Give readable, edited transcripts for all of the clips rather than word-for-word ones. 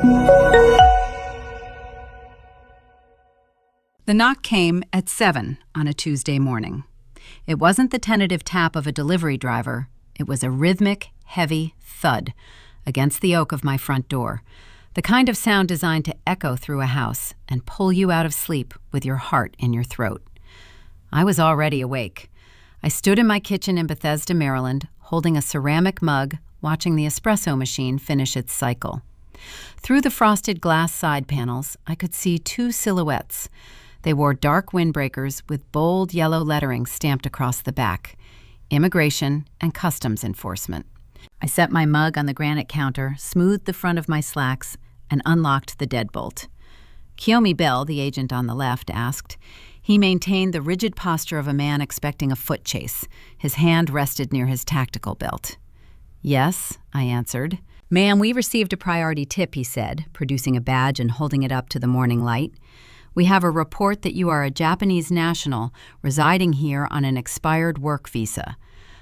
The knock came at 7 on a Tuesday morning. It wasn't the tentative tap of a delivery driver. It was a rhythmic, heavy thud against the oak of my front door, the kind of sound designed to echo through a house and pull you out of sleep with your heart in your throat. I was already awake. I stood in my kitchen in Bethesda, Maryland, holding a ceramic mug, watching the espresso machine finish its cycle. Through the frosted glass side panels, I could see two silhouettes. They wore dark windbreakers with bold yellow lettering stamped across the back: Immigration and Customs Enforcement. I set my mug on the granite counter, smoothed the front of my slacks, and unlocked the deadbolt. Kiyomi Bell, the agent on the left, asked. He maintained the rigid posture of a man expecting a foot chase. His hand rested near his tactical belt. Yes, I answered. Ma'am, we received a priority tip, he said, producing a badge and holding it up to the morning light. We have a report that you are a Japanese national residing here on an expired work visa.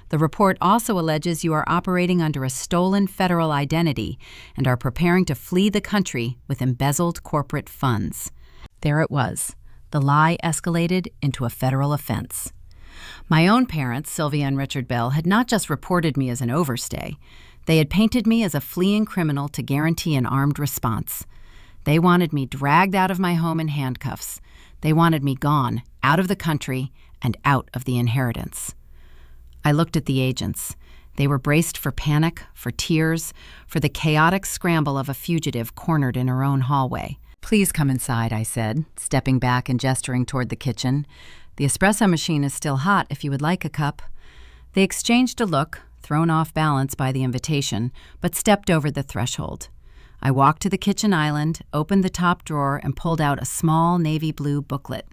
The report also alleges you are operating under a stolen federal identity and are preparing to flee the country with embezzled corporate funds. There it was. The lie escalated into a federal offense. My own parents, Sylvia and Richard Bell, had not just reported me as an overstay. They had painted me as a fleeing criminal to guarantee an armed response. They wanted me dragged out of my home in handcuffs. They wanted me gone, out of the country, and out of the inheritance. I looked at the agents. They were braced for panic, for tears, for the chaotic scramble of a fugitive cornered in her own hallway. Please come inside, I said, stepping back and gesturing toward the kitchen. The espresso machine is still hot if you would like a cup. They exchanged a look, thrown off balance by the invitation, but stepped over the threshold. I walked to the kitchen island, opened the top drawer, and pulled out a small navy blue booklet.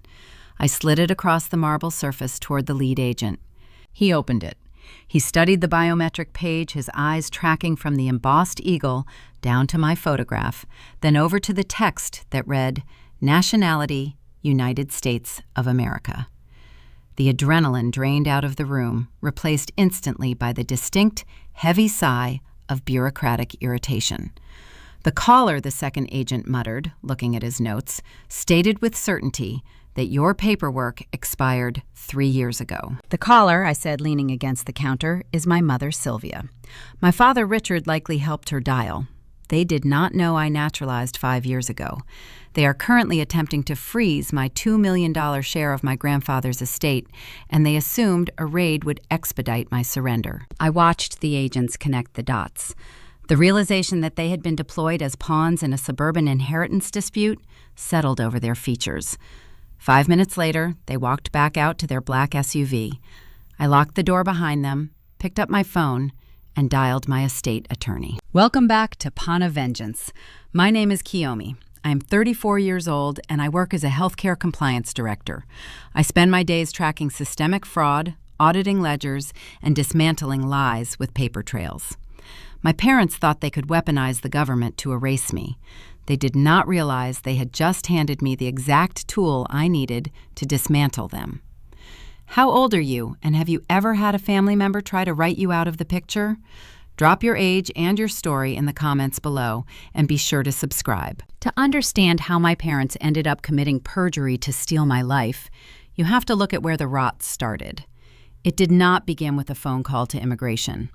I slid it across the marble surface toward the lead agent. He opened it. He studied the biometric page, his eyes tracking from the embossed eagle down to my photograph, then over to the text that read, Nationality, United States of America. The adrenaline drained out of the room, replaced instantly by the distinct, heavy sigh of bureaucratic irritation. The caller, the second agent muttered, looking at his notes, stated with certainty that your paperwork expired 3 years ago. The caller, I said, leaning against the counter, is my mother, Sylvia. My father, Richard, likely helped her dial. They did not know I naturalized 5 years ago. They are currently attempting to freeze my $2 million share of my grandfather's estate, and they assumed a raid would expedite my surrender. I watched the agents connect the dots. The realization that they had been deployed as pawns in a suburban inheritance dispute settled over their features. 5 minutes later, they walked back out to their black SUV. I locked the door behind them, picked up my phone, and dialed my estate attorney. Welcome back to Pana Vengeance. My name is Kiyomi. I'm 34 years old, and I work as a healthcare compliance director. I spend my days tracking systemic fraud, auditing ledgers, and dismantling lies with paper trails. My parents thought they could weaponize the government to erase me. They did not realize they had just handed me the exact tool I needed to dismantle them. How old are you, and have you ever had a family member try to write you out of the picture? Drop your age and your story in the comments below, and be sure to subscribe. To understand how my parents ended up committing perjury to steal my life, you have to look at where the rot started. It did not begin with a phone call to immigration.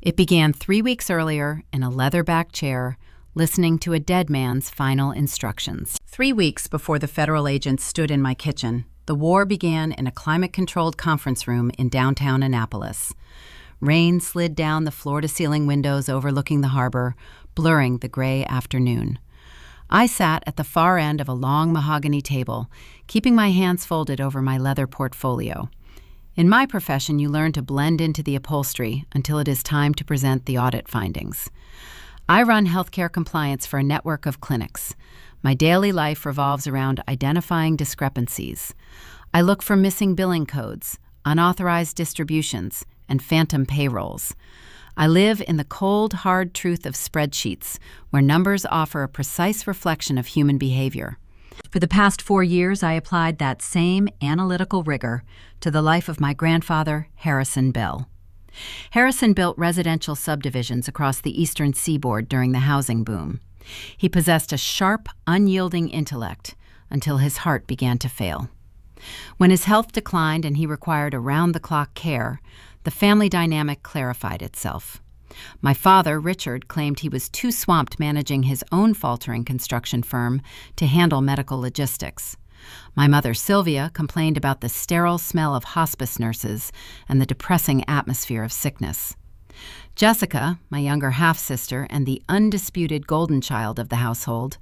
It began 3 weeks earlier in a leather-backed chair, listening to a dead man's final instructions. 3 weeks before the federal agents stood in my kitchen, the war began in a climate-controlled conference room in downtown Annapolis. Rain slid down the floor-to-ceiling windows overlooking the harbor, blurring the gray afternoon. I sat at the far end of a long mahogany table, keeping my hands folded over my leather portfolio. In my profession, you learn to blend into the upholstery until it is time to present the audit findings. I run healthcare compliance for a network of clinics. My daily life revolves around identifying discrepancies. I look for missing billing codes, unauthorized distributions, and phantom payrolls. I live in the cold, hard truth of spreadsheets, where numbers offer a precise reflection of human behavior. For the past 4 years, I applied that same analytical rigor to the life of my grandfather, Harrison Bell. Harrison built residential subdivisions across the eastern seaboard during the housing boom. He possessed a sharp, unyielding intellect until his heart began to fail. When his health declined and he required around-the-clock care, the family dynamic clarified itself. My father, Richard, claimed he was too swamped managing his own faltering construction firm to handle medical logistics. My mother, Sylvia, complained about the sterile smell of hospice nurses and the depressing atmosphere of sickness. Jessica, my younger half-sister and the undisputed golden child of the household,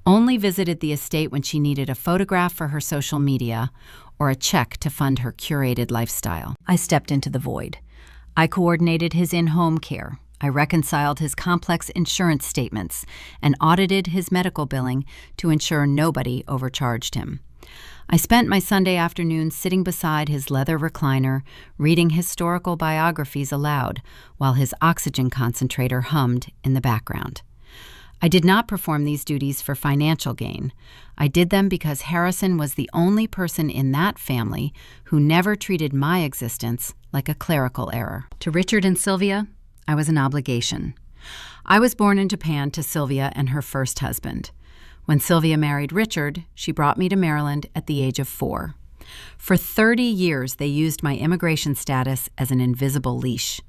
only visited the estate when she needed a photograph for her social media or a check to fund her curated lifestyle. I stepped into the void. I coordinated his in-home care. I reconciled his complex insurance statements and audited his medical billing to ensure nobody overcharged him. I spent my Sunday afternoons sitting beside his leather recliner, reading historical biographies aloud while his oxygen concentrator hummed in the background. I did not perform these duties for financial gain. I did them because Harrison was the only person in that family who never treated my existence like a clerical error. To Richard and Sylvia, I was an obligation. I was born in Japan to Sylvia and her first husband. When Sylvia married Richard, she brought me to Maryland at the age of 4. For 30 years, they used my immigration status as an invisible leash.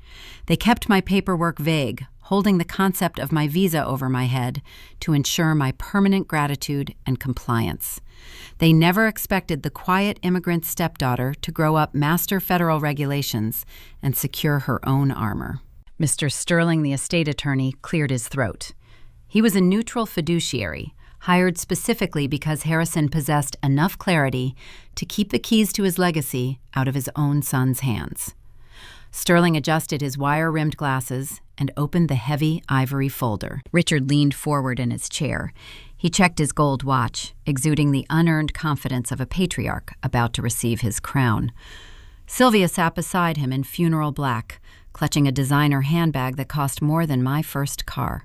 They kept my paperwork vague, holding the concept of my visa over my head to ensure my permanent gratitude and compliance. They never expected the quiet immigrant stepdaughter to grow up master federal regulations and secure her own armor. Mr. Sterling, the estate attorney, cleared his throat. He was a neutral fiduciary, hired specifically because Harrison possessed enough clarity to keep the keys to his legacy out of his own son's hands. Sterling adjusted his wire-rimmed glasses and opened the heavy ivory folder. Richard leaned forward in his chair. He checked his gold watch, exuding the unearned confidence of a patriarch about to receive his crown. Sylvia sat beside him in funeral black, clutching a designer handbag that cost more than my first car.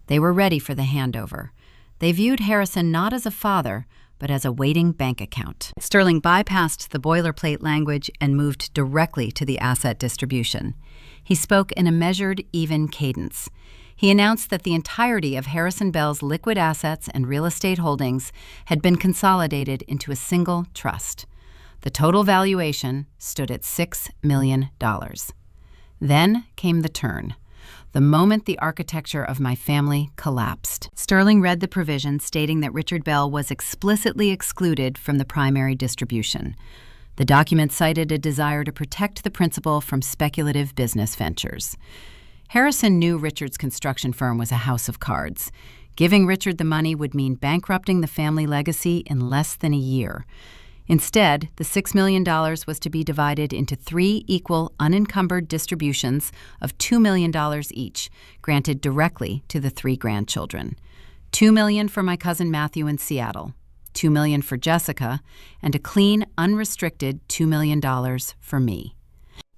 They were ready for the handover. They viewed Harrison not as a father, but as a waiting bank account. Sterling bypassed the boilerplate language and moved directly to the asset distribution. He spoke in a measured, even cadence. He announced that the entirety of Harrison Bell's liquid assets and real estate holdings had been consolidated into a single trust. The total valuation stood at $6 million. Then came the turn. The moment the architecture of my family collapsed. Sterling read the provision stating that Richard Bell was explicitly excluded from the primary distribution. The document cited a desire to protect the principal from speculative business ventures. Harrison knew Richard's construction firm was a house of cards. Giving Richard the money would mean bankrupting the family legacy in less than a year. Instead, the $6 million was to be divided into 3 equal, unencumbered distributions of $2 million each, granted directly to the 3 grandchildren. $2 million for my cousin Matthew in Seattle, $2 million for Jessica, and a clean, unrestricted $2 million for me.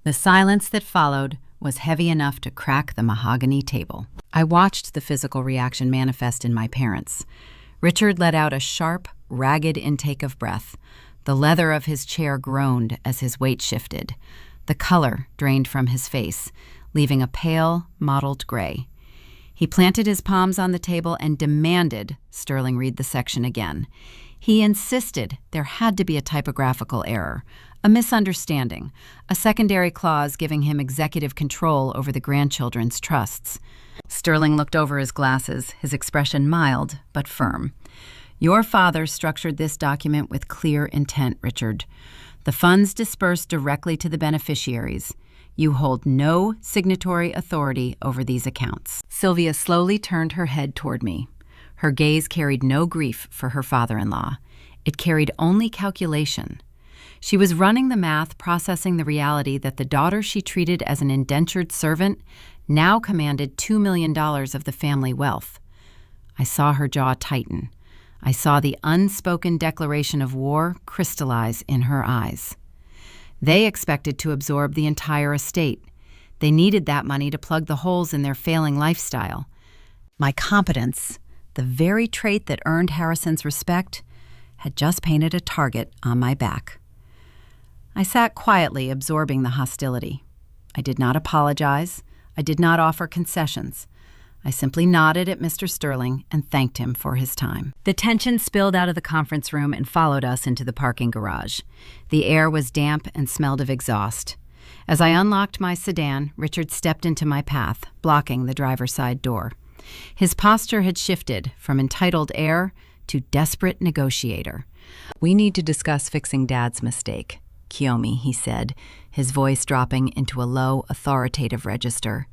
The silence that followed was heavy enough to crack the mahogany table. I watched the physical reaction manifest in my parents. Richard let out a sharp, ragged intake of breath. The leather of his chair groaned as his weight shifted. The color drained from his face, leaving a pale, mottled gray. He planted his palms on the table and demanded Sterling read the section again. He insisted there had to be a typographical error, a misunderstanding, a secondary clause giving him executive control over the grandchildren's trusts. Sterling looked over his glasses, his expression mild but firm. Your father structured this document with clear intent, Richard. The funds dispersed directly to the beneficiaries. You hold no signatory authority over these accounts. Sylvia slowly turned her head toward me. Her gaze carried no grief for her father-in-law. It carried only calculation. She was running the math, processing the reality that the daughter she treated as an indentured servant now commanded $2 million of the family wealth. I saw her jaw tighten. I saw the unspoken declaration of war crystallize in her eyes. They expected to absorb the entire estate. They needed that money to plug the holes in their failing lifestyle. My competence, the very trait that earned Harrison's respect, had just painted a target on my back. I sat quietly absorbing the hostility. I did not apologize. I did not offer concessions. I simply nodded at Mr. Sterling and thanked him for his time. The tension spilled out of the conference room and followed us into the parking garage. The air was damp and smelled of exhaust. As I unlocked my sedan, Richard stepped into my path, blocking the driver's side door. His posture had shifted from entitled heir to desperate negotiator. "We need to discuss fixing Dad's mistake, Kiyomi," he said, his voice dropping into a low, authoritative register.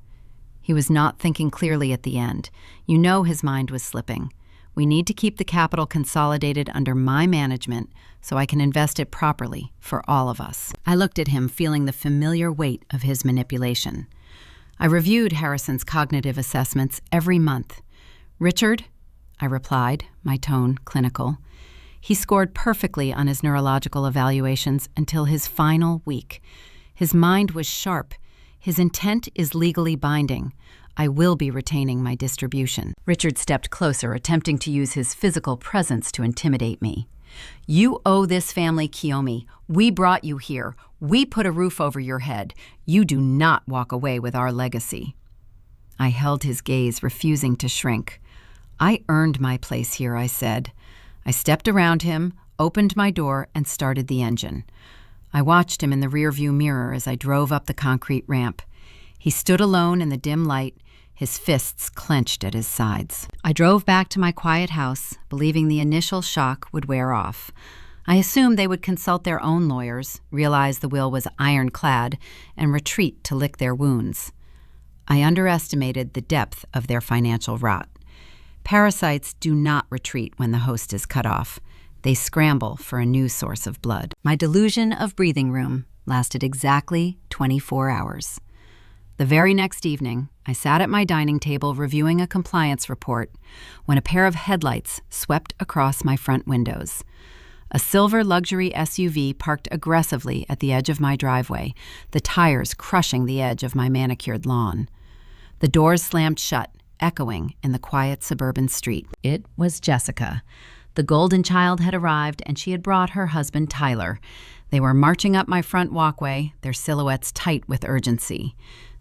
He was not thinking clearly at the end. You know his mind was slipping. "We need to keep the capital consolidated under my management so I can invest it properly for all of us." I looked at him, feeling the familiar weight of his manipulation. I reviewed Harrison's cognitive assessments every month. "Richard," I replied, my tone clinical. He scored perfectly on his neurological evaluations until his final week. His mind was sharp. His intent is legally binding. I will be retaining my distribution. Richard stepped closer, attempting to use his physical presence to intimidate me. "You owe this family, Kiyomi. We brought you here. We put a roof over your head. You do not walk away with our legacy." I held his gaze, refusing to shrink. "I earned my place here," I said. I stepped around him, opened my door, and started the engine. I watched him in the rearview mirror as I drove up the concrete ramp. He stood alone in the dim light, his fists clenched at his sides. I drove back to my quiet house, believing the initial shock would wear off. I assumed they would consult their own lawyers, realize the will was ironclad, and retreat to lick their wounds. I underestimated the depth of their financial rot. Parasites do not retreat when the host is cut off. They scramble for a new source of blood. My delusion of breathing room lasted exactly 24 hours. The very next evening, I sat at my dining table reviewing a compliance report when a pair of headlights swept across my front windows. A silver luxury SUV parked aggressively at the edge of my driveway, the tires crushing the edge of my manicured lawn. The doors slammed shut, echoing in the quiet suburban street. It was Jessica. The golden child had arrived, and she had brought her husband, Tyler. They were marching up my front walkway, their silhouettes tight with urgency.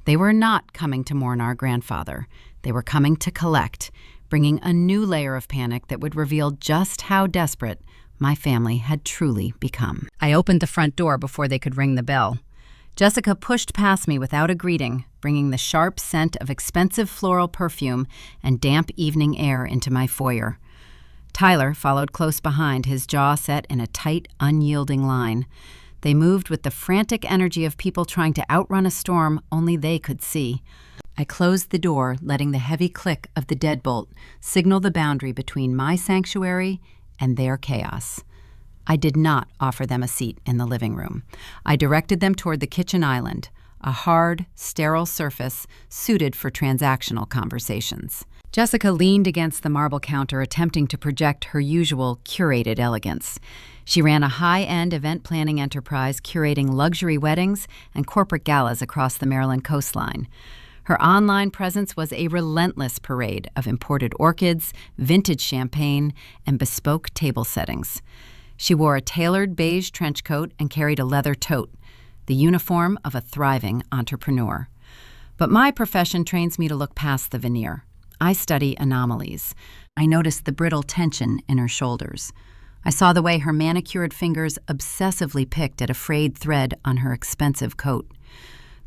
They were not coming to mourn our grandfather. They were coming to collect, bringing a new layer of panic that would reveal just how desperate my family had truly become. I opened the front door before they could ring the bell. Jessica pushed past me without a greeting, bringing the sharp scent of expensive floral perfume and damp evening air into my foyer. Tyler followed close behind, his jaw set in a tight, unyielding line. They moved with the frantic energy of people trying to outrun a storm only they could see. I closed the door, letting the heavy click of the deadbolt signal the boundary between my sanctuary and their chaos. I did not offer them a seat in the living room. I directed them toward the kitchen island, a hard, sterile surface suited for transactional conversations. Jessica leaned against the marble counter, attempting to project her usual curated elegance. She ran a high-end event planning enterprise curating luxury weddings and corporate galas across the Maryland coastline. Her online presence was a relentless parade of imported orchids, vintage champagne, and bespoke table settings. She wore a tailored beige trench coat and carried a leather tote, the uniform of a thriving entrepreneur. But my profession trains me to look past the veneer. I study anomalies. I noticed the brittle tension in her shoulders. I saw the way her manicured fingers obsessively picked at a frayed thread on her expensive coat.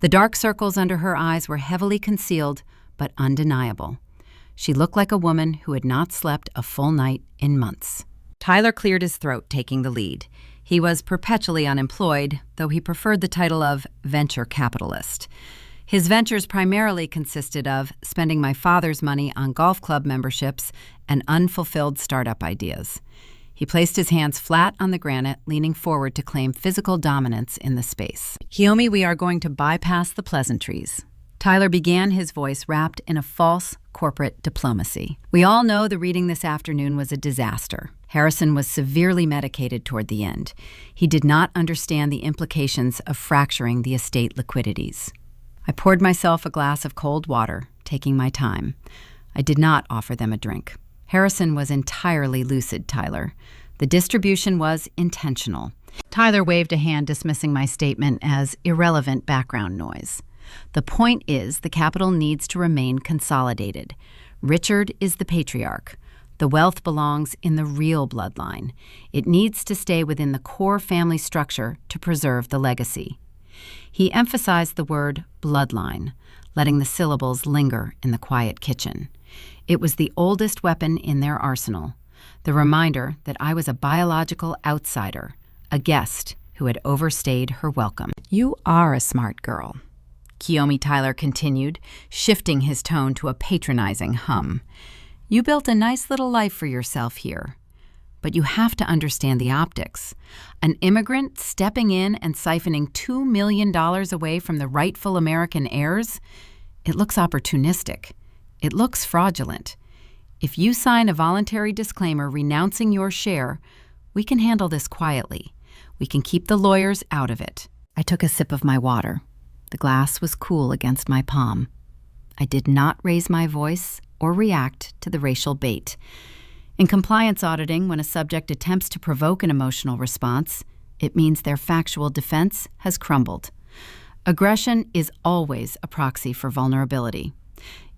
The dark circles under her eyes were heavily concealed, but undeniable. She looked like a woman who had not slept a full night in months. Tyler cleared his throat, taking the lead. He was perpetually unemployed, though he preferred the title of venture capitalist. His ventures primarily consisted of spending my father's money on golf club memberships and unfulfilled startup ideas. He placed his hands flat on the granite, leaning forward to claim physical dominance in the space. "Kiyomi, we are going to bypass the pleasantries." Tyler began, his voice wrapped in a false corporate diplomacy. "We all know the reading this afternoon was a disaster. Harrison was severely medicated toward the end. He did not understand the implications of fracturing the estate liquidities." I poured myself a glass of cold water, taking my time. I did not offer them a drink. Harrison was entirely lucid, Tyler. The distribution was intentional. Tyler waved a hand, dismissing my statement as irrelevant background noise. The point is, the capital needs to remain consolidated. Richard is the patriarch. The wealth belongs in the real bloodline. It needs to stay within the core family structure to preserve the legacy. He emphasized the word bloodline, letting the syllables linger in the quiet kitchen. It was the oldest weapon in their arsenal, the reminder that I was a biological outsider, a guest who had overstayed her welcome. "You are a smart girl," Kiyomi Tyler continued, shifting his tone to a patronizing hum. "You built a nice little life for yourself here. But you have to understand the optics. An immigrant stepping in and siphoning $2 million away from the rightful American heirs? It looks opportunistic. It looks fraudulent. If you sign a voluntary disclaimer renouncing your share, we can handle this quietly. We can keep the lawyers out of it." I took a sip of my water. The glass was cool against my palm. I did not raise my voice or react to the racial bait. In compliance auditing, when a subject attempts to provoke an emotional response, it means their factual defense has crumbled. Aggression is always a proxy for vulnerability.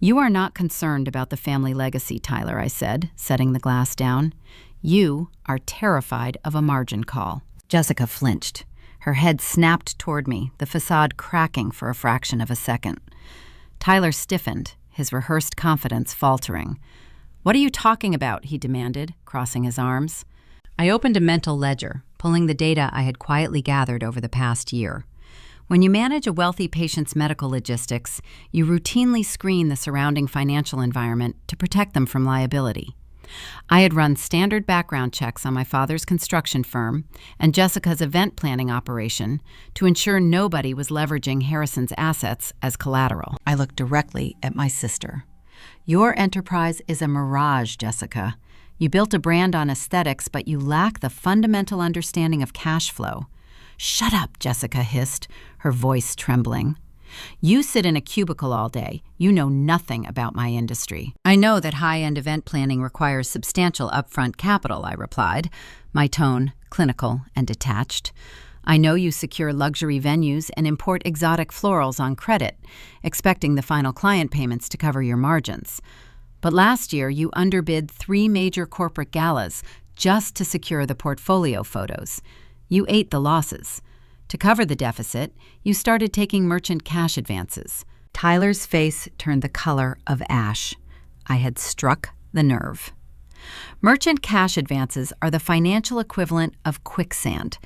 "You are not concerned about the family legacy, Tyler," I said, setting the glass down. "You are terrified of a margin call." Jessica flinched. Her head snapped toward me, the facade cracking for a fraction of a second. Tyler stiffened, his rehearsed confidence faltering. "What are you talking about?" he demanded, crossing his arms. I opened a mental ledger, pulling the data I had quietly gathered over the past year. When you manage a wealthy patient's medical logistics, you routinely screen the surrounding financial environment to protect them from liability. I had run standard background checks on my father's construction firm and Jessica's event planning operation to ensure nobody was leveraging Harrison's assets as collateral. I looked directly at my sister. "Your enterprise is a mirage, Jessica. You built a brand on aesthetics, but you lack the fundamental understanding of cash flow." "Shut up," Jessica hissed, her voice trembling. "You sit in a cubicle all day. You know nothing about my industry." "I know that high-end event planning requires substantial upfront capital," I replied, my tone clinical and detached. "I know you secure luxury venues and import exotic florals on credit, expecting the final client payments to cover your margins. But last year, you underbid 3 major corporate galas just to secure the portfolio photos. You ate the losses. To cover the deficit, you started taking merchant cash advances." Tyler's face turned the color of ash. I had struck the nerve. Merchant cash advances are the financial equivalent of quicksand.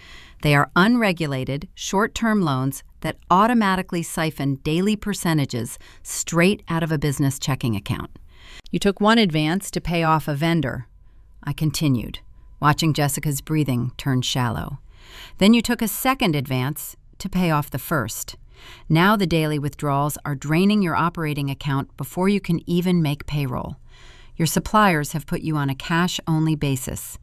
They are unregulated, short-term loans that automatically siphon daily percentages straight out of a business checking account. "You took one advance to pay off a vendor," I continued, watching Jessica's breathing turn shallow. "Then you took a second advance to pay off the first. Now the daily withdrawals are draining your operating account before you can even make payroll. Your suppliers have put you on a cash-only basis.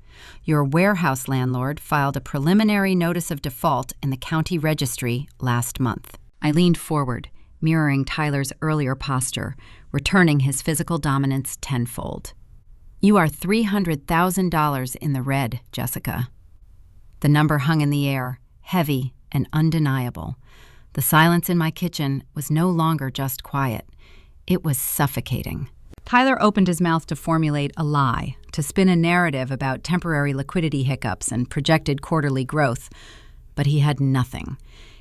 Your warehouse landlord filed a preliminary notice of default in the county registry last month." I leaned forward, mirroring Tyler's earlier posture, returning his physical dominance tenfold. "You are $300,000 in the red, Jessica." The number hung in the air, heavy and undeniable. The silence in my kitchen was no longer just quiet. It was suffocating. Tyler opened his mouth to formulate a lie, to spin a narrative about temporary liquidity hiccups and projected quarterly growth, but he had nothing.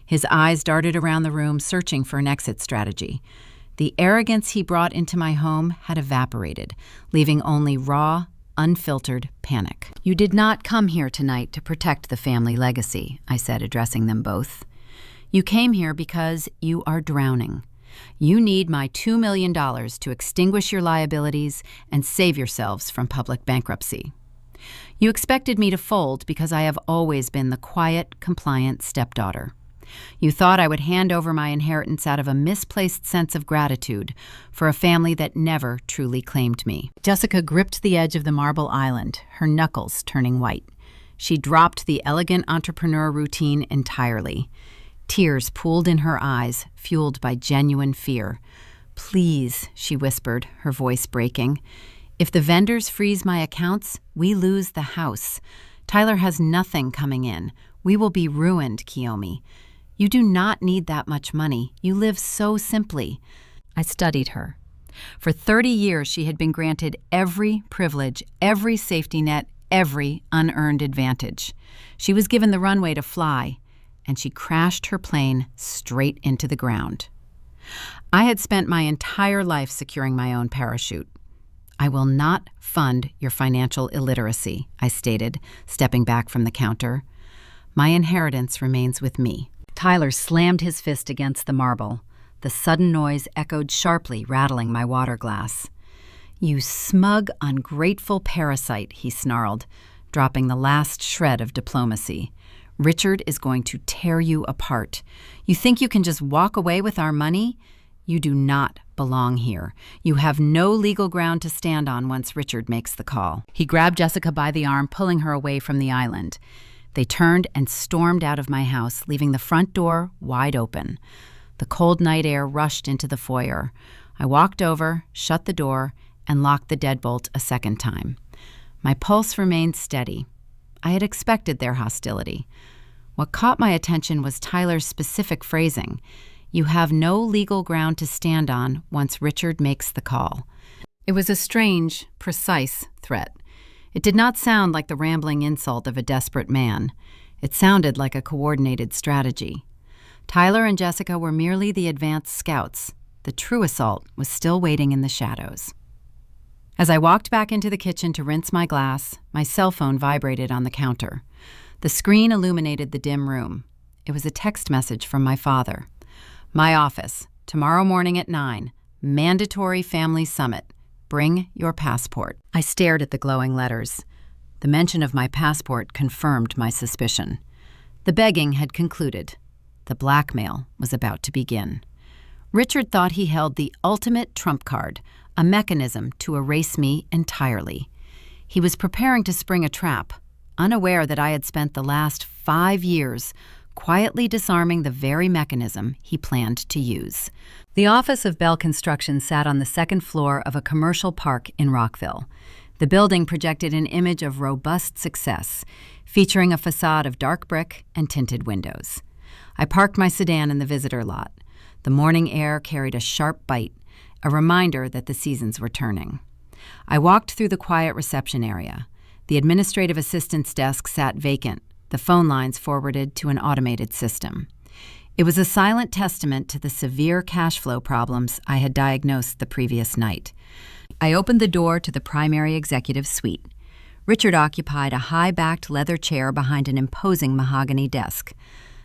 His eyes darted around the room, searching for an exit strategy. The arrogance he brought into my home had evaporated, leaving only raw, unfiltered panic. "You did not come here tonight to protect the family legacy," I said, addressing them both. "You came here because you are drowning. You need my $2 million to extinguish your liabilities and save yourselves from public bankruptcy. You expected me to fold because I have always been the quiet, compliant stepdaughter. You thought I would hand over my inheritance out of a misplaced sense of gratitude for a family that never truly claimed me." Jessica gripped the edge of the marble island, her knuckles turning white. She dropped the elegant entrepreneur routine entirely. Tears pooled in her eyes, fueled by genuine fear. "Please," she whispered, her voice breaking. "If the vendors freeze my accounts, we lose the house. Tyler has nothing coming in. We will be ruined, Kiyomi. You do not need that much money. You live so simply. I studied her. For 30 years, she had been granted every privilege, every safety net, every unearned advantage. She was given the runway to fly, and she crashed her plane straight into the ground. I had spent my entire life securing my own parachute. I will not fund your financial illiteracy, I stated, stepping back from the counter. My inheritance remains with me. Tyler slammed his fist against the marble. The sudden noise echoed sharply, rattling my water glass. You smug, ungrateful parasite, he snarled, dropping the last shred of diplomacy. Richard is going to tear you apart. You think you can just walk away with our money? You do not belong here. You have no legal ground to stand on once Richard makes the call. He grabbed Jessica by the arm, pulling her away from the island. They turned and stormed out of my house, leaving the front door wide open. The cold night air rushed into the foyer. I walked over, shut the door, and locked the deadbolt a second time. My pulse remained steady. I had expected their hostility. What caught my attention was Tyler's specific phrasing. You have no legal ground to stand on once Richard makes the call. It was a strange, precise threat. It did not sound like the rambling insult of a desperate man. It sounded like a coordinated strategy. Tyler and Jessica were merely the advanced scouts. The true assault was still waiting in the shadows. As I walked back into the kitchen to rinse my glass, my cell phone vibrated on the counter. The screen illuminated the dim room. It was a text message from my father. My office, tomorrow morning at 9, mandatory family summit. Bring your passport. I stared at the glowing letters. The mention of my passport confirmed my suspicion. The begging had concluded. The blackmail was about to begin. Richard thought he held the ultimate trump card, a mechanism to erase me entirely. He was preparing to spring a trap, unaware that I had spent the last 5 years quietly disarming the very mechanism he planned to use. The office of Bell Construction sat on the second floor of a commercial park in Rockville. The building projected an image of robust success, featuring a facade of dark brick and tinted windows. I parked my sedan in the visitor lot. The morning air carried a sharp bite, a reminder that the seasons were turning. I walked through the quiet reception area. The administrative assistant's desk sat vacant, the phone lines forwarded to an automated system. It was a silent testament to the severe cash flow problems I had diagnosed the previous night. I opened the door to the primary executive suite. Richard occupied a high-backed leather chair behind an imposing mahogany desk.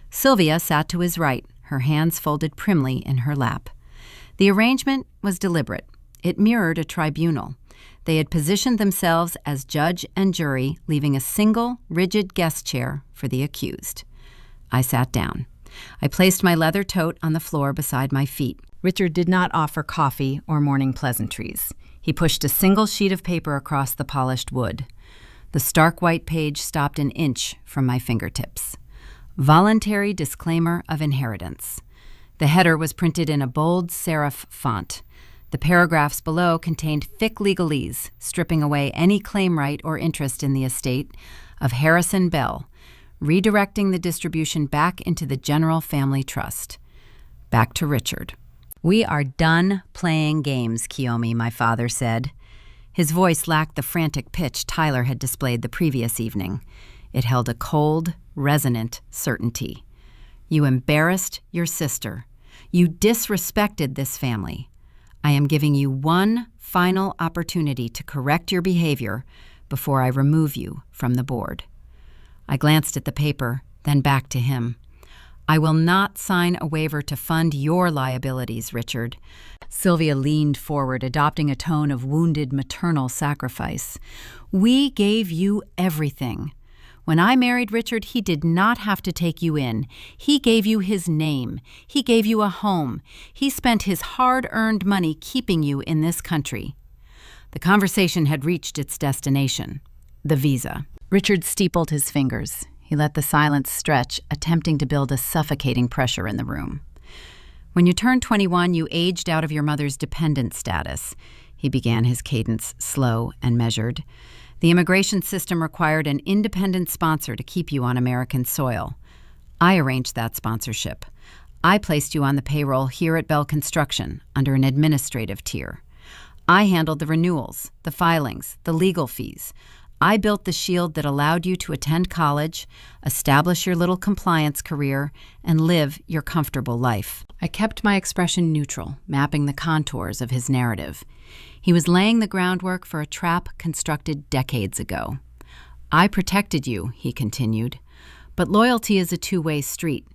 Sylvia sat to his right, her hands folded primly in her lap. The arrangement was deliberate. It mirrored a tribunal. They had positioned themselves as judge and jury, leaving a single, rigid guest chair for the accused. I sat down. I placed my leather tote on the floor beside my feet. Richard did not offer coffee or morning pleasantries. He pushed a single sheet of paper across the polished wood. The stark white page stopped an inch from my fingertips. Voluntary Disclaimer of Inheritance. The header was printed in a bold serif font. The paragraphs below contained thick legalese, stripping away any claim right or interest in the estate of Harrison Bell, redirecting the distribution back into the general family trust. Back to Richard. We are done playing games, Kiyomi, my father said. His voice lacked the frantic pitch Tyler had displayed the previous evening. It held a cold, resonant certainty. You embarrassed your sister. You disrespected this family. I am giving you one final opportunity to correct your behavior before I remove you from the board. I glanced at the paper, then back to him. I will not sign a waiver to fund your liabilities, Richard. Sylvia leaned forward, adopting a tone of wounded maternal sacrifice. We gave you everything. When I married Richard, he did not have to take you in. He gave you his name. He gave you a home. He spent his hard-earned money keeping you in this country. The conversation had reached its destination, the visa. Richard steepled his fingers. He let the silence stretch, attempting to build a suffocating pressure in the room. When you turned 21, you aged out of your mother's dependent status. He began his cadence slow and measured. The immigration system required an independent sponsor to keep you on American soil. I arranged that sponsorship. I placed you on the payroll here at Bell Construction under an administrative tier. I handled the renewals, the filings, the legal fees. I built the shield that allowed you to attend college, establish your little compliance career, and live your comfortable life. I kept my expression neutral, mapping the contours of his narrative. He was laying the groundwork for a trap constructed decades ago. I protected you, he continued. But loyalty is a two-way street.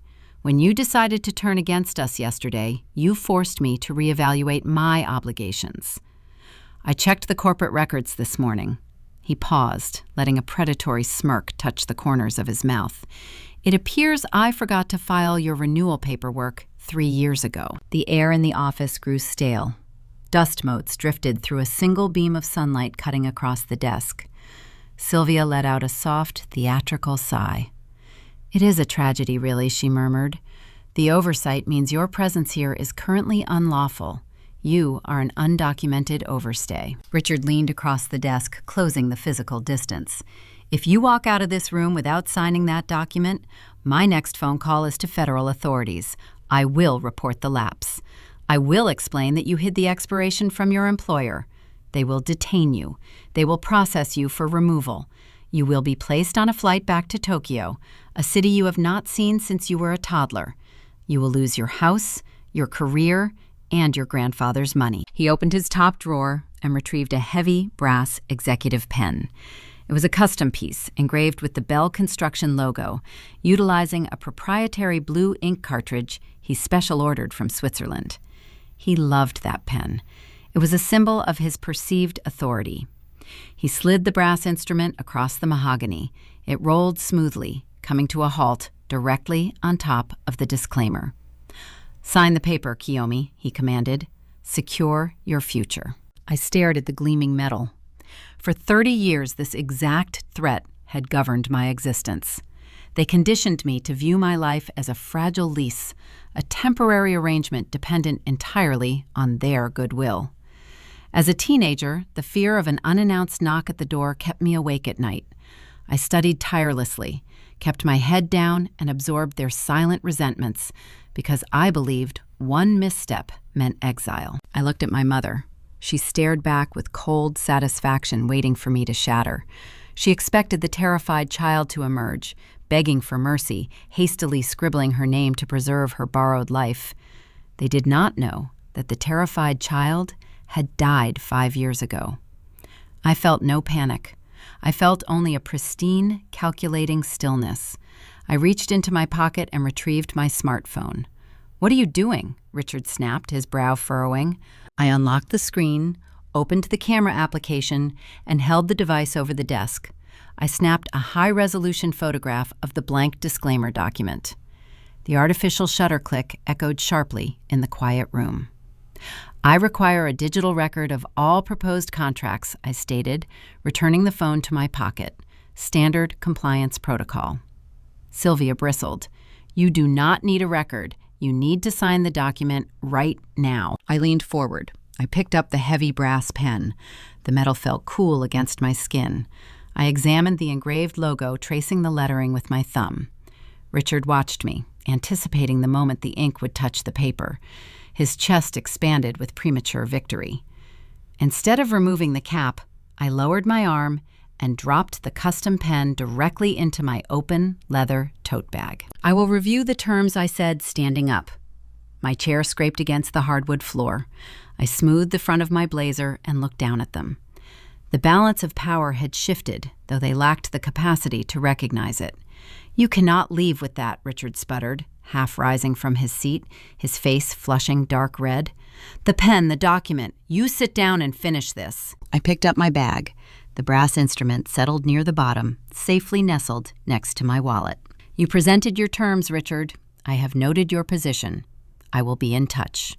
When you decided to turn against us yesterday, you forced me to reevaluate my obligations. I checked the corporate records this morning. He paused, letting a predatory smirk touch the corners of his mouth. It appears I forgot to file your renewal paperwork 3 years ago. The air in the office grew stale. Dust motes drifted through a single beam of sunlight cutting across the desk. Sylvia let out a soft, theatrical sigh. "It is a tragedy, really," she murmured. "The oversight means your presence here is currently unlawful. You are an undocumented overstay." Richard leaned across the desk, closing the physical distance. "If you walk out of this room without signing that document, my next phone call is to federal authorities. I will report the lapse. I will explain that you hid the expiration from your employer. They will detain you. They will process you for removal. You will be placed on a flight back to Tokyo, a city you have not seen since you were a toddler. You will lose your house, your career, and your grandfather's money." He opened his top drawer and retrieved a heavy brass executive pen. It was a custom piece engraved with the Bell Construction logo, utilizing a proprietary blue ink cartridge he special ordered from Switzerland. He loved that pen. It was a symbol of his perceived authority. He slid the brass instrument across the mahogany. It rolled smoothly, coming to a halt directly on top of the disclaimer. "Sign the paper, Kiyomi," he commanded. "Secure your future." I stared at the gleaming metal. For 30 years, this exact threat had governed my existence. They conditioned me to view my life as a fragile lease, a temporary arrangement dependent entirely on their goodwill. As a teenager, the fear of an unannounced knock at the door kept me awake at night. I studied tirelessly, kept my head down, and absorbed their silent resentments, because I believed one misstep meant exile. I looked at my mother. She stared back with cold satisfaction waiting for me to shatter. She expected the terrified child to emerge, begging for mercy, hastily scribbling her name to preserve her borrowed life. They did not know that the terrified child had died 5 years ago. I felt no panic. I felt only a pristine, calculating stillness. I reached into my pocket and retrieved my smartphone. "What are you doing?" Richard snapped, his brow furrowing. I unlocked the screen, opened the camera application, and held the device over the desk. I snapped a high-resolution photograph of the blank disclaimer document. The artificial shutter click echoed sharply in the quiet room. "I require a digital record of all proposed contracts," I stated, returning the phone to my pocket. "Standard compliance protocol." Sylvia bristled. "You do not need a record. You need to sign the document right now." I leaned forward. I picked up the heavy brass pen. The metal felt cool against my skin. I examined the engraved logo, tracing the lettering with my thumb. Richard watched me, anticipating the moment the ink would touch the paper. His chest expanded with premature victory. Instead of removing the cap, I lowered my arm and dropped the custom pen directly into my open leather tote bag. "I will review the terms," I said, standing up. My chair scraped against the hardwood floor. I smoothed the front of my blazer and looked down at them. The balance of power had shifted, though they lacked the capacity to recognize it. "You cannot leave with that," Richard sputtered, half rising from his seat, his face flushing dark red. "The pen, the document. You sit down and finish this." I picked up my bag. The brass instrument settled near the bottom, safely nestled next to my wallet. "You presented your terms, Richard. I have noted your position. I will be in touch."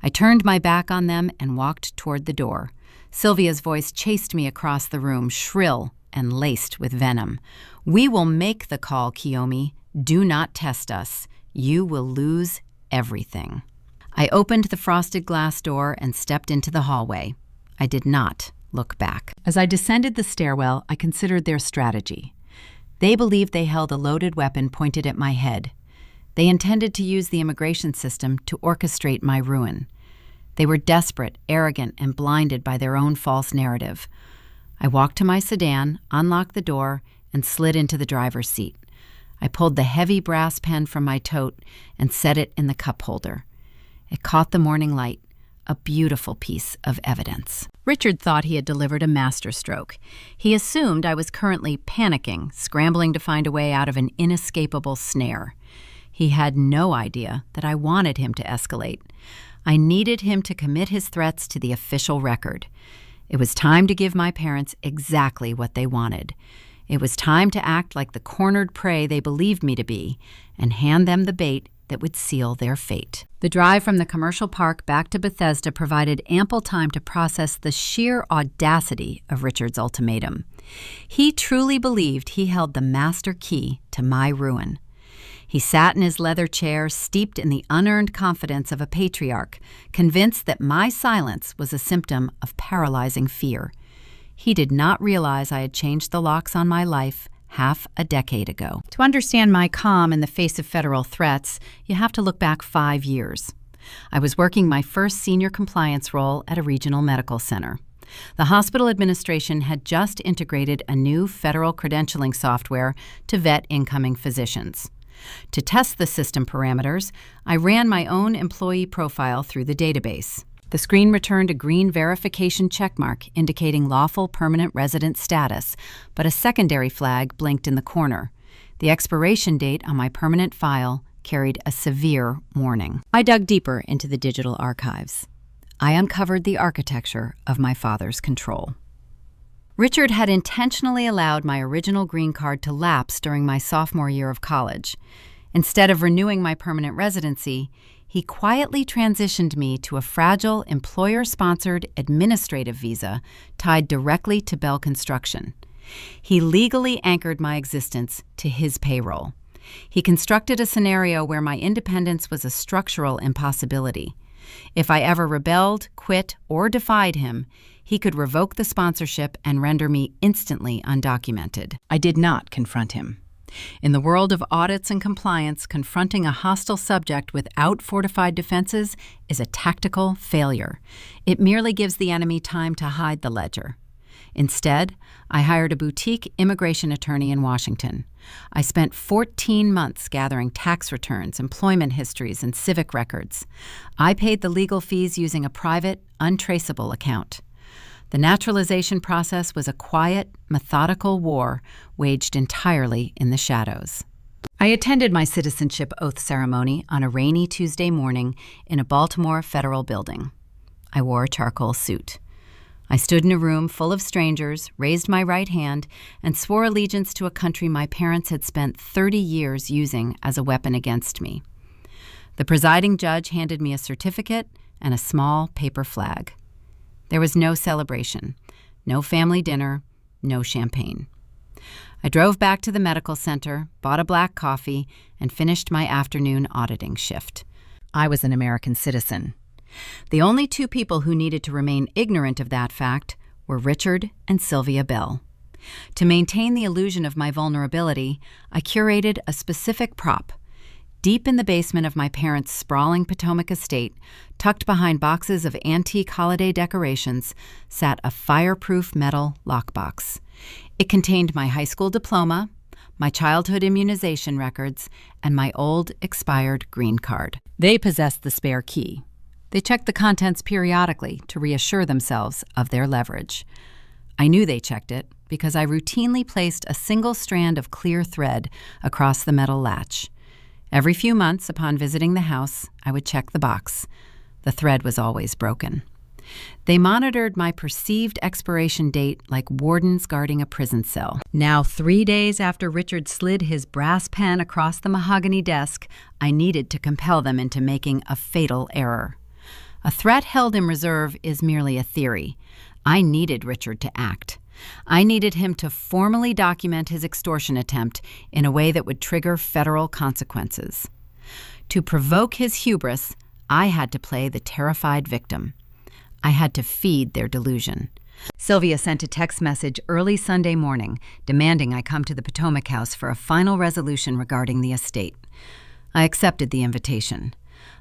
I turned my back on them and walked toward the door. Sylvia's voice chased me across the room, shrill and laced with venom. "We will make the call, Kiyomi. Do not test us. You will lose everything." I opened the frosted glass door and stepped into the hallway. I did not look back. As I descended the stairwell, I considered their strategy. They believed they held a loaded weapon pointed at my head. They intended to use the immigration system to orchestrate my ruin. They were desperate, arrogant, and blinded by their own false narrative. I walked to my sedan, unlocked the door, and slid into the driver's seat. I pulled the heavy brass pen from my tote and set it in the cup holder. It caught the morning light, a beautiful piece of evidence. Richard thought he had delivered a masterstroke. He assumed I was currently panicking, scrambling to find a way out of an inescapable snare. He had no idea that I wanted him to escalate. I needed him to commit his threats to the official record. It was time to give my parents exactly what they wanted. It was time to act like the cornered prey they believed me to be and hand them the bait that would seal their fate. The drive from the commercial park back to Bethesda provided ample time to process the sheer audacity of Richard's ultimatum. He truly believed he held the master key to my ruin. He sat in his leather chair, steeped in the unearned confidence of a patriarch, convinced that my silence was a symptom of paralyzing fear. He did not realize I had changed the locks on my life half a decade ago. To understand my calm in the face of federal threats, you have to look back 5 years. I was working my first senior compliance role at a regional medical center. The hospital administration had just integrated a new federal credentialing software to vet incoming physicians. To test the system parameters, I ran my own employee profile through the database. The screen returned a green verification checkmark indicating lawful permanent resident status, but a secondary flag blinked in the corner. The expiration date on my permanent file carried a severe warning. I dug deeper into the digital archives. I uncovered the architecture of my father's control. Richard had intentionally allowed my original green card to lapse during my sophomore year of college. Instead of renewing my permanent residency, he quietly transitioned me to a fragile, employer-sponsored administrative visa tied directly to Bell Construction. He legally anchored my existence to his payroll. He constructed a scenario where my independence was a structural impossibility. If I ever rebelled, quit, or defied him, he could revoke the sponsorship and render me instantly undocumented. I did not confront him. In the world of audits and compliance, confronting a hostile subject without fortified defenses is a tactical failure. It merely gives the enemy time to hide the ledger. Instead, I hired a boutique immigration attorney in Washington. I spent 14 months gathering tax returns, employment histories, and civic records. I paid the legal fees using a private, untraceable account. The naturalization process was a quiet, methodical war waged entirely in the shadows. I attended my citizenship oath ceremony on a rainy Tuesday morning in a Baltimore federal building. I wore a charcoal suit. I stood in a room full of strangers, raised my right hand, and swore allegiance to a country my parents had spent 30 years using as a weapon against me. The presiding judge handed me a certificate and a small paper flag. There was no celebration, no family dinner, no champagne. I drove back to the medical center, bought a black coffee, and finished my afternoon auditing shift. I was an American citizen. The only two people who needed to remain ignorant of that fact were Richard and Sylvia Bell. To maintain the illusion of my vulnerability, I curated a specific prop. Deep in the basement of my parents' sprawling Potomac estate, tucked behind boxes of antique holiday decorations, sat a fireproof metal lockbox. It contained my high school diploma, my childhood immunization records, and my old expired green card. They possessed the spare key. They checked the contents periodically to reassure themselves of their leverage. I knew they checked it because I routinely placed a single strand of clear thread across the metal latch. Every few months, upon visiting the house, I would check the box. The thread was always broken. They monitored my perceived expiration date like wardens guarding a prison cell. Now, 3 days after Richard slid his brass pen across the mahogany desk, I needed to compel them into making a fatal error. A threat held in reserve is merely a theory. I needed Richard to act. I needed him to formally document his extortion attempt in a way that would trigger federal consequences. To provoke his hubris, I had to play the terrified victim. I had to feed their delusion. Sylvia sent a text message early Sunday morning demanding I come to the Potomac House for a final resolution regarding the estate. I accepted the invitation.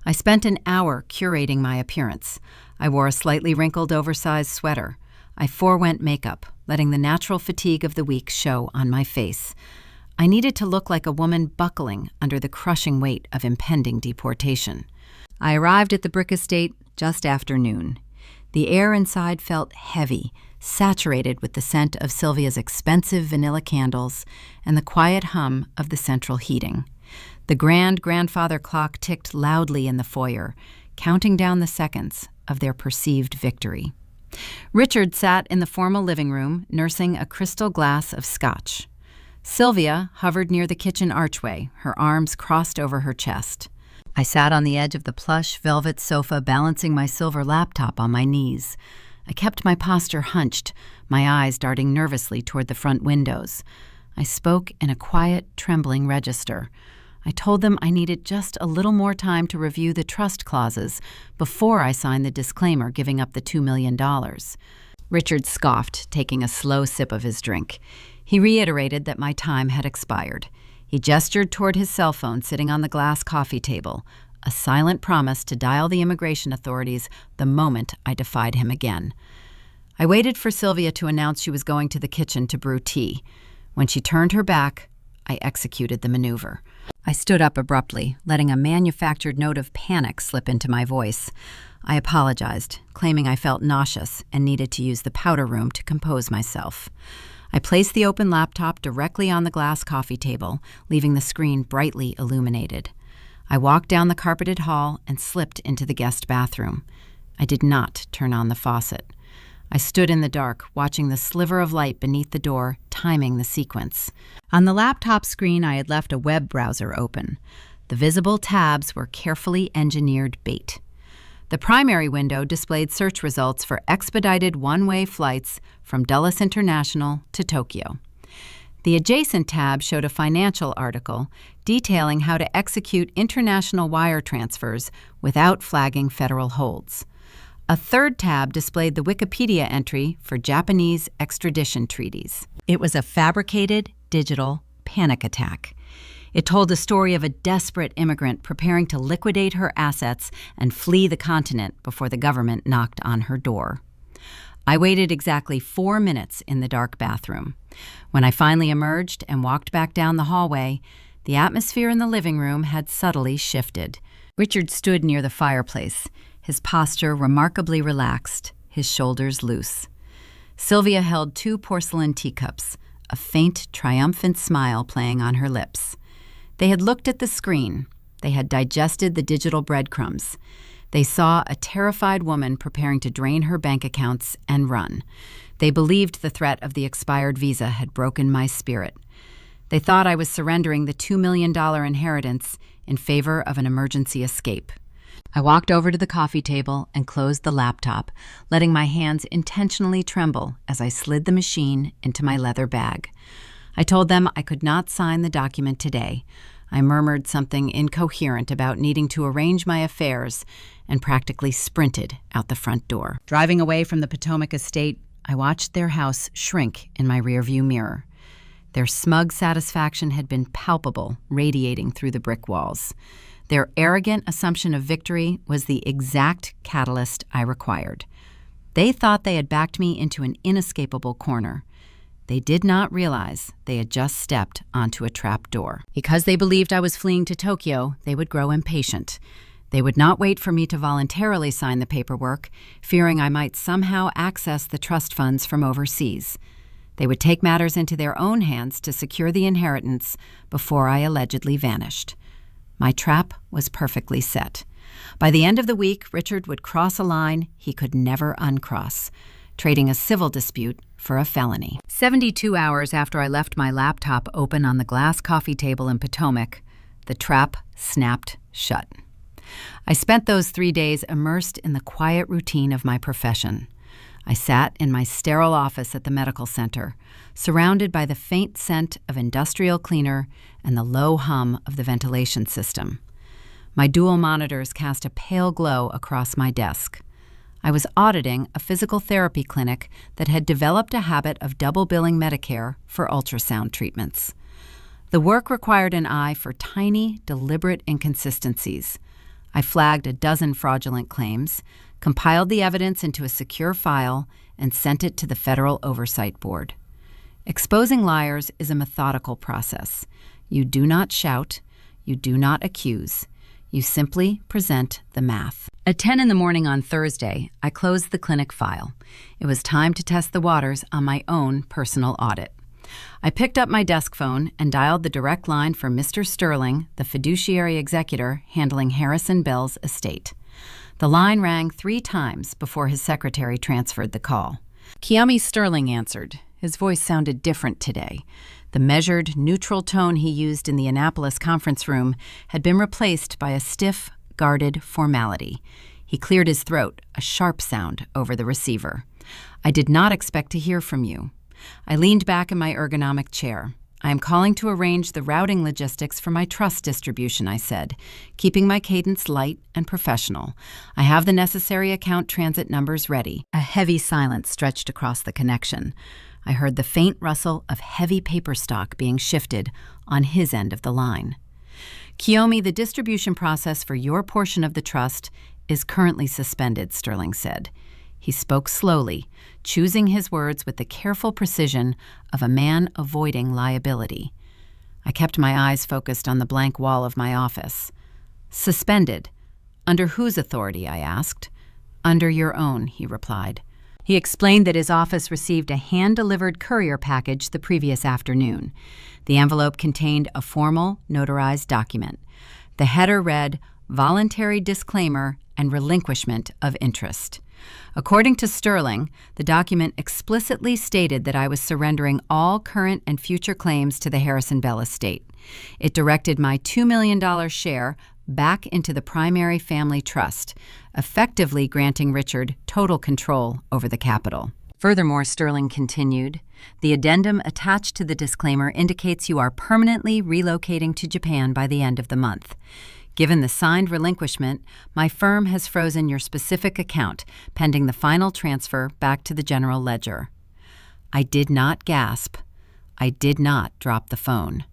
I spent an hour curating my appearance. I wore a slightly wrinkled, oversized sweater. I forewent makeup, letting the natural fatigue of the week show on my face. I needed to look like a woman buckling under the crushing weight of impending deportation. I arrived at the brick estate just after noon. The air inside felt heavy, saturated with the scent of Sylvia's expensive vanilla candles and the quiet hum of the central heating. The grandfather clock ticked loudly in the foyer, counting down the seconds of their perceived victory. Richard sat in the formal living room, nursing a crystal glass of scotch. Sylvia hovered near the kitchen archway, her arms crossed over her chest. I sat on the edge of the plush velvet sofa, balancing my silver laptop on my knees. I kept my posture hunched, my eyes darting nervously toward the front windows. I spoke in a quiet, trembling register. I told them I needed just a little more time to review the trust clauses before I signed the disclaimer giving up the $2 million. Richard scoffed, taking a slow sip of his drink. He reiterated that my time had expired. He gestured toward his cell phone sitting on the glass coffee table, a silent promise to dial the immigration authorities the moment I defied him again. I waited for Sylvia to announce she was going to the kitchen to brew tea. When she turned her back, I executed the maneuver. I stood up abruptly, letting a manufactured note of panic slip into my voice. I apologized, claiming I felt nauseous and needed to use the powder room to compose myself. I placed the open laptop directly on the glass coffee table, leaving the screen brightly illuminated. I walked down the carpeted hall and slipped into the guest bathroom. I did not turn on the faucet. I stood in the dark, watching the sliver of light beneath the door, timing the sequence. On the laptop screen, I had left a web browser open. The visible tabs were carefully engineered bait. The primary window displayed search results for expedited one-way flights from Dulles International to Tokyo. The adjacent tab showed a financial article detailing how to execute international wire transfers without flagging federal holds. A third tab displayed the Wikipedia entry for Japanese extradition treaties. It was a fabricated, digital panic attack. It told the story of a desperate immigrant preparing to liquidate her assets and flee the continent before the government knocked on her door. I waited exactly 4 minutes in the dark bathroom. When I finally emerged and walked back down the hallway, the atmosphere in the living room had subtly shifted. Richard stood near the fireplace, his posture remarkably relaxed, his shoulders loose. Sylvia held 2 porcelain teacups, a faint, triumphant smile playing on her lips. They had looked at the screen. They had digested the digital breadcrumbs. They saw a terrified woman preparing to drain her bank accounts and run. They believed the threat of the expired visa had broken my spirit. They thought I was surrendering the $2 million inheritance in favor of an emergency escape. I walked over to the coffee table and closed the laptop, letting my hands intentionally tremble as I slid the machine into my leather bag. I told them I could not sign the document today. I murmured something incoherent about needing to arrange my affairs and practically sprinted out the front door. Driving away from the Potomac estate, I watched their house shrink in my rearview mirror. Their smug satisfaction had been palpable, radiating through the brick walls. Their arrogant assumption of victory was the exact catalyst I required. They thought they had backed me into an inescapable corner. They did not realize they had just stepped onto a trap door. Because they believed I was fleeing to Tokyo, they would grow impatient. They would not wait for me to voluntarily sign the paperwork, fearing I might somehow access the trust funds from overseas. They would take matters into their own hands to secure the inheritance before I allegedly vanished. My trap was perfectly set. By the end of the week, Richard would cross a line he could never uncross, trading a civil dispute for a felony. 72 hours after I left my laptop open on the glass coffee table in Potomac, the trap snapped shut. I spent those 3 days immersed in the quiet routine of my profession. I sat in my sterile office at the medical center, surrounded by the faint scent of industrial cleaner and the low hum of the ventilation system. My dual monitors cast a pale glow across my desk. I was auditing a physical therapy clinic that had developed a habit of double billing Medicare for ultrasound treatments. The work required an eye for tiny, deliberate inconsistencies. I flagged a dozen fraudulent claims, compiled the evidence into a secure file, and sent it to the Federal Oversight Board. Exposing liars is a methodical process. You do not shout. You do not accuse. You simply present the math. At 10 in the morning on Thursday, I closed the clinic file. It was time to test the waters on my own personal audit. I picked up my desk phone and dialed the direct line for Mr. Sterling, the fiduciary executor handling Harrison Bell's estate. The line rang 3 times before his secretary transferred the call. Kiyomi Sterling answered. His voice sounded different today. The measured, neutral tone he used in the Annapolis conference room had been replaced by a stiff, guarded formality. He cleared his throat, a sharp sound over the receiver. "I did not expect to hear from you." I leaned back in my ergonomic chair. "I am calling to arrange the routing logistics for my trust distribution," I said, keeping my cadence light and professional. "I have the necessary account transit numbers ready." A heavy silence stretched across the connection. I heard the faint rustle of heavy paper stock being shifted on his end of the line. "Kiyomi, the distribution process for your portion of the trust is currently suspended," Sterling said. He spoke slowly, choosing his words with the careful precision of a man avoiding liability. I kept my eyes focused on the blank wall of my office. "Suspended? Under whose authority?" I asked. "Under your own," he replied. He explained that his office received a hand-delivered courier package the previous afternoon. The envelope contained a formal, notarized document. The header read, "Voluntary Disclaimer and Relinquishment of Interest." According to Sterling, the document explicitly stated that I was surrendering all current and future claims to the Harrison Bell estate. It directed my $2 million share back into the primary family trust, effectively granting Richard total control over the capital. Furthermore, Sterling continued, "The addendum attached to the disclaimer indicates you are permanently relocating to Japan by the end of the month. Given the signed relinquishment, my firm has frozen your specific account, pending the final transfer back to the general ledger." I did not gasp. I did not drop the phone.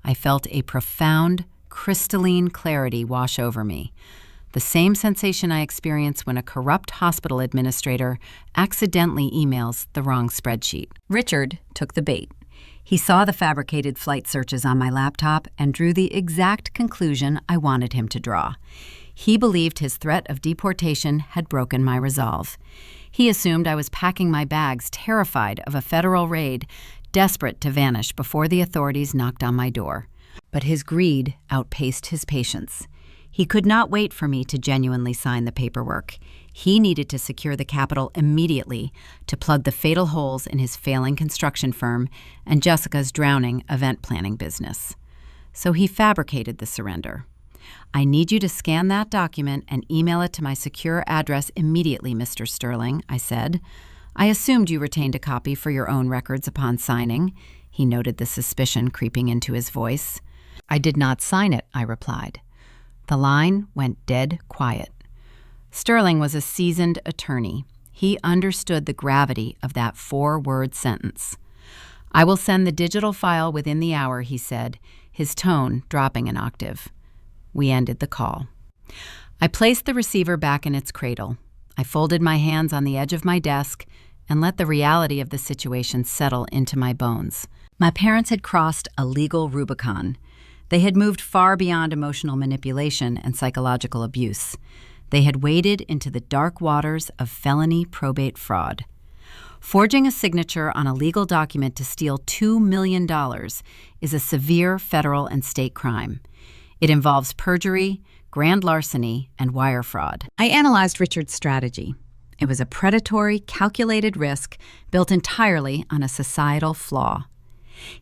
I felt a profound, crystalline clarity wash over me, the same sensation I experience when a corrupt hospital administrator accidentally emails the wrong spreadsheet. Richard took the bait. He saw the fabricated flight searches on my laptop and drew the exact conclusion I wanted him to draw. He believed his threat of deportation had broken my resolve. He assumed I was packing my bags, terrified of a federal raid, desperate to vanish before the authorities knocked on my door. But his greed outpaced his patience. He could not wait for me to genuinely sign the paperwork. He needed to secure the capital immediately to plug the fatal holes in his failing construction firm and Jessica's drowning event planning business. So he fabricated the surrender. "I need you to scan that document and email it to my secure address immediately, Mr. Sterling," I said. "I assumed you retained a copy for your own records upon signing." He noted the suspicion creeping into his voice. "I did not sign it," I replied. The line went dead quiet. Sterling was a seasoned attorney. He understood the gravity of that 4-word sentence. "I will send the digital file within the hour," he said, his tone dropping an octave. We ended the call. I placed the receiver back in its cradle. I folded my hands on the edge of my desk and let the reality of the situation settle into my bones. My parents had crossed a legal Rubicon. They had moved far beyond emotional manipulation and psychological abuse. They had waded into the dark waters of felony probate fraud. Forging a signature on a legal document to steal $2 million is a severe federal and state crime. It involves perjury, grand larceny, and wire fraud. I analyzed Richard's strategy. It was a predatory, calculated risk built entirely on a societal flaw.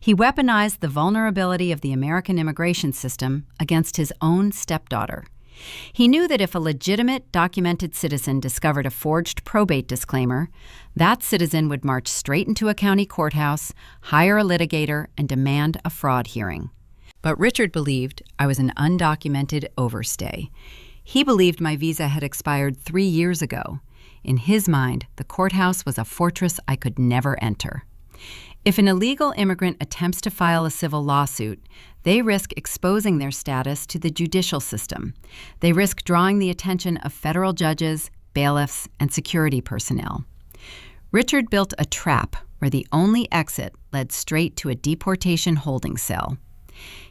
He weaponized the vulnerability of the American immigration system against his own stepdaughter. He knew that if a legitimate, documented citizen discovered a forged probate disclaimer, that citizen would march straight into a county courthouse, hire a litigator, and demand a fraud hearing. But Richard believed I was an undocumented overstay. He believed my visa had expired 3 years ago. In his mind, the courthouse was a fortress I could never enter. If an illegal immigrant attempts to file a civil lawsuit, they risk exposing their status to the judicial system. They risk drawing the attention of federal judges, bailiffs, and security personnel. Richard built a trap where the only exit led straight to a deportation holding cell.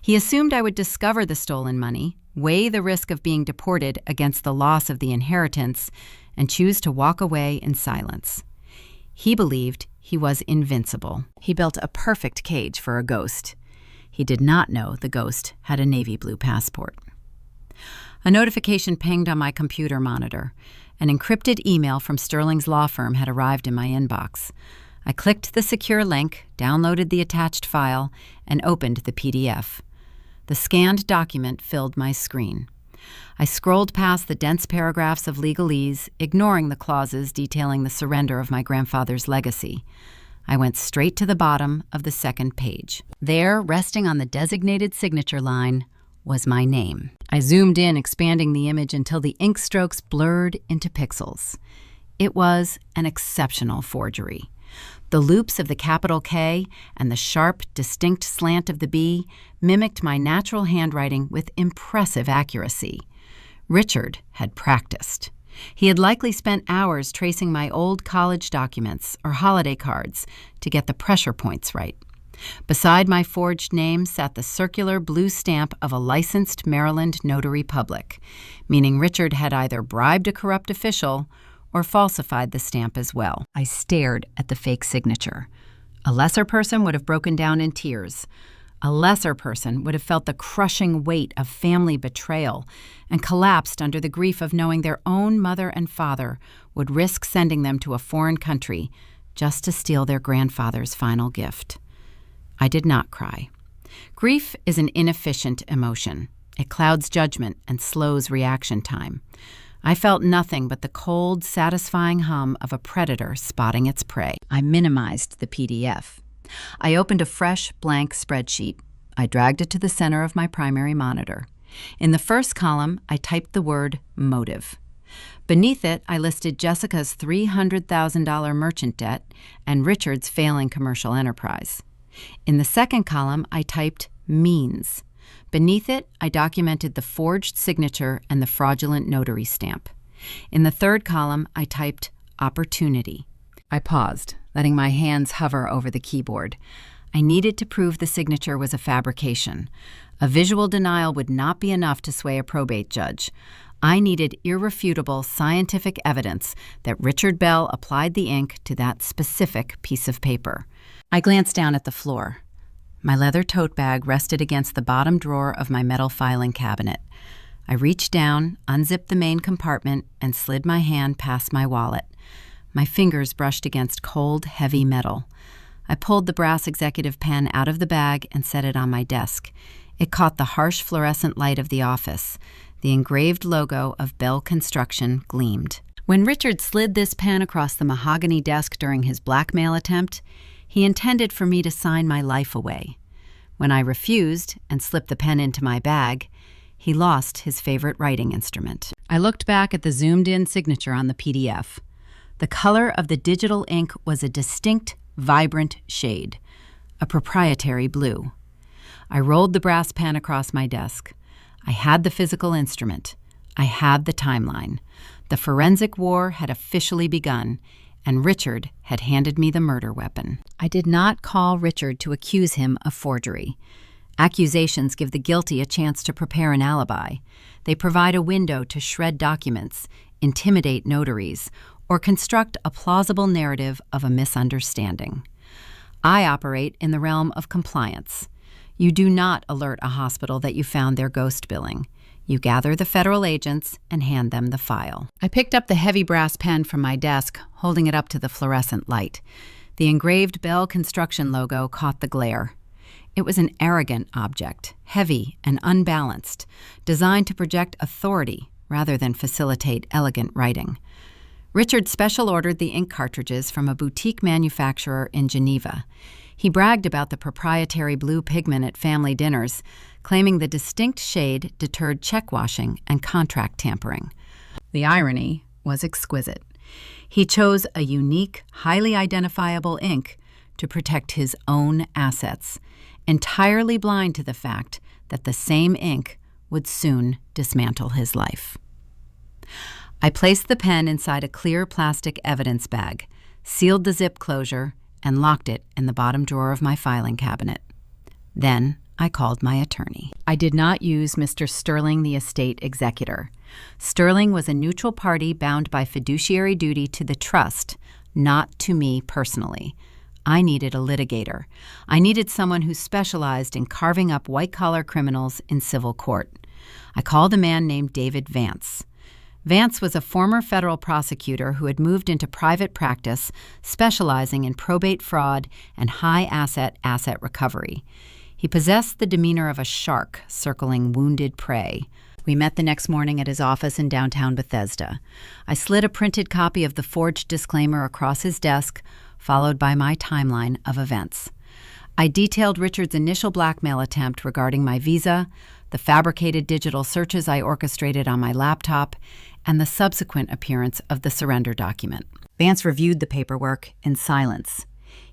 He assumed I would discover the stolen money, weigh the risk of being deported against the loss of the inheritance, and choose to walk away in silence. He believed he was invincible. He built a perfect cage for a ghost. He did not know the ghost had a navy blue passport. A notification pinged on my computer monitor. An encrypted email from Sterling's law firm had arrived in my inbox. I clicked the secure link, downloaded the attached file, and opened the PDF. The scanned document filled my screen. I scrolled past the dense paragraphs of legalese, ignoring the clauses detailing the surrender of my grandfather's legacy. I went straight to the bottom of the second page. There, resting on the designated signature line, was my name. I zoomed in, expanding the image until the ink strokes blurred into pixels. It was an exceptional forgery. The loops of the capital K and the sharp, distinct slant of the B mimicked my natural handwriting with impressive accuracy. Richard had practiced. He had likely spent hours tracing my old college documents or holiday cards to get the pressure points right. Beside my forged name sat the circular blue stamp of a licensed Maryland notary public, meaning Richard had either bribed a corrupt official or falsified the stamp as well. I stared at the fake signature. A lesser person would have broken down in tears. A lesser person would have felt the crushing weight of family betrayal and collapsed under the grief of knowing their own mother and father would risk sending them to a foreign country just to steal their grandfather's final gift. I did not cry. Grief is an inefficient emotion. It clouds judgment and slows reaction time. I felt nothing but the cold, satisfying hum of a predator spotting its prey. I minimized the PDF. I opened a fresh, blank spreadsheet. I dragged it to the center of my primary monitor. In the first column, I typed the word motive. Beneath it, I listed Jessica's $300,000 merchant debt and Richard's failing commercial enterprise. In the second column, I typed means. Beneath it, I documented the forged signature and the fraudulent notary stamp. In the third column, I typed opportunity. I paused, letting my hands hover over the keyboard. I needed to prove the signature was a fabrication. A visual denial would not be enough to sway a probate judge. I needed irrefutable scientific evidence that Richard Bell applied the ink to that specific piece of paper. I glanced down at the floor. My leather tote bag rested against the bottom drawer of my metal filing cabinet. I reached down, unzipped the main compartment, and slid my hand past my wallet. My fingers brushed against cold, heavy metal. I pulled the brass executive pen out of the bag and set it on my desk. It caught the harsh fluorescent light of the office. The engraved logo of Bell Construction gleamed. When Richard slid this pen across the mahogany desk during his blackmail attempt, he intended for me to sign my life away. When I refused and slipped the pen into my bag, he lost his favorite writing instrument. I looked back at the zoomed-in signature on the PDF. The color of the digital ink was a distinct, vibrant shade, a proprietary blue. I rolled the brass pen across my desk. I had the physical instrument. I had the timeline. The forensic war had officially begun, and Richard had handed me the murder weapon. I did not call Richard to accuse him of forgery. Accusations give the guilty a chance to prepare an alibi. They provide a window to shred documents, intimidate notaries, or construct a plausible narrative of a misunderstanding. I operate in the realm of compliance. You do not alert a hospital that you found their ghost billing. You gather the federal agents and hand them the file. I picked up the heavy brass pen from my desk, holding it up to the fluorescent light. The engraved Bell Construction logo caught the glare. It was an arrogant object, heavy and unbalanced, designed to project authority rather than facilitate elegant writing. Richard special ordered the ink cartridges from a boutique manufacturer in Geneva. He bragged about the proprietary blue pigment at family dinners, claiming the distinct shade deterred check washing and contract tampering. The irony was exquisite. He chose a unique, highly identifiable ink to protect his own assets, entirely blind to the fact that the same ink would soon dismantle his life. I placed the pen inside a clear plastic evidence bag, sealed the zip closure, and locked it in the bottom drawer of my filing cabinet. Then I called my attorney. I did not use Mr. Sterling, the estate executor. Sterling was a neutral party bound by fiduciary duty to the trust, not to me personally. I needed a litigator. I needed someone who specialized in carving up white-collar criminals in civil court. I called a man named David Vance. Vance was a former federal prosecutor who had moved into private practice, specializing in probate fraud and high-asset asset recovery. He possessed the demeanor of a shark circling wounded prey. We met the next morning at his office in downtown Bethesda. I slid a printed copy of the forged disclaimer across his desk, followed by my timeline of events. I detailed Richard's initial blackmail attempt regarding my visa, the fabricated digital searches I orchestrated on my laptop, and the subsequent appearance of the surrender document. Vance reviewed the paperwork in silence.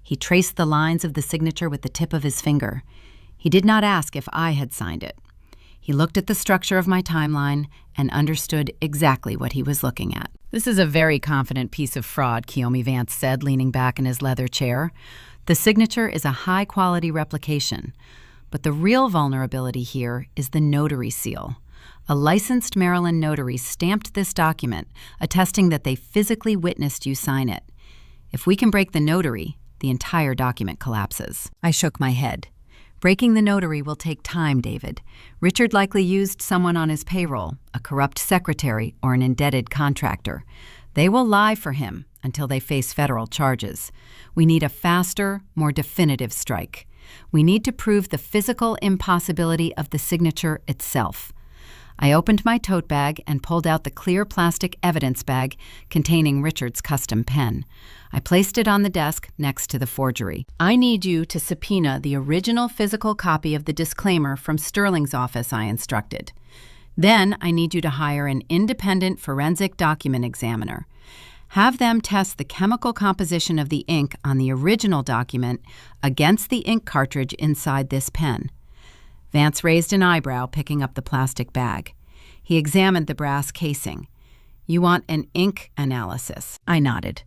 He traced the lines of the signature with the tip of his finger. He did not ask if I had signed it. He looked at the structure of my timeline and understood exactly what he was looking at. "This is a very confident piece of fraud," Kiyomi Vance said, leaning back in his leather chair. "The signature is a high-quality replication, but the real vulnerability here is the notary seal. A licensed Maryland notary stamped this document, attesting that they physically witnessed you sign it. If we can break the notary, the entire document collapses." I shook my head. "Breaking the notary will take time, David. Richard likely used someone on his payroll, a corrupt secretary or an indebted contractor. They will lie for him until they face federal charges. We need a faster, more definitive strike. We need to prove the physical impossibility of the signature itself." I opened my tote bag and pulled out the clear plastic evidence bag containing Richard's custom pen. I placed it on the desk next to the forgery. "I need you to subpoena the original physical copy of the disclaimer from Sterling's office," I instructed. "Then I need you to hire an independent forensic document examiner. Have them test the chemical composition of the ink on the original document against the ink cartridge inside this pen." Vance raised an eyebrow, picking up the plastic bag. He examined the brass casing. "You want an ink analysis?" I nodded.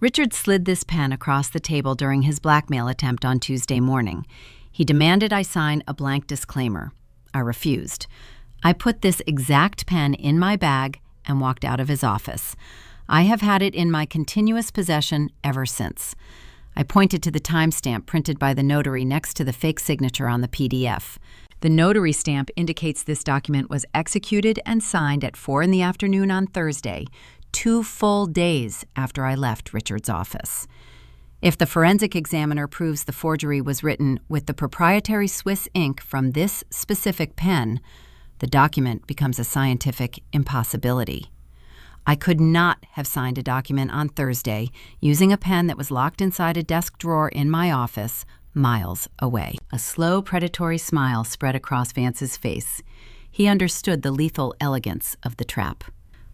Richard slid this pen across the table during his blackmail attempt on Tuesday morning. He demanded I sign a blank disclaimer. I refused. I put this exact pen in my bag and walked out of his office. I have had it in my continuous possession ever since. I pointed to the timestamp printed by the notary next to the fake signature on the PDF. The notary stamp indicates this document was executed and signed at 4 p.m. on Thursday, 2 full days after I left Richard's office. If the forensic examiner proves the forgery was written with the proprietary Swiss ink from this specific pen, the document becomes a scientific impossibility. I could not have signed a document on Thursday using a pen that was locked inside a desk drawer in my office, miles away. A slow, predatory smile spread across Vance's face. He understood the lethal elegance of the trap.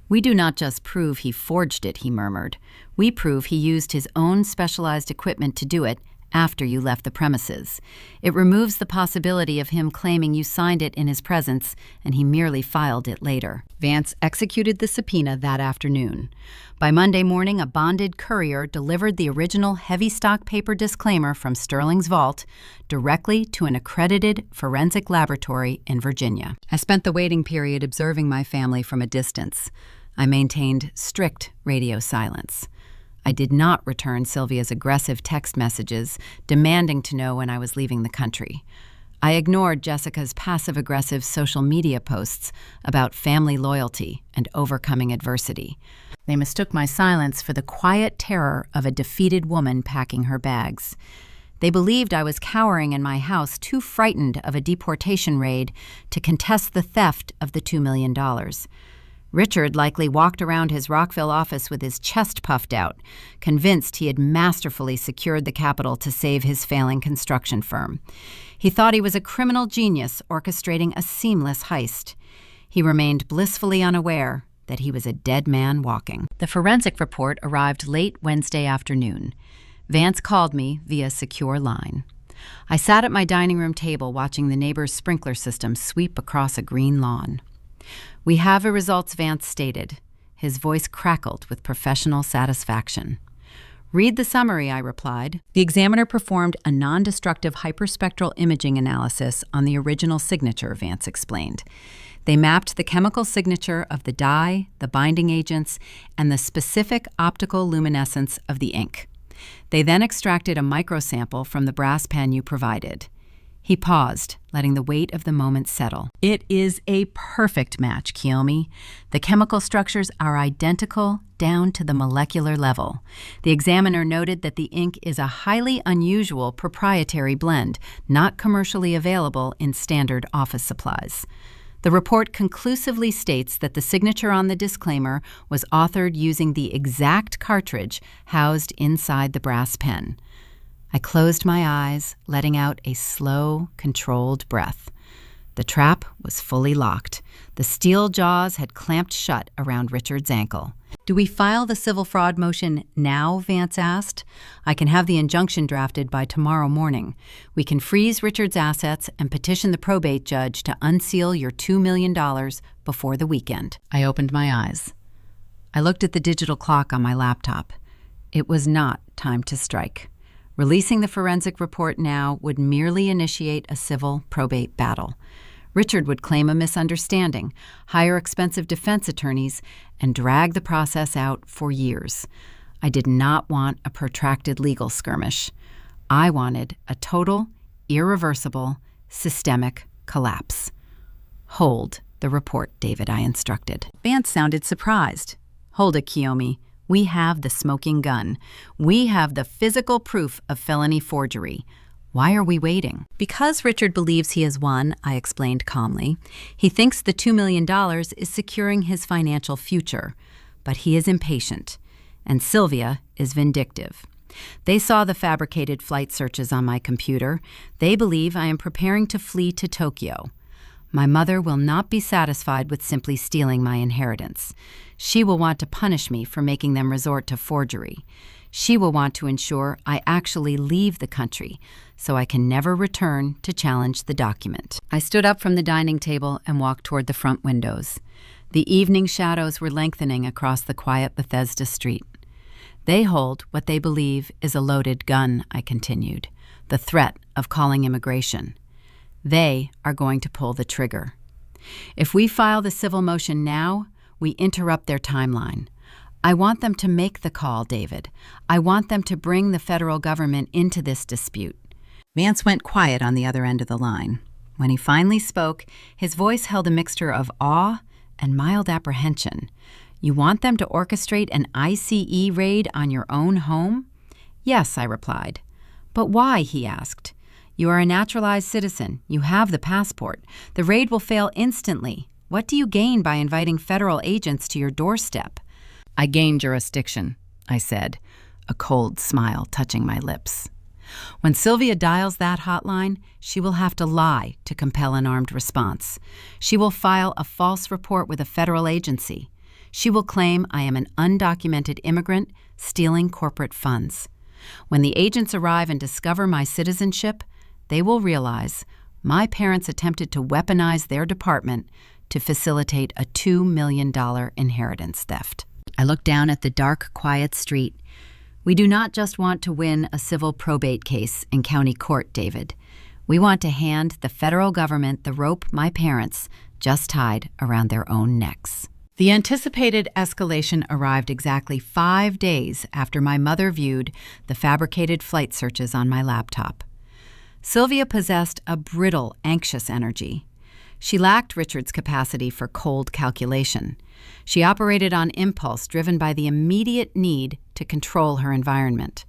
"We do not just prove he forged it," he murmured. "We prove he used his own specialized equipment to do it after you left the premises. It removes the possibility of him claiming you signed it in his presence and he merely filed it later." Vance executed the subpoena that afternoon. By Monday morning, a bonded courier delivered the original heavy stock paper disclaimer from Sterling's vault directly to an accredited forensic laboratory in Virginia. I spent the waiting period observing my family from a distance. I maintained strict radio silence. I did not return Sylvia's aggressive text messages demanding to know when I was leaving the country. I ignored Jessica's passive-aggressive social media posts about family loyalty and overcoming adversity. They mistook my silence for the quiet terror of a defeated woman packing her bags. They believed I was cowering in my house, too frightened of a deportation raid to contest the theft of the $2 million. Richard likely walked around his Rockville office with his chest puffed out, convinced he had masterfully secured the capital to save his failing construction firm. He thought he was a criminal genius orchestrating a seamless heist. He remained blissfully unaware that he was a dead man walking. The forensic report arrived late Wednesday afternoon. Vance called me via secure line. I sat at my dining room table watching the neighbor's sprinkler system sweep across a green lawn. "We have the results," Vance stated. His voice crackled with professional satisfaction. "Read the summary," I replied. The examiner performed a non-destructive hyperspectral imaging analysis on the original signature, Vance explained. They mapped the chemical signature of the dye, the binding agents, and the specific optical luminescence of the ink. They then extracted a microsample from the brass pen you provided. He paused, letting the weight of the moment settle. "It is a perfect match, Kiyomi. The chemical structures are identical down to the molecular level." The examiner noted that the ink is a highly unusual proprietary blend, not commercially available in standard office supplies. The report conclusively states that the signature on the disclaimer was authored using the exact cartridge housed inside the brass pen. I closed my eyes, letting out a slow, controlled breath. The trap was fully locked. The steel jaws had clamped shut around Richard's ankle. "Do we file the civil fraud motion now?" Vance asked. "I can have the injunction drafted by tomorrow morning. We can freeze Richard's assets and petition the probate judge to unseal your $2 million before the weekend." I opened my eyes. I looked at the digital clock on my laptop. It was not time to strike. Releasing the forensic report now would merely initiate a civil probate battle. Richard would claim a misunderstanding, hire expensive defense attorneys, and drag the process out for years. I did not want a protracted legal skirmish. I wanted a total, irreversible, systemic collapse. "Hold the report, David," I instructed. Vance sounded surprised. "Hold it, Kiyomi. We have the smoking gun. We have the physical proof of felony forgery. Why are we waiting?" "Because Richard believes he has won," I explained calmly. "He thinks the $2 million is securing his financial future. But he is impatient. And Sylvia is vindictive. They saw the fabricated flight searches on my computer. They believe I am preparing to flee to Tokyo. My mother will not be satisfied with simply stealing my inheritance. She will want to punish me for making them resort to forgery. She will want to ensure I actually leave the country so I can never return to challenge the document." I stood up from the dining table and walked toward the front windows. The evening shadows were lengthening across the quiet Bethesda street. "They hold what they believe is a loaded gun," I continued, "the threat of calling immigration. They are going to pull the trigger. If we file the civil motion now, we interrupt their timeline. I want them to make the call, David. I want them to bring the federal government into this dispute." Vance went quiet on the other end of the line. When he finally spoke, his voice held a mixture of awe and mild apprehension. "You want them to orchestrate an ICE raid on your own home?" "Yes," I replied. "But why?" he asked. "You are a naturalized citizen. You have the passport. The raid will fail instantly. What do you gain by inviting federal agents to your doorstep?" "I gain jurisdiction," I said, a cold smile touching my lips. "When Sylvia dials that hotline, she will have to lie to compel an armed response. She will file a false report with a federal agency. She will claim I am an undocumented immigrant stealing corporate funds. When the agents arrive and discover my citizenship, they will realize my parents attempted to weaponize their department to facilitate a $2 million inheritance theft." I looked down at the dark, quiet street. "We do not just want to win a civil probate case in county court, David. We want to hand the federal government the rope my parents just tied around their own necks." The anticipated escalation arrived exactly 5 days after my mother viewed the fabricated flight searches on my laptop. Sylvia possessed a brittle, anxious energy. She lacked Richard's capacity for cold calculation. She operated on impulse, driven by the immediate need to control her environment.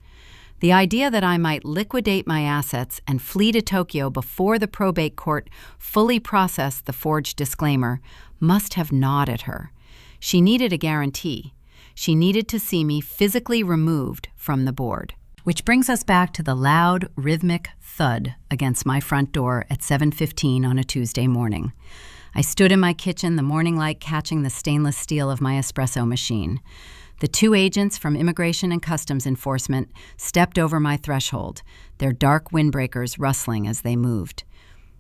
The idea that I might liquidate my assets and flee to Tokyo before the probate court fully processed the forged disclaimer must have gnawed at her. She needed a guarantee. She needed to see me physically removed from the board. Which brings us back to the loud, rhythmic thud against my front door at 7:15 on a Tuesday morning. I stood in my kitchen, the morning light catching the stainless steel of my espresso machine. The two agents from Immigration and Customs Enforcement stepped over my threshold, their dark windbreakers rustling as they moved.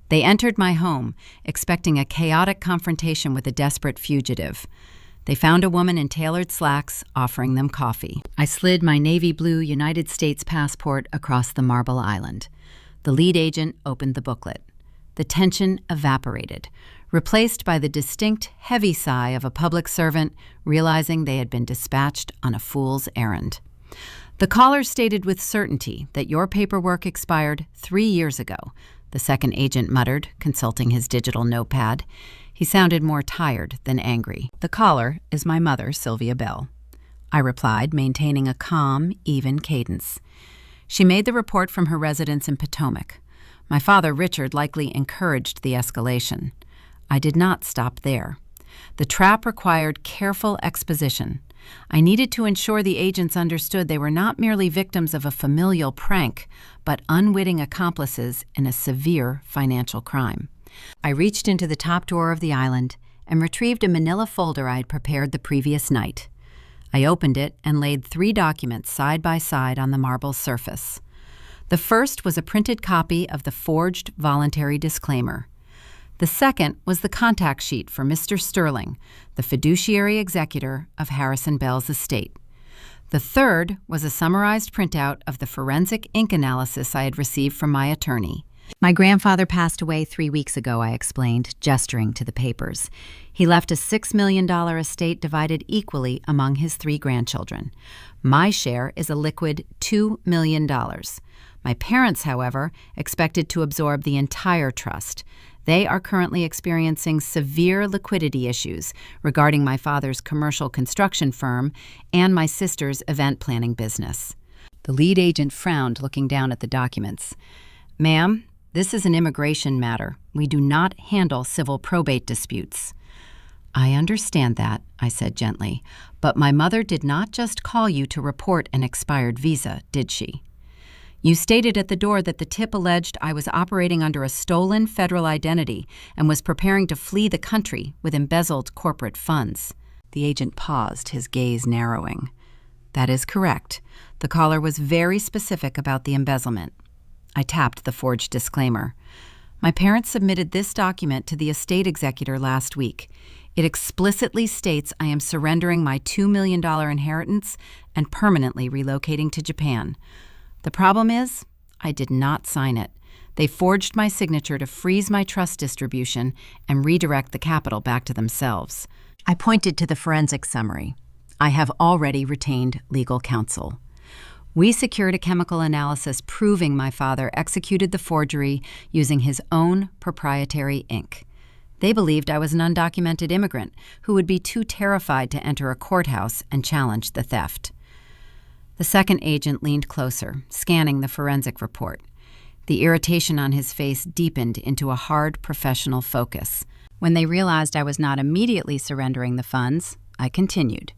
They entered my home, expecting a chaotic confrontation with a desperate fugitive. They found a woman in tailored slacks, offering them coffee. I slid my navy blue United States passport across the marble island. The lead agent opened the booklet. The tension evaporated, replaced by the distinct, heavy sigh of a public servant realizing they had been dispatched on a fool's errand. The caller stated with certainty that your paperwork expired 3 years ago, the second agent muttered, consulting his digital notepad. He sounded more tired than angry. The caller is my mother, Sylvia Bell. I replied, maintaining a calm, even cadence. She made the report from her residence in Potomac. My father, Richard, likely encouraged the escalation. I did not stop there. The trap required careful exposition. I needed to ensure the agents understood they were not merely victims of a familial prank, but unwitting accomplices in a severe financial crime. I reached into the top drawer of the island and retrieved a manila folder I had prepared the previous night. I opened it and laid 3 documents side by side on the marble surface. The first was a printed copy of the forged voluntary disclaimer. The second was the contact sheet for Mr. Sterling, the fiduciary executor of Harrison Bell's estate. The third was a summarized printout of the forensic ink analysis I had received from my attorney. My grandfather passed away 3 weeks ago, I explained, gesturing to the papers. He left a $6 million estate divided equally among his 3 grandchildren. My share is a liquid $2 million. My parents, however, expected to absorb the entire trust. They are currently experiencing severe liquidity issues regarding my father's commercial construction firm and my sister's event planning business. The lead agent frowned, looking down at the documents. Ma'am, this is an immigration matter. We do not handle civil probate disputes. I understand that, I said gently, but my mother did not just call you to report an expired visa, did she? You stated at the door that the tip alleged I was operating under a stolen federal identity and was preparing to flee the country with embezzled corporate funds. The agent paused, his gaze narrowing. That is correct. The caller was very specific about the embezzlement. I tapped the forged disclaimer. My parents submitted this document to the estate executor last week. It explicitly states I am surrendering my $2 million inheritance and permanently relocating to Japan. The problem is, I did not sign it. They forged my signature to freeze my trust distribution and redirect the capital back to themselves. I pointed to the forensic summary. I have already retained legal counsel. We secured a chemical analysis proving my father executed the forgery using his own proprietary ink. They believed I was an undocumented immigrant who would be too terrified to enter a courthouse and challenge the theft. The second agent leaned closer, scanning the forensic report. The irritation on his face deepened into a hard professional focus. When they realized I was not immediately surrendering the funds, I continued.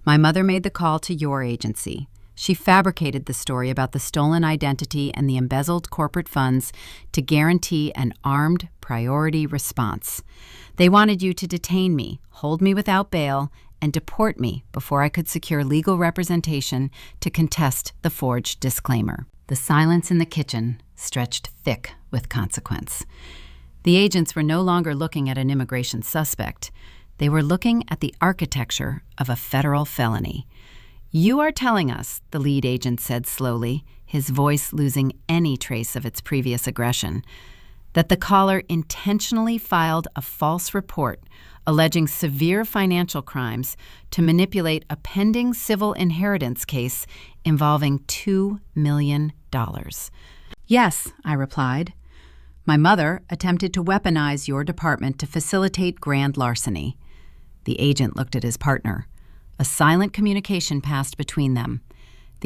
My mother made the call to your agency. She fabricated the story about the stolen identity and the embezzled corporate funds to guarantee an armed priority response. They wanted you to detain me, hold me without bail, and deport me before I could secure legal representation to contest the forged disclaimer. The silence in the kitchen stretched thick with consequence. The agents were no longer looking at an immigration suspect. They were looking at the architecture of a federal felony. You are telling us, the lead agent said slowly, his voice losing any trace of its previous aggression, that the caller intentionally filed a false report alleging severe financial crimes to manipulate a pending civil inheritance case involving $2 million. Yes, I replied. My mother attempted to weaponize your department to facilitate grand larceny. The agent looked at his partner. A silent communication passed between them.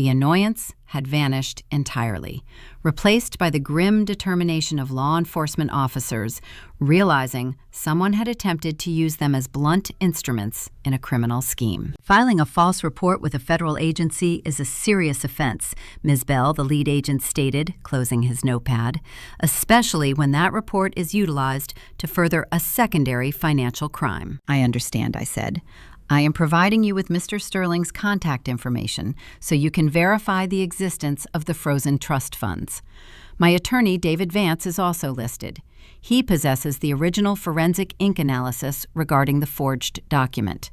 The annoyance had vanished entirely, replaced by the grim determination of law enforcement officers realizing someone had attempted to use them as blunt instruments in a criminal scheme. Filing a false report with a federal agency is a serious offense, Ms. Bell, the lead agent, stated, closing his notepad, especially when that report is utilized to further a secondary financial crime. I understand, I said. I am providing you with Mr. Sterling's contact information so you can verify the existence of the frozen trust funds. My attorney, David Vance, is also listed. He possesses the original forensic ink analysis regarding the forged document.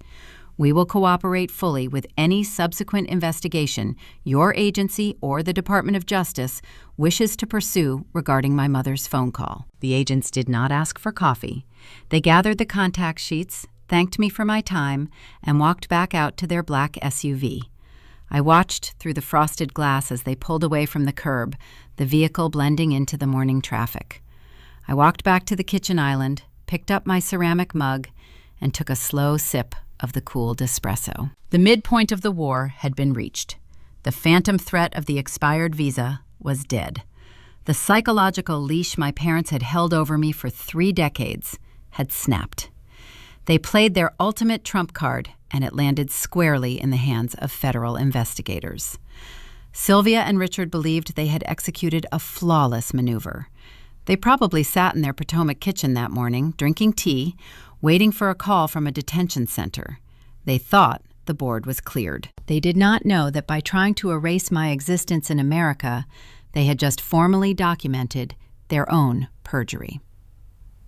We will cooperate fully with any subsequent investigation your agency or the Department of Justice wishes to pursue regarding my mother's phone call. The agents did not ask for coffee. They gathered the contact sheets, thanked me for my time, and walked back out to their black SUV. I watched through the frosted glass as they pulled away from the curb, the vehicle blending into the morning traffic. I walked back to the kitchen island, picked up my ceramic mug, and took a slow sip of the cool espresso. The midpoint of the war had been reached. The phantom threat of the expired visa was dead. The psychological leash my parents had held over me for 3 decades had snapped. They played their ultimate trump card, and it landed squarely in the hands of federal investigators. Sylvia and Richard believed they had executed a flawless maneuver. They probably sat in their Potomac kitchen that morning, drinking tea, waiting for a call from a detention center. They thought the board was cleared. They did not know that by trying to erase my existence in America, they had just formally documented their own perjury.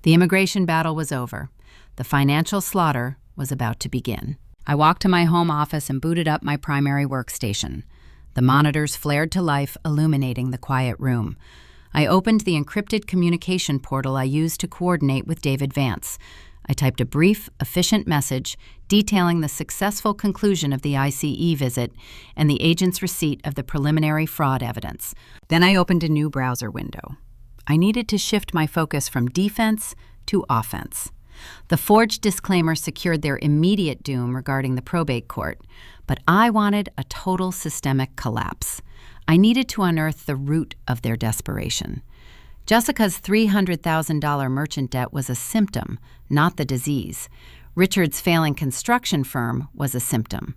The immigration battle was over. The financial slaughter was about to begin. I walked to my home office and booted up my primary workstation. The monitors flared to life, illuminating the quiet room. I opened the encrypted communication portal I used to coordinate with David Vance. I typed a brief, efficient message detailing the successful conclusion of the ICE visit and the agent's receipt of the preliminary fraud evidence. Then I opened a new browser window. I needed to shift my focus from defense to offense. The forged disclaimer secured their immediate doom regarding the probate court, but I wanted a total systemic collapse. I needed to unearth the root of their desperation. Jessica's $300,000 merchant debt was a symptom, not the disease. Richard's failing construction firm was a symptom.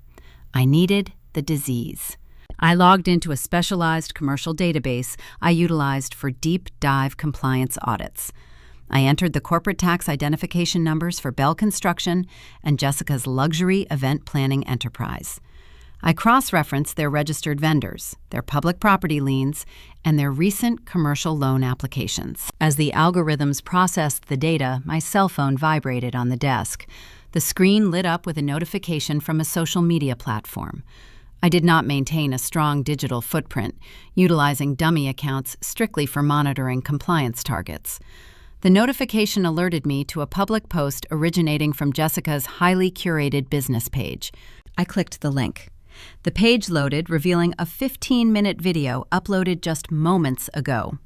I needed the disease. I logged into a specialized commercial database I utilized for deep dive compliance audits. I entered the corporate tax identification numbers for Bell Construction and Jessica's luxury event planning enterprise. I cross-referenced their registered vendors, their public property liens, and their recent commercial loan applications. As the algorithms processed the data, my cell phone vibrated on the desk. The screen lit up with a notification from a social media platform. I did not maintain a strong digital footprint, utilizing dummy accounts strictly for monitoring compliance targets. The notification alerted me to a public post originating from Jessica's highly curated business page. I clicked the link. The page loaded, revealing a 15-minute video uploaded just moments ago.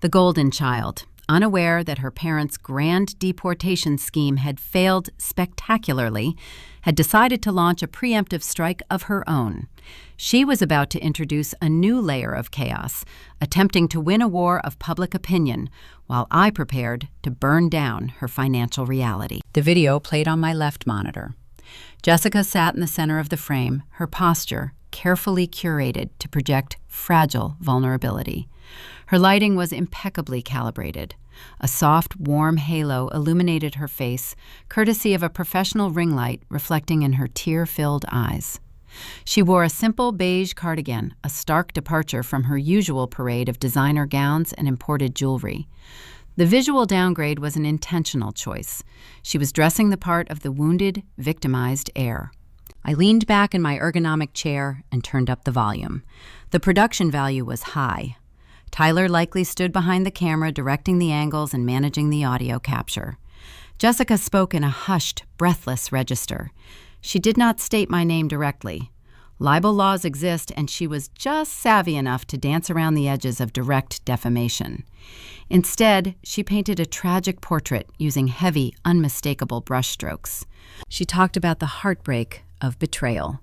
The golden child, unaware that her parents' grand deportation scheme had failed spectacularly, had decided to launch a preemptive strike of her own. She was about to introduce a new layer of chaos, attempting to win a war of public opinion, while I prepared to burn down her financial reality. The video played on my left monitor. Jessica sat in the center of the frame, her posture carefully curated to project fragile vulnerability. Her lighting was impeccably calibrated. A soft, warm halo illuminated her face, courtesy of a professional ring light reflecting in her tear-filled eyes. She wore a simple beige cardigan, a stark departure from her usual parade of designer gowns and imported jewelry. The visual downgrade was an intentional choice. She was dressing the part of the wounded, victimized heir. I leaned back in my ergonomic chair and turned up the volume. The production value was high. Tyler likely stood behind the camera, directing the angles and managing the audio capture. Jessica spoke in a hushed, breathless register. She did not state my name directly. Libel laws exist, and she was just savvy enough to dance around the edges of direct defamation. Instead, she painted a tragic portrait using heavy, unmistakable brushstrokes. She talked about the heartbreak of betrayal.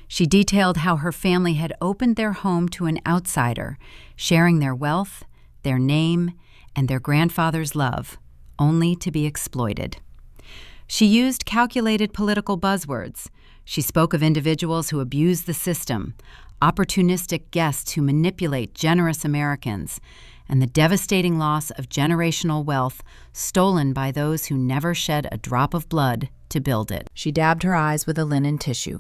She detailed how her family had opened their home to an outsider, sharing their wealth, their name, and their grandfather's love, only to be exploited. She used calculated political buzzwords. She spoke of individuals who abuse the system, opportunistic guests who manipulate generous Americans, and the devastating loss of generational wealth stolen by those who never shed a drop of blood to build it. She dabbed her eyes with a linen tissue.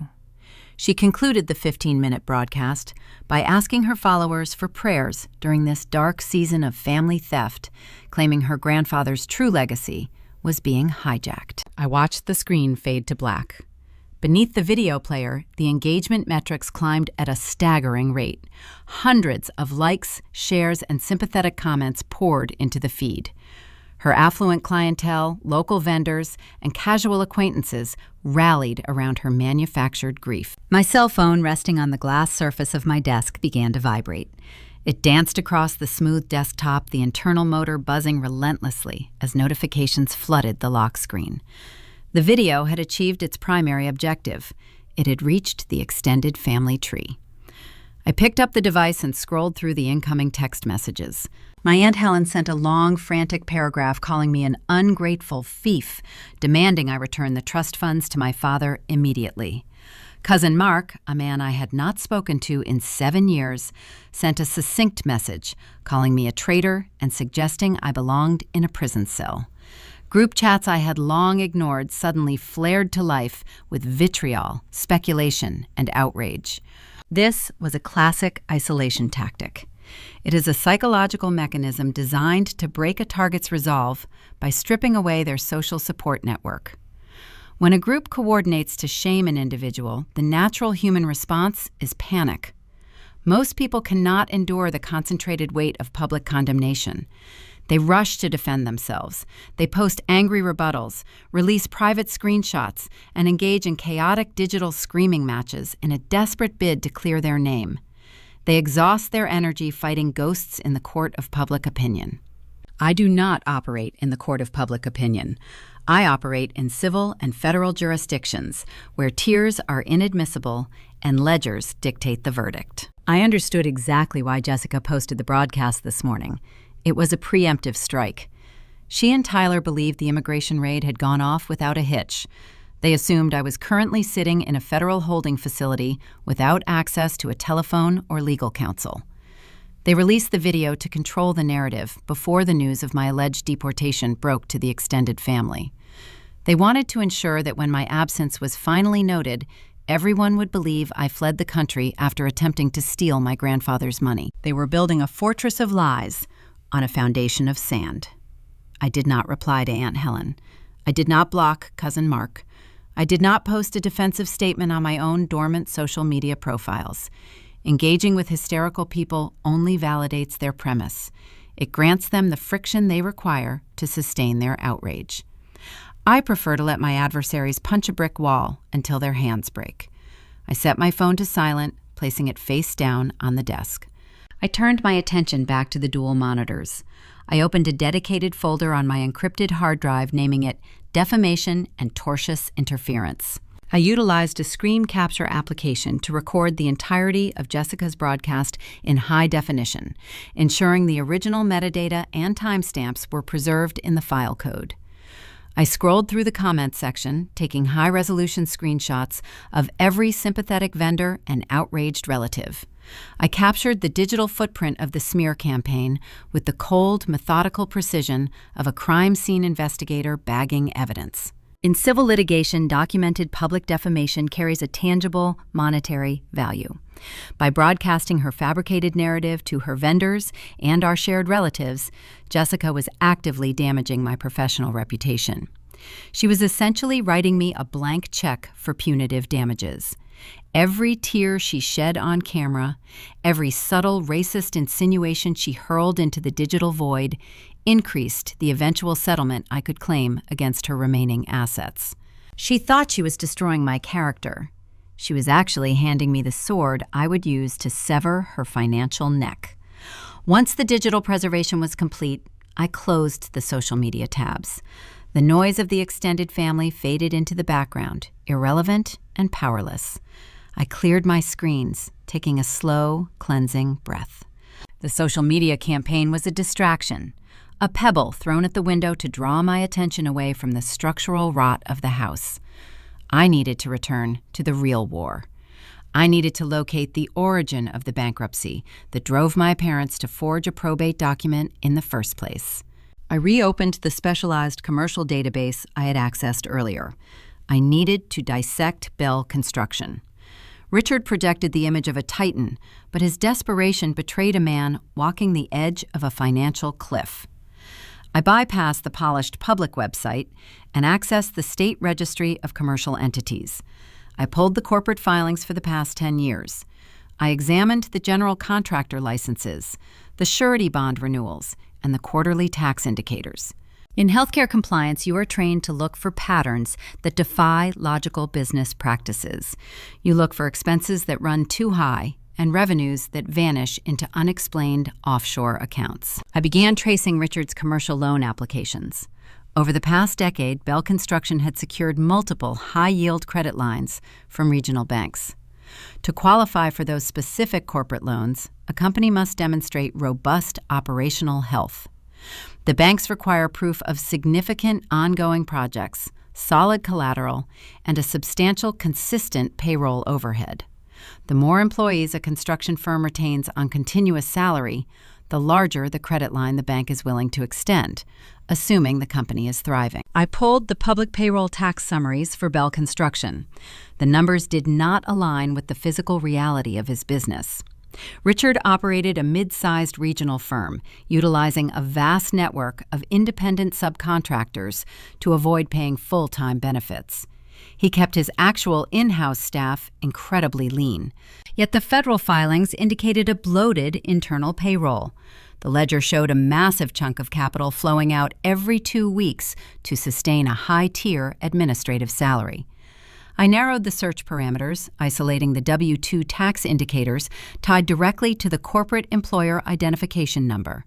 She concluded the 15-minute broadcast by asking her followers for prayers during this dark season of family theft, claiming her grandfather's true legacy was being hijacked. I watched the screen fade to black. Beneath the video player, the engagement metrics climbed at a staggering rate. Hundreds of likes, shares, and sympathetic comments poured into the feed. Her affluent clientele, local vendors, and casual acquaintances rallied around her manufactured grief. My cell phone, resting on the glass surface of my desk, began to vibrate. It danced across the smooth desktop, the internal motor buzzing relentlessly as notifications flooded the lock screen. The video had achieved its primary objective. It had reached the extended family tree. I picked up the device and scrolled through the incoming text messages. My Aunt Helen sent a long, frantic paragraph calling me an ungrateful thief, demanding I return the trust funds to my father immediately. Cousin Mark, a man I had not spoken to in 7 years, sent a succinct message, calling me a traitor and suggesting I belonged in a prison cell. Group chats I had long ignored suddenly flared to life with vitriol, speculation, and outrage. This was a classic isolation tactic. It is a psychological mechanism designed to break a target's resolve by stripping away their social support network. When a group coordinates to shame an individual, the natural human response is panic. Most people cannot endure the concentrated weight of public condemnation. They rush to defend themselves. They post angry rebuttals, release private screenshots, and engage in chaotic digital screaming matches in a desperate bid to clear their name. They exhaust their energy fighting ghosts in the court of public opinion. I do not operate in the court of public opinion. I operate in civil and federal jurisdictions where tears are inadmissible and ledgers dictate the verdict. I understood exactly why Jessica posted the broadcast this morning. It was a preemptive strike. She and Tyler believed the immigration raid had gone off without a hitch. They assumed I was currently sitting in a federal holding facility without access to a telephone or legal counsel. They released the video to control the narrative before the news of my alleged deportation broke to the extended family. They wanted to ensure that when my absence was finally noted, everyone would believe I fled the country after attempting to steal my grandfather's money. They were building a fortress of lies on a foundation of sand. I did not reply to Aunt Helen. I did not block Cousin Mark. I did not post a defensive statement on my own dormant social media profiles. Engaging with hysterical people only validates their premise. It grants them the friction they require to sustain their outrage. I prefer to let my adversaries punch a brick wall until their hands break. I set my phone to silent, placing it face down on the desk. I turned my attention back to the dual monitors. I opened a dedicated folder on my encrypted hard drive, naming it Defamation and Tortious Interference. I utilized a screen capture application to record the entirety of Jessica's broadcast in high definition, ensuring the original metadata and timestamps were preserved in the file code. I scrolled through the comments section, taking high-resolution screenshots of every sympathetic vendor and outraged relative. I captured the digital footprint of the smear campaign with the cold, methodical precision of a crime scene investigator bagging evidence. In civil litigation, documented public defamation carries a tangible, monetary value. By broadcasting her fabricated narrative to her vendors and our shared relatives, Jessica was actively damaging my professional reputation. She was essentially writing me a blank check for punitive damages. Every tear she shed on camera, every subtle racist insinuation she hurled into the digital void, increased the eventual settlement I could claim against her remaining assets. She thought she was destroying my character. She was actually handing me the sword I would use to sever her financial neck. Once the digital preservation was complete, I closed the social media tabs. The noise of the extended family faded into the background, irrelevant and powerless. I cleared my screens, taking a slow, cleansing breath. The social media campaign was a distraction, a pebble thrown at the window to draw my attention away from the structural rot of the house. I needed to return to the real war. I needed to locate the origin of the bankruptcy that drove my parents to forge a probate document in the first place. I reopened the specialized commercial database I had accessed earlier. I needed to dissect Bell Construction. Richard projected the image of a titan, but his desperation betrayed a man walking the edge of a financial cliff. I bypassed the polished public website and accessed the State Registry of Commercial Entities. I pulled the corporate filings for the past 10 years. I examined the general contractor licenses, the surety bond renewals, and the quarterly tax indicators. In healthcare compliance, you are trained to look for patterns that defy logical business practices. You look for expenses that run too high and revenues that vanish into unexplained offshore accounts. I began tracing Richard's commercial loan applications. Over the past decade, Bell Construction had secured multiple high-yield credit lines from regional banks. To qualify for those specific corporate loans, a company must demonstrate robust operational health. The banks require proof of significant ongoing projects, solid collateral, and a substantial, consistent payroll overhead. The more employees a construction firm retains on continuous salary, the larger the credit line the bank is willing to extend, assuming the company is thriving. I pulled the public payroll tax summaries for Bell Construction. The numbers did not align with the physical reality of his business. Richard operated a mid-sized regional firm, utilizing a vast network of independent subcontractors to avoid paying full-time benefits. He kept his actual in-house staff incredibly lean. Yet the federal filings indicated a bloated internal payroll. The ledger showed a massive chunk of capital flowing out every 2 weeks to sustain a high-tier administrative salary. I narrowed the search parameters, isolating the W-2 tax indicators tied directly to the corporate employer identification number.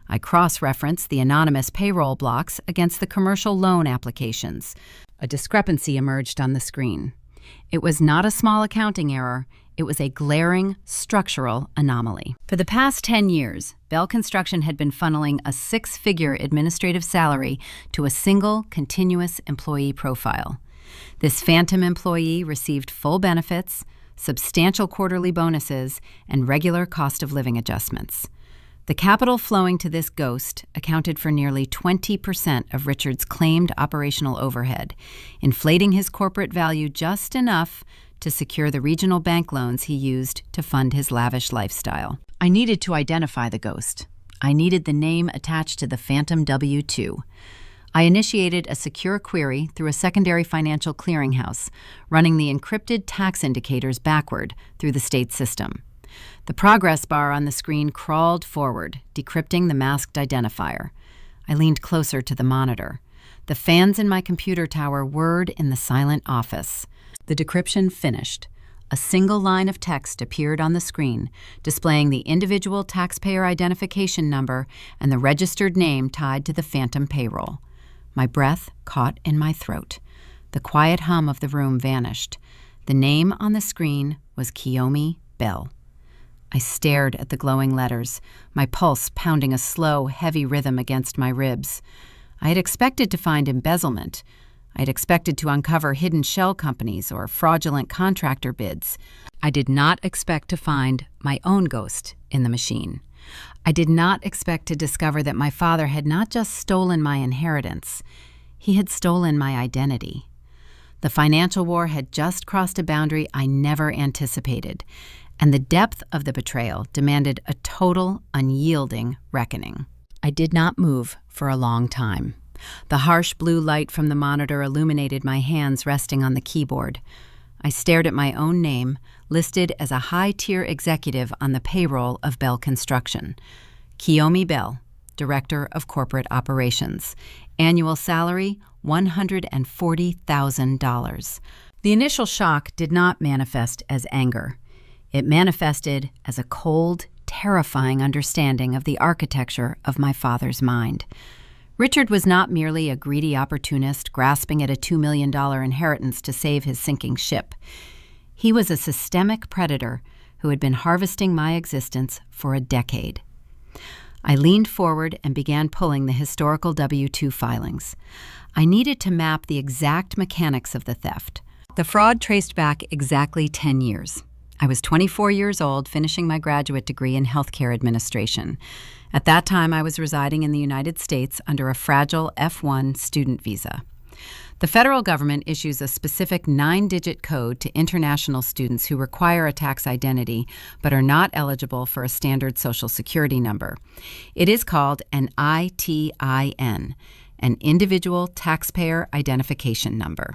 I cross-referenced the anonymous payroll blocks against the commercial loan applications. A discrepancy emerged on the screen. It was not a small accounting error. It was a glaring structural anomaly. For the past 10 years, Bell Construction had been funneling a 6-figure administrative salary to a single, continuous employee profile. This phantom employee received full benefits, substantial quarterly bonuses, and regular cost of living adjustments. The capital flowing to this ghost accounted for nearly 20% of Richard's claimed operational overhead, inflating his corporate value just enough to secure the regional bank loans he used to fund his lavish lifestyle. I needed to identify the ghost. I needed the name attached to the phantom W-2. I initiated a secure query through a secondary financial clearinghouse, running the encrypted tax indicators backward through the state system. The progress bar on the screen crawled forward, decrypting the masked identifier. I leaned closer to the monitor. The fans in my computer tower whirred in the silent office. The decryption finished. A single line of text appeared on the screen, displaying the individual taxpayer identification number and the registered name tied to the phantom payroll. My breath caught in my throat. The quiet hum of the room vanished. The name on the screen was Kiyomi Bell. I stared at the glowing letters, my pulse pounding a slow, heavy rhythm against my ribs. I had expected to find embezzlement. I had expected to uncover hidden shell companies or fraudulent contractor bids. I did not expect to find my own ghost in the machine. I did not expect to discover that my father had not just stolen my inheritance, he had stolen my identity. The financial war had just crossed a boundary I never anticipated, and the depth of the betrayal demanded a total, unyielding reckoning. I did not move for a long time. The harsh blue light from the monitor illuminated my hands resting on the keyboard. I stared at my own name, listed as a high-tier executive on the payroll of Bell Construction. Kiyomi Bell, Director of Corporate Operations. Annual salary, $140,000. The initial shock did not manifest as anger. It manifested as a cold, terrifying understanding of the architecture of my father's mind. Richard was not merely a greedy opportunist grasping at a $2 million inheritance to save his sinking ship. He was a systemic predator who had been harvesting my existence for a decade. I leaned forward and began pulling the historical W-2 filings. I needed to map the exact mechanics of the theft. The fraud traced back exactly 10 years. I was 24 years old, finishing my graduate degree in healthcare administration. At that time, I was residing in the United States under a fragile F-1 student visa. The federal government issues a specific 9-digit code to international students who require a tax identity but are not eligible for a standard Social Security number. It is called an ITIN, an Individual Taxpayer Identification Number.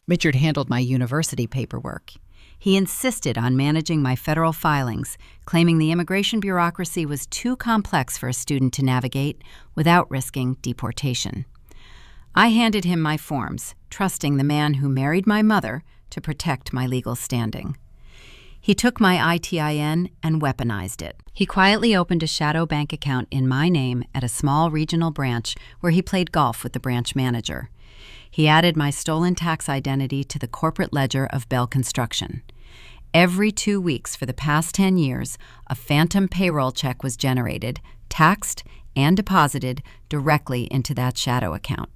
Richard handled my university paperwork. He insisted on managing my federal filings, claiming the immigration bureaucracy was too complex for a student to navigate without risking deportation. I handed him my forms, trusting the man who married my mother to protect my legal standing. He took my ITIN and weaponized it. He quietly opened a shadow bank account in my name at a small regional branch where he played golf with the branch manager. He added my stolen tax identity to the corporate ledger of Bell Construction. Every 2 weeks for the past 10 years, a phantom payroll check was generated, taxed, and deposited directly into that shadow account.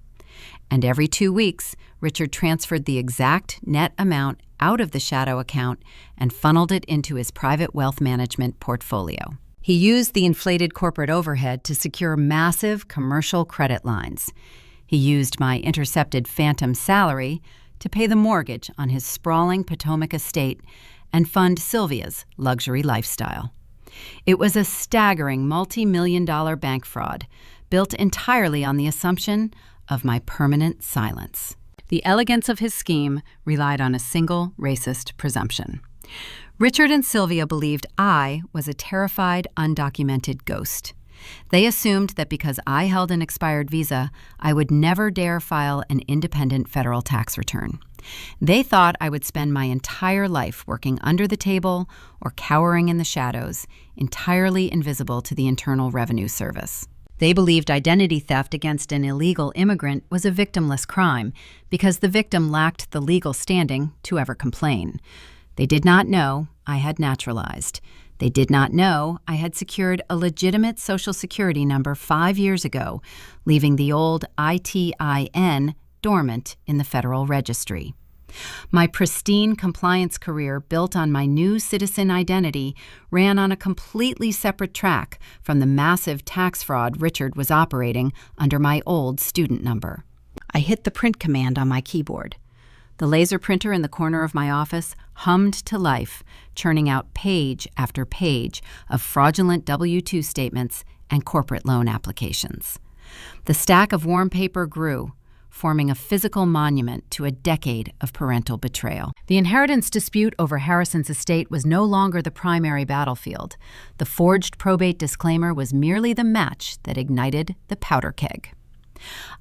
And every 2 weeks, Richard transferred the exact net amount out of the shadow account and funneled it into his private wealth management portfolio. He used the inflated corporate overhead to secure massive commercial credit lines. He used my intercepted phantom salary to pay the mortgage on his sprawling Potomac estate and fund Sylvia's luxury lifestyle. It was a staggering multi-million-dollar bank fraud built entirely on the assumption of my permanent silence. The elegance of his scheme relied on a single racist presumption. Richard and Sylvia believed I was a terrified, undocumented ghost. They assumed that because I held an expired visa, I would never dare file an independent federal tax return. They thought I would spend my entire life working under the table or cowering in the shadows, entirely invisible to the Internal Revenue Service. They believed identity theft against an illegal immigrant was a victimless crime because the victim lacked the legal standing to ever complain. They did not know I had naturalized. They did not know I had secured a legitimate Social Security number 5 years ago, leaving the old ITIN dormant in the Federal Registry. My pristine compliance career built on my new citizen identity ran on a completely separate track from the massive tax fraud Richard was operating under my old student number. I hit the print command on my keyboard. The laser printer in the corner of my office hummed to life, churning out page after page of fraudulent W-2 statements and corporate loan applications. The stack of warm paper grew, forming a physical monument to a decade of parental betrayal. The inheritance dispute over Harrison's estate was no longer the primary battlefield. The forged probate disclaimer was merely the match that ignited the powder keg.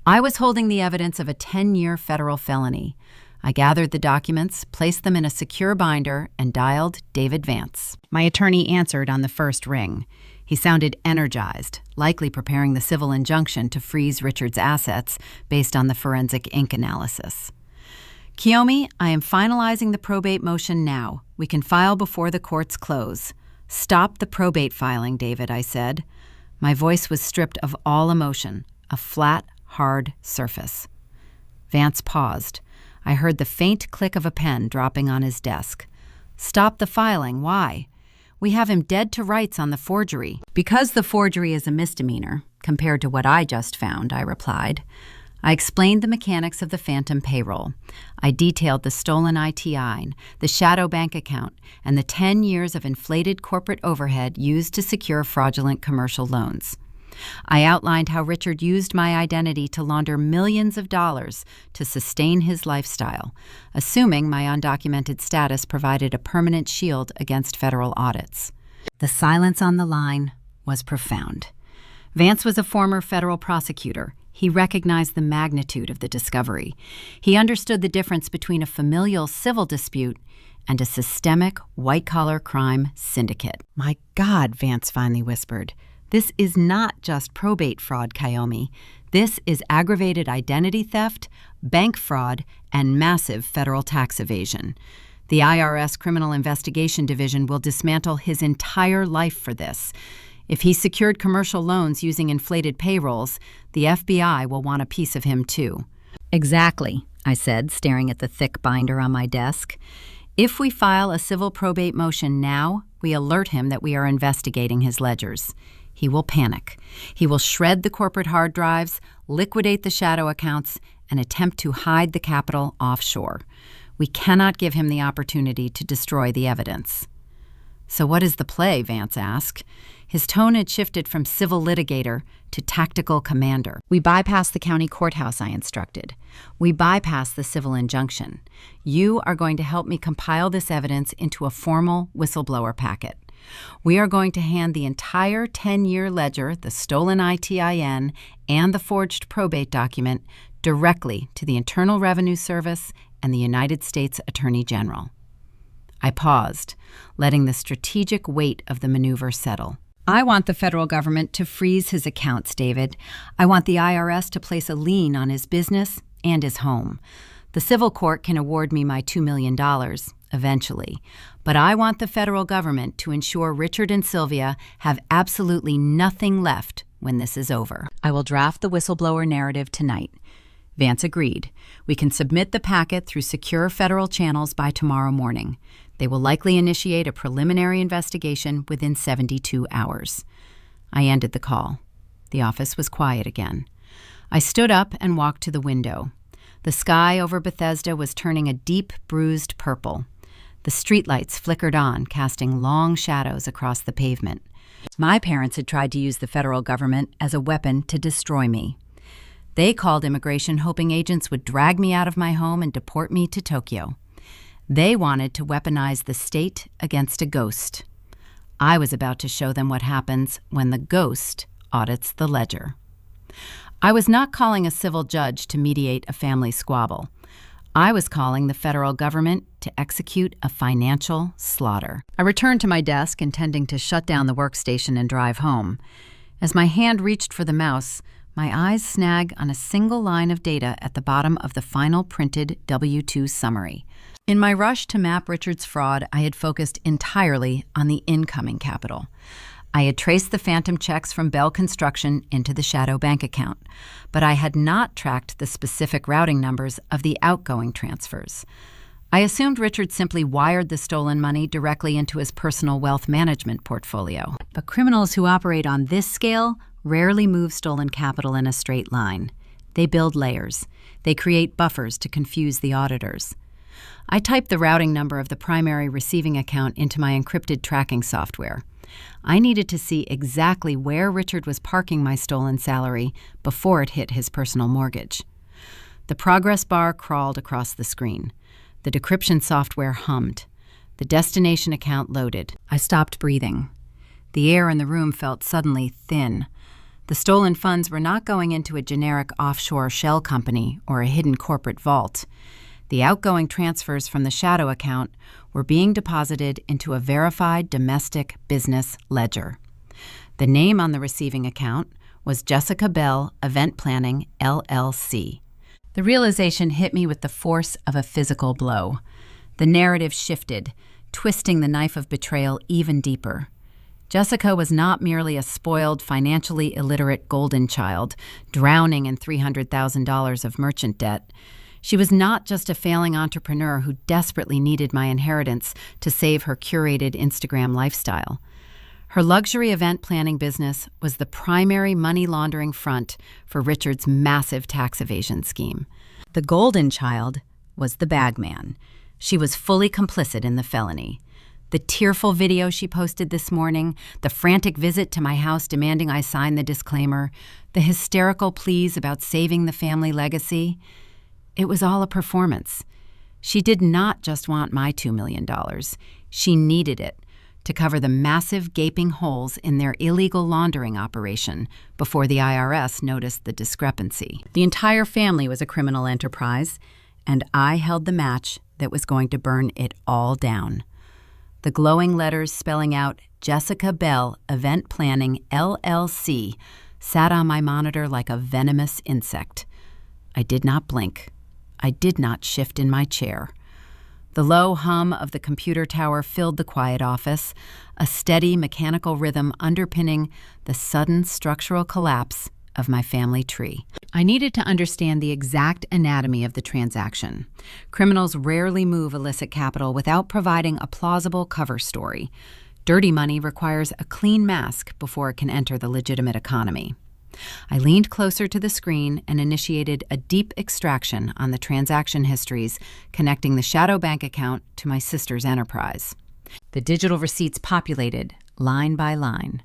I was holding the evidence of a 10-year federal felony. I gathered the documents, placed them in a secure binder, and dialed David Vance. My attorney answered on the first ring. He sounded energized, likely preparing the civil injunction to freeze Richard's assets based on the forensic ink analysis. Kiyomi, I am finalizing the probate motion now. We can file before the courts close. Stop the probate filing, David, I said. My voice was stripped of all emotion, a flat, hard surface. Vance paused. I heard the faint click of a pen dropping on his desk. Stop the filing. Why? We have him dead to rights on the forgery. Because the forgery is a misdemeanor, compared to what I just found, I replied. I explained the mechanics of the phantom payroll. I detailed the stolen ITIN, the shadow bank account, and the 10 years of inflated corporate overhead used to secure fraudulent commercial loans. I outlined how Richard used my identity to launder millions of dollars to sustain his lifestyle, assuming my undocumented status provided a permanent shield against federal audits. The silence on the line was profound. Vance was a former federal prosecutor. He recognized the magnitude of the discovery. He understood the difference between a familial civil dispute and a systemic white-collar crime syndicate. My God, Vance finally whispered. This is not just probate fraud, Kiyomi. This is aggravated identity theft, bank fraud, and massive federal tax evasion. The IRS Criminal Investigation Division will dismantle his entire life for this. If he secured commercial loans using inflated payrolls, the FBI will want a piece of him too. Exactly, I said, staring at the thick binder on my desk. If we file a civil probate motion now, we alert him that we are investigating his ledgers. He will panic. He will shred the corporate hard drives, liquidate the shadow accounts, and attempt to hide the capital offshore. We cannot give him the opportunity to destroy the evidence. So what is the play? Vance asked. His tone had shifted from civil litigator to tactical commander. We bypass the county courthouse, I instructed. We bypass the civil injunction. You are going to help me compile this evidence into a formal whistleblower packet. We are going to hand the entire 10-year ledger, the stolen ITIN, and the forged probate document directly to the Internal Revenue Service and the United States Attorney General. I paused, letting the strategic weight of the maneuver settle. I want the federal government to freeze his accounts, David. I want the IRS to place a lien on his business and his home. The civil court can award me my $2 million, eventually. But I want the federal government to ensure Richard and Sylvia have absolutely nothing left when this is over. I will draft the whistleblower narrative tonight. Vance agreed. We can submit the packet through secure federal channels by tomorrow morning. They will likely initiate a preliminary investigation within 72 hours. I ended the call. The office was quiet again. I stood up and walked to the window. The sky over Bethesda was turning a deep, bruised purple. The streetlights flickered on, casting long shadows across the pavement. My parents had tried to use the federal government as a weapon to destroy me. They called immigration, hoping agents would drag me out of my home and deport me to Tokyo. They wanted to weaponize the state against a ghost. I was about to show them what happens when the ghost audits the ledger. I was not calling a civil judge to mediate a family squabble. I was calling the federal government to execute a financial slaughter. I returned to my desk, intending to shut down the workstation and drive home. As my hand reached for the mouse, my eyes snagged on a single line of data at the bottom of the final printed W-2 summary. In my rush to map Richard's fraud, I had focused entirely on the incoming capital. I had traced the phantom checks from Bell Construction into the shadow bank account, but I had not tracked the specific routing numbers of the outgoing transfers. I assumed Richard simply wired the stolen money directly into his personal wealth management portfolio. But criminals who operate on this scale rarely move stolen capital in a straight line. They build layers. They create buffers to confuse the auditors. I typed the routing number of the primary receiving account into my encrypted tracking software. I needed to see exactly where Richard was parking my stolen salary before it hit his personal mortgage. The progress bar crawled across the screen. The decryption software hummed. The destination account loaded. I stopped breathing. The air in the room felt suddenly thin. The stolen funds were not going into a generic offshore shell company or a hidden corporate vault. The outgoing transfers from the shadow account were being deposited into a verified domestic business ledger. The name on the receiving account was Jessica Bell Event Planning, LLC. The realization hit me with the force of a physical blow. The narrative shifted, twisting the knife of betrayal even deeper. Jessica was not merely a spoiled, financially illiterate golden child, drowning in $300,000 of merchant debt. She was not just a failing entrepreneur who desperately needed my inheritance to save her curated Instagram lifestyle. Her luxury event planning business was the primary money laundering front for Richard's massive tax evasion scheme. The golden child was the bagman. She was fully complicit in the felony. The tearful video she posted this morning, the frantic visit to my house demanding I sign the disclaimer, the hysterical pleas about saving the family legacy — it was all a performance. She did not just want my $2 million. She needed it to cover the massive gaping holes in their illegal laundering operation before the IRS noticed the discrepancy. The entire family was a criminal enterprise, and I held the match that was going to burn it all down. The glowing letters spelling out Jessica Bell Event Planning, LLC sat on my monitor like a venomous insect. I did not blink. I did not shift in my chair. The low hum of the computer tower filled the quiet office, a steady mechanical rhythm underpinning the sudden structural collapse of my family tree. I needed to understand the exact anatomy of the transaction. Criminals rarely move illicit capital without providing a plausible cover story. Dirty money requires a clean mask before it can enter the legitimate economy. I leaned closer to the screen and initiated a deep extraction on the transaction histories connecting the shadow bank account to my sister's enterprise. The digital receipts populated, line by line.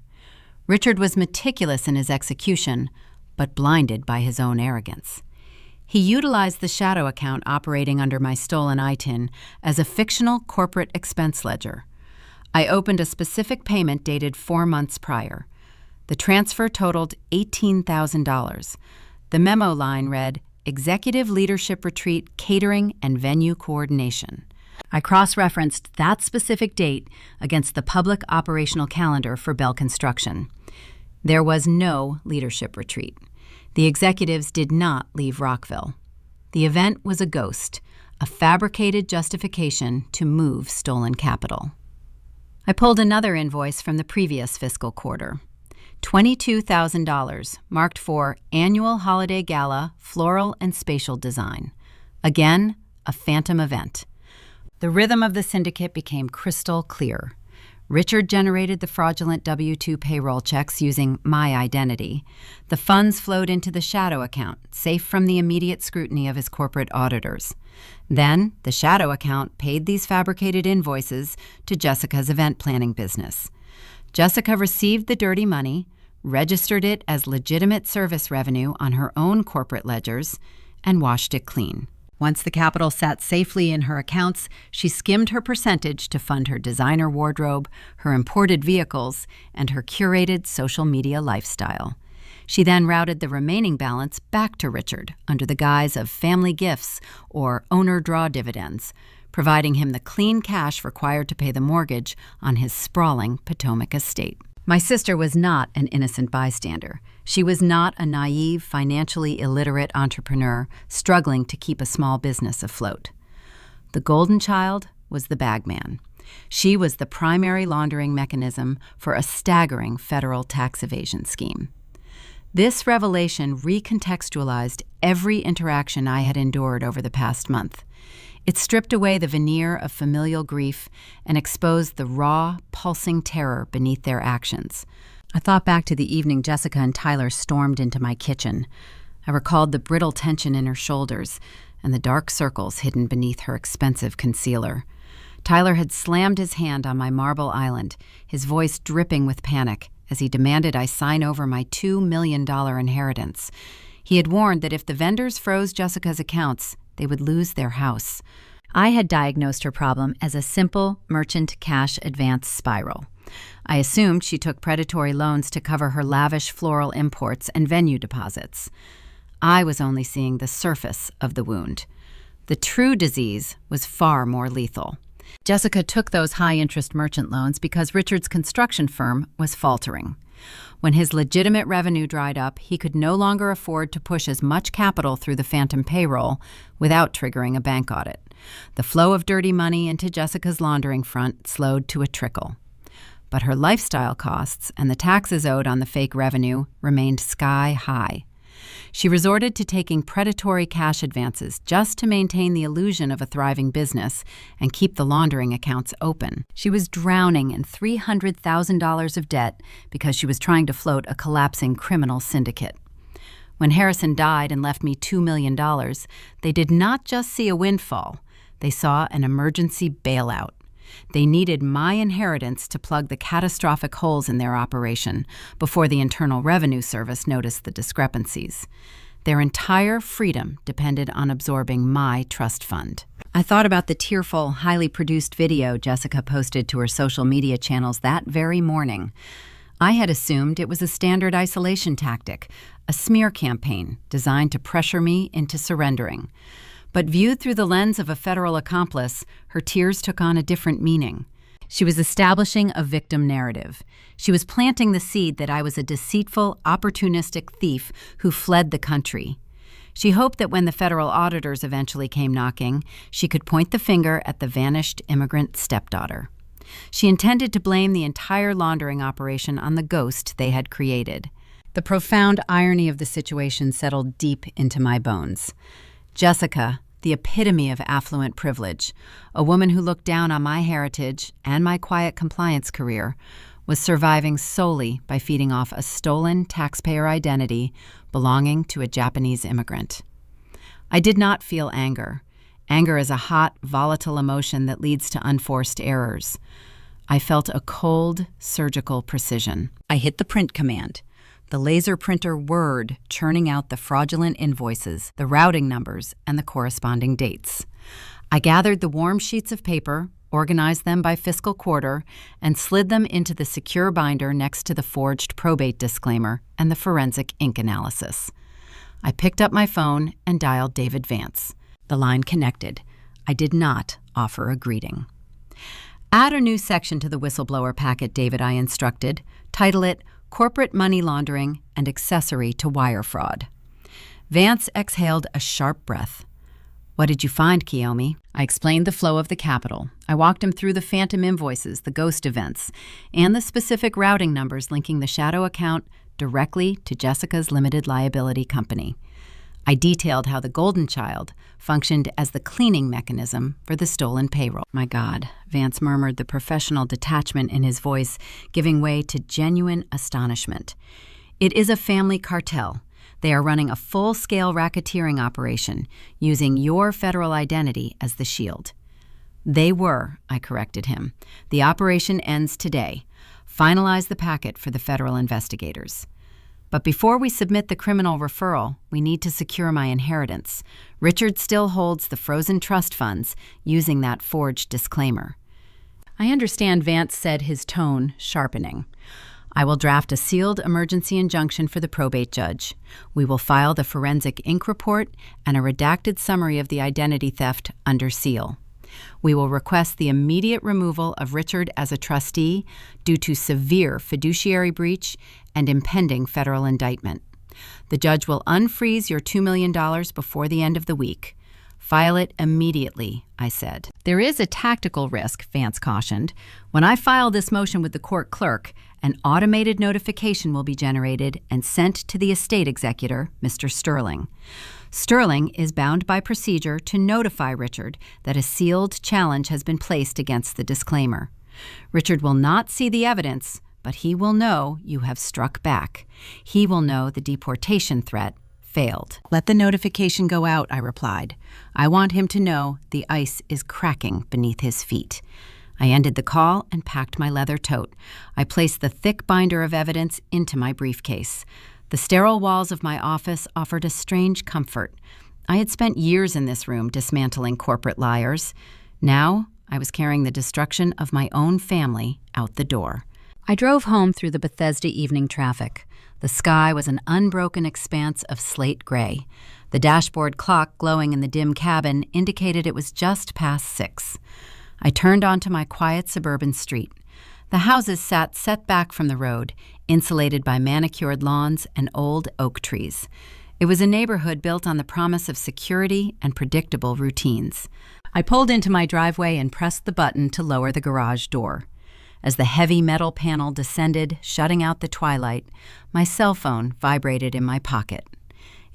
Richard was meticulous in his execution, but blinded by his own arrogance. He utilized the shadow account operating under my stolen ITIN as a fictional corporate expense ledger. I opened a specific payment dated 4 months prior. The transfer totaled $18,000. The memo line read, Executive Leadership Retreat Catering and Venue Coordination. I cross-referenced that specific date against the public operational calendar for Bell Construction. There was no leadership retreat. The executives did not leave Rockville. The event was a ghost, a fabricated justification to move stolen capital. I pulled another invoice from the previous fiscal quarter. $22,000, marked for Annual Holiday Gala, Floral and Spatial Design. Again, a phantom event. The rhythm of the syndicate became crystal clear. Richard generated the fraudulent W-2 payroll checks using my identity. The funds flowed into the shadow account, safe from the immediate scrutiny of his corporate auditors. Then, the shadow account paid these fabricated invoices to Jessica's event planning business. Jessica received the dirty money, registered it as legitimate service revenue on her own corporate ledgers, and washed it clean. Once the capital sat safely in her accounts, she skimmed her percentage to fund her designer wardrobe, her imported vehicles, and her curated social media lifestyle. She then routed the remaining balance back to Richard under the guise of family gifts or owner draw dividends, providing him the clean cash required to pay the mortgage on his sprawling Potomac estate. My sister was not an innocent bystander. She was not a naive, financially illiterate entrepreneur struggling to keep a small business afloat. The golden child was the bagman. She was the primary laundering mechanism for a staggering federal tax evasion scheme. This revelation recontextualized every interaction I had endured over the past month. It stripped away the veneer of familial grief and exposed the raw, pulsing terror beneath their actions. I thought back to the evening Jessica and Tyler stormed into my kitchen. I recalled the brittle tension in her shoulders and the dark circles hidden beneath her expensive concealer. Tyler had slammed his hand on my marble island, his voice dripping with panic as he demanded I sign over my $2 million inheritance. He had warned that if the vendors froze Jessica's accounts, they would lose their house. I had diagnosed her problem as a simple merchant cash advance spiral. I assumed she took predatory loans to cover her lavish floral imports and venue deposits. I was only seeing the surface of the wound. The true disease was far more lethal. Jessica took those high-interest merchant loans because Richard's construction firm was faltering. When his legitimate revenue dried up, he could no longer afford to push as much capital through the phantom payroll without triggering a bank audit. The flow of dirty money into Jessica's laundering front slowed to a trickle. But her lifestyle costs and the taxes owed on the fake revenue remained sky high. She resorted to taking predatory cash advances just to maintain the illusion of a thriving business and keep the laundering accounts open. She was drowning in $300,000 of debt because she was trying to float a collapsing criminal syndicate. When Harrison died and left me $2 million, they did not just see a windfall. They saw an emergency bailout. They needed my inheritance to plug the catastrophic holes in their operation before the Internal Revenue Service noticed the discrepancies. Their entire freedom depended on absorbing my trust fund. I thought about the tearful, highly produced video Jessica posted to her social media channels that very morning. I had assumed it was a standard isolation tactic, a smear campaign designed to pressure me into surrendering. But viewed through the lens of a federal accomplice, her tears took on a different meaning. She was establishing a victim narrative. She was planting the seed that I was a deceitful, opportunistic thief who fled the country. She hoped that when the federal auditors eventually came knocking, she could point the finger at the vanished immigrant stepdaughter. She intended to blame the entire laundering operation on the ghost they had created. The profound irony of the situation settled deep into my bones. Jessica, the epitome of affluent privilege, a woman who looked down on my heritage and my quiet compliance career, was surviving solely by feeding off a stolen taxpayer identity belonging to a Japanese immigrant. I did not feel anger. Anger is a hot, volatile emotion that leads to unforced errors. I felt a cold, surgical precision. I hit the print command. The laser printer whirred, churning out the fraudulent invoices, the routing numbers, and the corresponding dates. I gathered the warm sheets of paper, organized them by fiscal quarter, and slid them into the secure binder next to the forged probate disclaimer and the forensic ink analysis. I picked up my phone and dialed David Vance. The line connected. I did not offer a greeting. Add a new section to the whistleblower packet, David, I instructed. Title it Corporate Money Laundering and Accessory to Wire Fraud. Vance exhaled a sharp breath. What did you find, Kiyomi? I explained the flow of the capital. I walked him through the phantom invoices, the ghost events, and the specific routing numbers linking the shadow account directly to Jessica's limited liability company. I detailed how the Golden Child functioned as the cleaning mechanism for the stolen payroll. My God, Vance murmured, the professional detachment in his voice giving way to genuine astonishment. It is a family cartel. They are running a full-scale racketeering operation, using your federal identity as the shield. They were, I corrected him. The operation ends today. Finalize the packet for the federal investigators. But before we submit the criminal referral, we need to secure my inheritance. Richard still holds the frozen trust funds using that forged disclaimer. I understand, Vance said, his tone sharpening. I will draft a sealed emergency injunction for the probate judge. We will file the forensic ink report and a redacted summary of the identity theft under seal. We will request the immediate removal of Richard as a trustee due to severe fiduciary breach and impending federal indictment. The judge will unfreeze your $2 million before the end of the week. File it immediately, I said. There is a tactical risk, Vance cautioned. When I file this motion with the court clerk, an automated notification will be generated and sent to the estate executor, Mr. Sterling. Sterling is bound by procedure to notify Richard that a sealed challenge has been placed against the disclaimer. Richard will not see the evidence, but he will know you have struck back. He will know the deportation threat failed. Let the notification go out, I replied. I want him to know the ice is cracking beneath his feet. I ended the call and packed my leather tote. I placed the thick binder of evidence into my briefcase. The sterile walls of my office offered a strange comfort. I had spent years in this room dismantling corporate liars. Now I was carrying the destruction of my own family out the door. I drove home through the Bethesda evening traffic. The sky was an unbroken expanse of slate gray. The dashboard clock glowing in the dim cabin indicated it was just past 6. I turned onto my quiet suburban street. The houses sat set back from the road, insulated by manicured lawns and old oak trees. It was a neighborhood built on the promise of security and predictable routines. I pulled into my driveway and pressed the button to lower the garage door. As the heavy metal panel descended, shutting out the twilight, my cell phone vibrated in my pocket.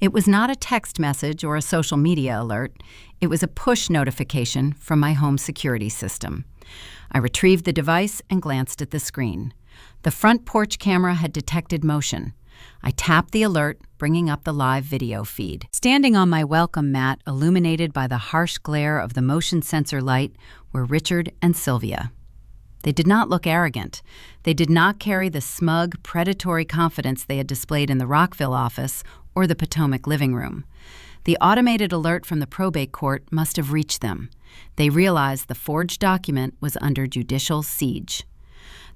It was not a text message or a social media alert. It was a push notification from my home security system. I retrieved the device and glanced at the screen. The front porch camera had detected motion. I tapped the alert, bringing up the live video feed. Standing on my welcome mat, illuminated by the harsh glare of the motion sensor light, were Richard and Sylvia. They did not look arrogant. They did not carry the smug, predatory confidence they had displayed in the Rockville office or the Potomac living room. The automated alert from the probate court must have reached them. They realized the forged document was under judicial siege.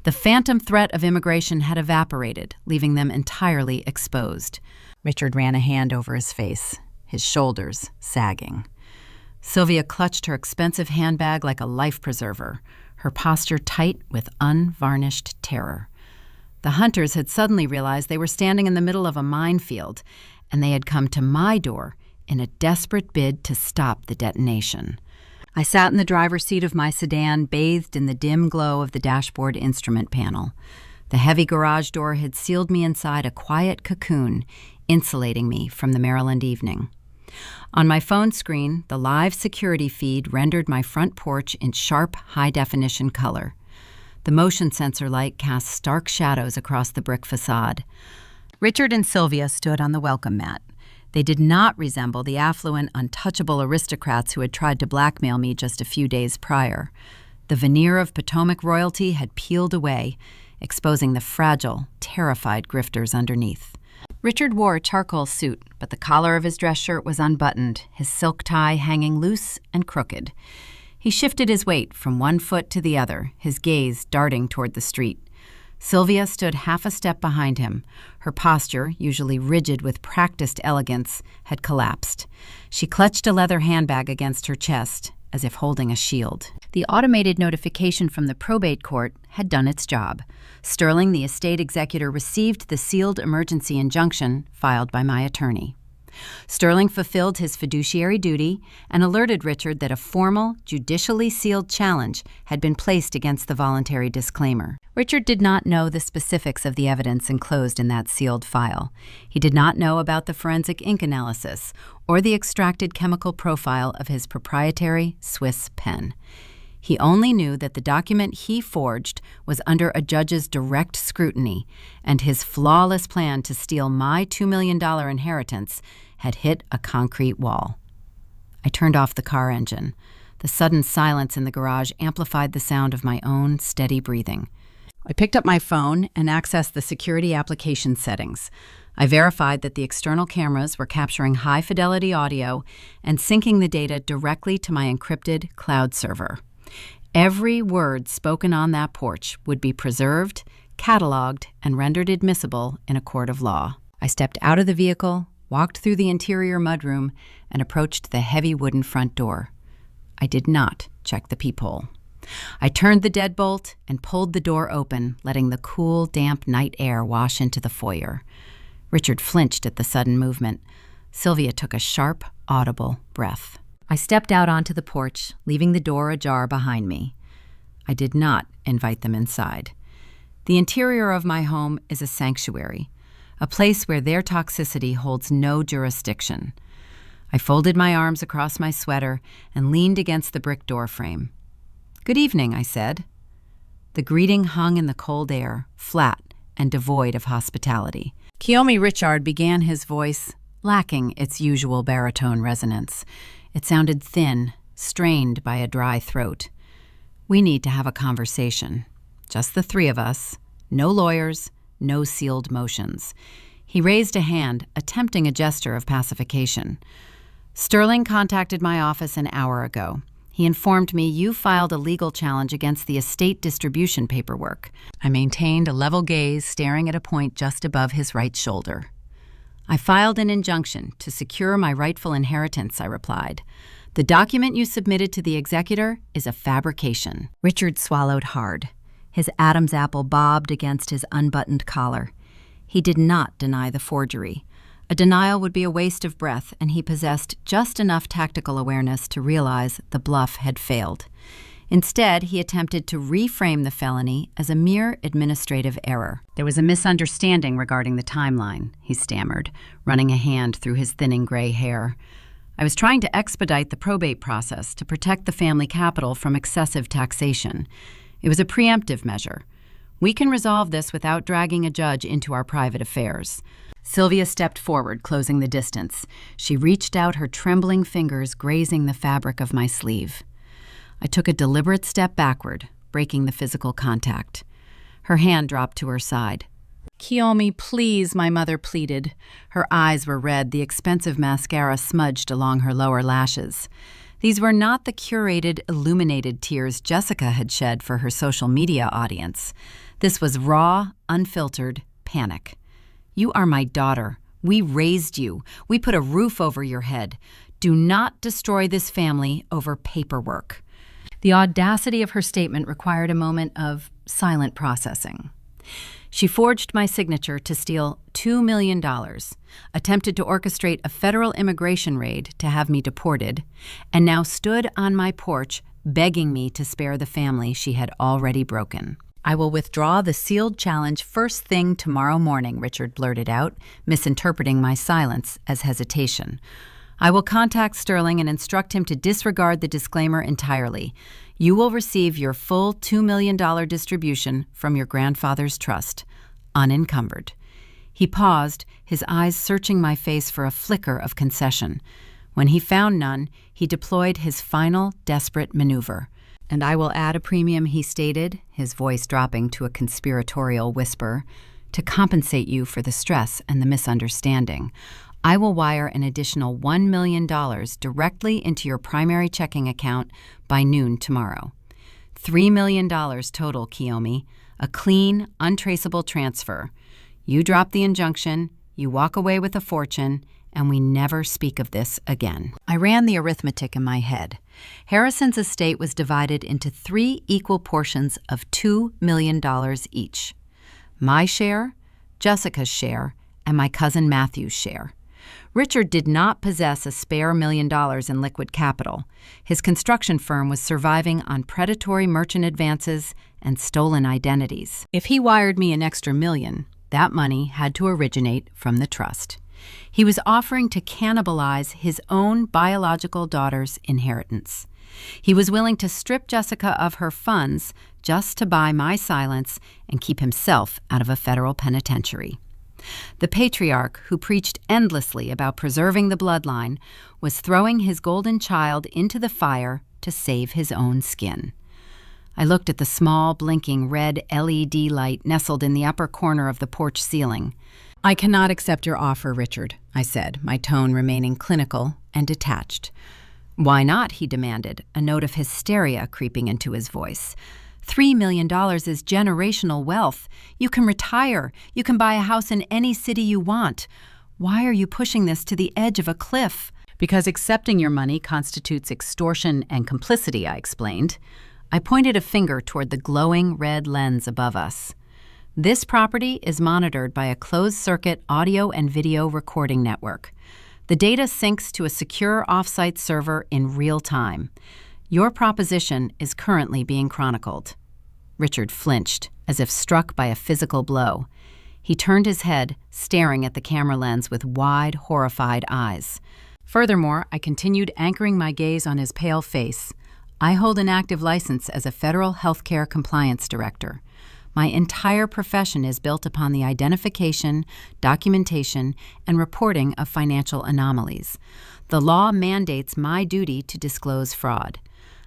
The phantom threat of immigration had evaporated, leaving them entirely exposed. Richard ran a hand over his face, his shoulders sagging. Sylvia clutched her expensive handbag like a life preserver, her posture tight with unvarnished terror. The hunters had suddenly realized they were standing in the middle of a minefield, and they had come to my door, in a desperate bid to stop the detonation. I sat in the driver's seat of my sedan, bathed in the dim glow of the dashboard instrument panel. The heavy garage door had sealed me inside a quiet cocoon, insulating me from the Maryland evening. On my phone screen, the live security feed rendered my front porch in sharp, high-definition color. The motion sensor light cast stark shadows across the brick facade. Richard and Sylvia stood on the welcome mat. They did not resemble the affluent, untouchable aristocrats who had tried to blackmail me just a few days prior. The veneer of Potomac royalty had peeled away, exposing the fragile, terrified grifters underneath. Richard wore a charcoal suit, but the collar of his dress shirt was unbuttoned, his silk tie hanging loose and crooked. He shifted his weight from one foot to the other, his gaze darting toward the street. Sylvia stood half a step behind him. Her posture, usually rigid with practiced elegance, had collapsed. She clutched a leather handbag against her chest, as if holding a shield. The automated notification from the probate court had done its job. Sterling, the estate executor, received the sealed emergency injunction filed by my attorney. Sterling fulfilled his fiduciary duty and alerted Richard that a formal, judicially sealed challenge had been placed against the voluntary disclaimer. Richard did not know the specifics of the evidence enclosed in that sealed file. He did not know about the forensic ink analysis or the extracted chemical profile of his proprietary Swiss pen. He only knew that the document he forged was under a judge's direct scrutiny, and his flawless plan to steal my $2 million inheritance had hit a concrete wall. I turned off the car engine. The sudden silence in the garage amplified the sound of my own steady breathing. I picked up my phone and accessed the security application settings. I verified that the external cameras were capturing high-fidelity audio and syncing the data directly to my encrypted cloud server. Every word spoken on that porch would be preserved, cataloged, and rendered admissible in a court of law. I stepped out of the vehicle, walked through the interior mudroom, and approached the heavy wooden front door. I did not check the peephole. I turned the deadbolt and pulled the door open, letting the cool, damp night air wash into the foyer. Richard flinched at the sudden movement. Sylvia took a sharp, audible breath. I stepped out onto the porch, leaving the door ajar behind me. I did not invite them inside. The interior of my home is a sanctuary, a place where their toxicity holds no jurisdiction. I folded my arms across my sweater and leaned against the brick door frame. "Good evening," I said. The greeting hung in the cold air, flat and devoid of hospitality. Kiyomi Richard began, his voice lacking its usual baritone resonance. It sounded thin, strained by a dry throat. "We need to have a conversation. Just the three of us. No lawyers, no sealed motions." He raised a hand, attempting a gesture of pacification. "Sterling contacted my office an hour ago. He informed me you filed a legal challenge against the estate distribution paperwork." I maintained a level gaze, staring at a point just above his right shoulder. "I filed an injunction to secure my rightful inheritance," I replied. "The document you submitted to the executor is a fabrication." Richard swallowed hard. His Adam's apple bobbed against his unbuttoned collar. He did not deny the forgery. A denial would be a waste of breath, and he possessed just enough tactical awareness to realize the bluff had failed. Instead, he attempted to reframe the felony as a mere administrative error. "There was a misunderstanding regarding the timeline," he stammered, running a hand through his thinning gray hair. "I was trying to expedite the probate process to protect the family capital from excessive taxation. It was a preemptive measure. We can resolve this without dragging a judge into our private affairs." Sylvia stepped forward, closing the distance. She reached out, her trembling fingers grazing the fabric of my sleeve. I took a deliberate step backward, breaking the physical contact. Her hand dropped to her side. "Kiyomi, please," my mother pleaded. Her eyes were red, the expensive mascara smudged along her lower lashes. These were not the curated, illuminated tears Jessica had shed for her social media audience. This was raw, unfiltered panic. "You are my daughter. We raised you. We put a roof over your head. Do not destroy this family over paperwork." The audacity of her statement required a moment of silent processing. She forged my signature to steal $2 million, attempted to orchestrate a federal immigration raid to have me deported, and now stood on my porch begging me to spare the family she had already broken. "I will withdraw the sealed challenge first thing tomorrow morning," Richard blurted out, misinterpreting my silence as hesitation. "I will contact Sterling and instruct him to disregard the disclaimer entirely. You will receive your full $2 million distribution from your grandfather's trust, unencumbered." He paused, his eyes searching my face for a flicker of concession. When he found none, he deployed his final desperate maneuver. "And I will add a premium," he stated, his voice dropping to a conspiratorial whisper, "to compensate you for the stress and the misunderstanding. I will wire an additional $1 million directly into your primary checking account by noon tomorrow. $3 million total, Kiyomi. A clean, untraceable transfer. You drop the injunction, you walk away with a fortune, and we never speak of this again." I ran the arithmetic in my head. Harrison's estate was divided into 3 equal portions of $2 million each. My share, Jessica's share, and my cousin Matthew's share. Richard did not possess a spare $1 million in liquid capital. His construction firm was surviving on predatory merchant advances and stolen identities. If he wired me an extra $1 million, that money had to originate from the trust. He was offering to cannibalize his own biological daughter's inheritance. He was willing to strip Jessica of her funds just to buy my silence and keep himself out of a federal penitentiary. The patriarch, who preached endlessly about preserving the bloodline, was throwing his golden child into the fire to save his own skin. I looked at the small, blinking red LED light nestled in the upper corner of the porch ceiling. "I cannot accept your offer, Richard," I said, my tone remaining clinical and detached. "Why not?" he demanded, a note of hysteria creeping into his voice. $3 million is generational wealth. You can retire. You can buy a house in any city you want. Why are you pushing this to the edge of a cliff?" "Because accepting your money constitutes extortion and complicity," I explained. I pointed a finger toward the glowing red lens above us. "This property is monitored by a closed-circuit audio and video recording network. The data syncs to a secure off-site server in real time. Your proposition is currently being chronicled." Richard flinched, as if struck by a physical blow. He turned his head, staring at the camera lens with wide, horrified eyes. Furthermore, I continued anchoring my gaze on his pale face. "I hold an active license as a federal healthcare compliance director. My entire profession is built upon the identification, documentation, and reporting of financial anomalies. The law mandates my duty to disclose fraud."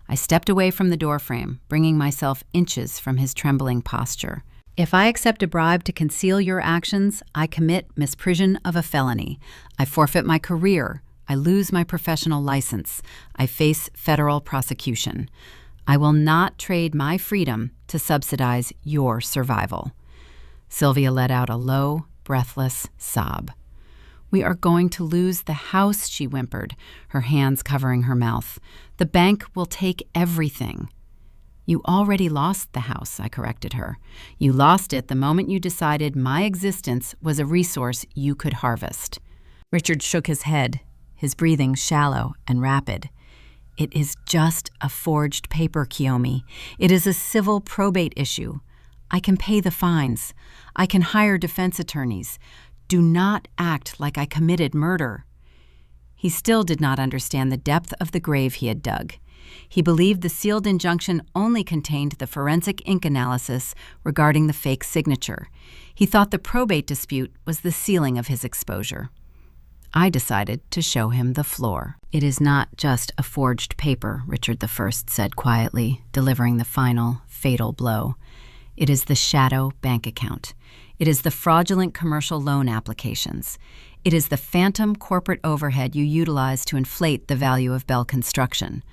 I stepped away from the doorframe, bringing myself inches from his trembling posture. "If I accept a bribe to conceal your actions, I commit misprision of a felony. I forfeit my career. I lose my professional license. I face federal prosecution. I will not trade my freedom to subsidize your survival." Sylvia let out a low, breathless sob. "We are going to lose the house," she whimpered, her hands covering her mouth. "The bank will take everything." "You already lost the house," I corrected her. "You lost it the moment you decided my existence was a resource you could harvest." Richard shook his head, his breathing shallow and rapid. "It is just a forged paper, Kiyomi. It is a civil probate issue. I can pay the fines. I can hire defense attorneys. Do not act like I committed murder." He still did not understand the depth of the grave he had dug. He believed the sealed injunction only contained the forensic ink analysis regarding the fake signature. He thought the probate dispute was the ceiling of his exposure. I decided to show him the floor. "It is not just a forged paper," Richard I said quietly, delivering the final, fatal blow. "It is the shadow bank account. It is the fraudulent commercial loan applications. It is the phantom corporate overhead you utilize to inflate the value of Bell Construction."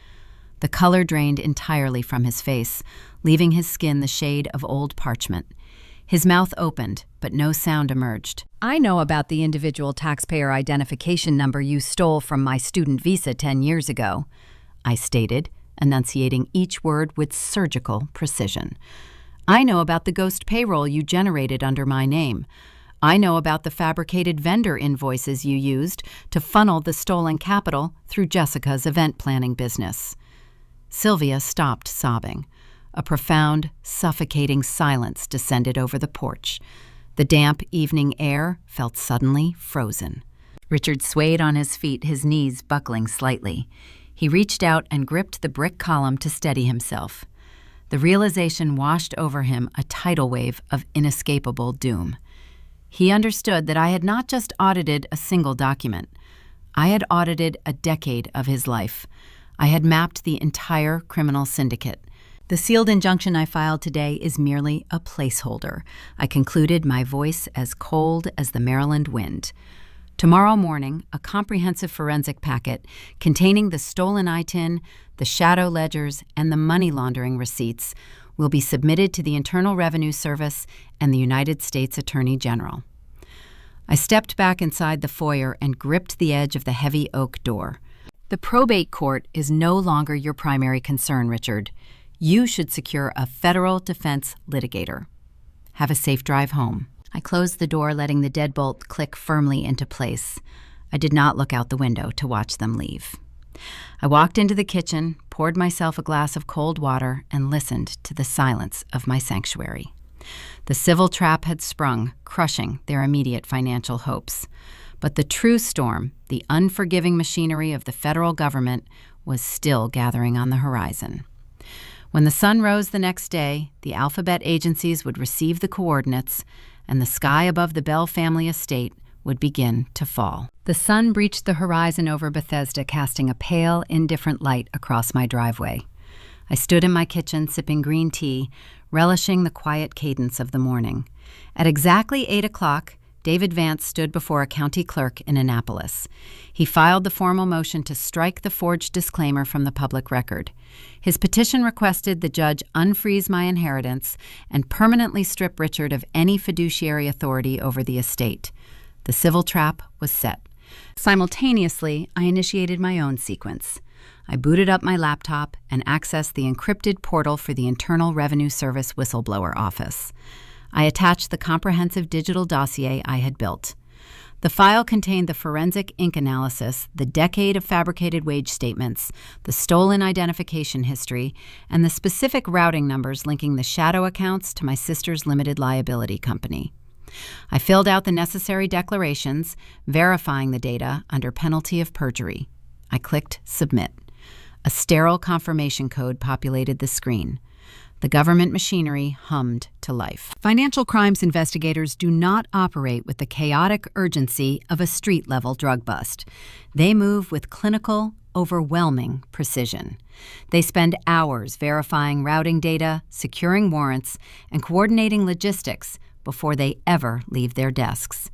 The color drained entirely from his face, leaving his skin the shade of old parchment. His mouth opened, but no sound emerged. "I know about the individual taxpayer identification number you stole from my student visa 10 years ago," I stated, enunciating each word with surgical precision. I know about the ghost payroll you generated under my name. I know about the fabricated vendor invoices you used to funnel the stolen capital through Jessica's event planning business." Sylvia stopped sobbing. A profound, suffocating silence descended over the porch. The damp evening air felt suddenly frozen. Richard swayed on his feet, his knees buckling slightly. He reached out and gripped the brick column to steady himself. The realization washed over him a tidal wave of inescapable doom. He understood that I had not just audited a single document. I had audited a decade of his life. I had mapped the entire criminal syndicate. The sealed injunction I filed today is merely a placeholder. I concluded, my voice as cold as the Maryland wind. Tomorrow morning, a comprehensive forensic packet containing the stolen ITIN, the shadow ledgers, and the money laundering receipts will be submitted to the Internal Revenue Service and the United States Attorney General. I stepped back inside the foyer and gripped the edge of the heavy oak door. The probate court is no longer your primary concern, Richard. You should secure a federal defense litigator. Have a safe drive home. I closed the door, letting the deadbolt click firmly into place. I did not look out the window to watch them leave. I walked into the kitchen, poured myself a glass of cold water, and listened to the silence of my sanctuary. The civil trap had sprung, crushing their immediate financial hopes. But the true storm, the unforgiving machinery of the federal government, was still gathering on the horizon. When the sun rose the next day, the alphabet agencies would receive the coordinates, and the sky above the Bell family estate would begin to fall. The sun breached the horizon over Bethesda, casting a pale, indifferent light across my driveway. I stood in my kitchen, sipping green tea, relishing the quiet cadence of the morning. At exactly 8 o'clock, David Vance stood before a county clerk in Annapolis. He filed the formal motion to strike the forged disclaimer from the public record. His petition requested the judge unfreeze my inheritance and permanently strip Richard of any fiduciary authority over the estate. The civil trap was set. Simultaneously, I initiated my own sequence. I booted up my laptop and accessed the encrypted portal for the Internal Revenue Service whistleblower office. I attached the comprehensive digital dossier I had built. The file contained the forensic ink analysis, the decade of fabricated wage statements, the stolen identification history, and the specific routing numbers linking the shadow accounts to my sister's limited liability company. I filled out the necessary declarations, verifying the data under penalty of perjury. I clicked Submit. A sterile confirmation code populated the screen. The government machinery hummed to life. Financial crimes investigators do not operate with the chaotic urgency of a street-level drug bust. They move with clinical, overwhelming precision. They spend hours verifying routing data, securing warrants, and coordinating logistics before they ever leave their desks.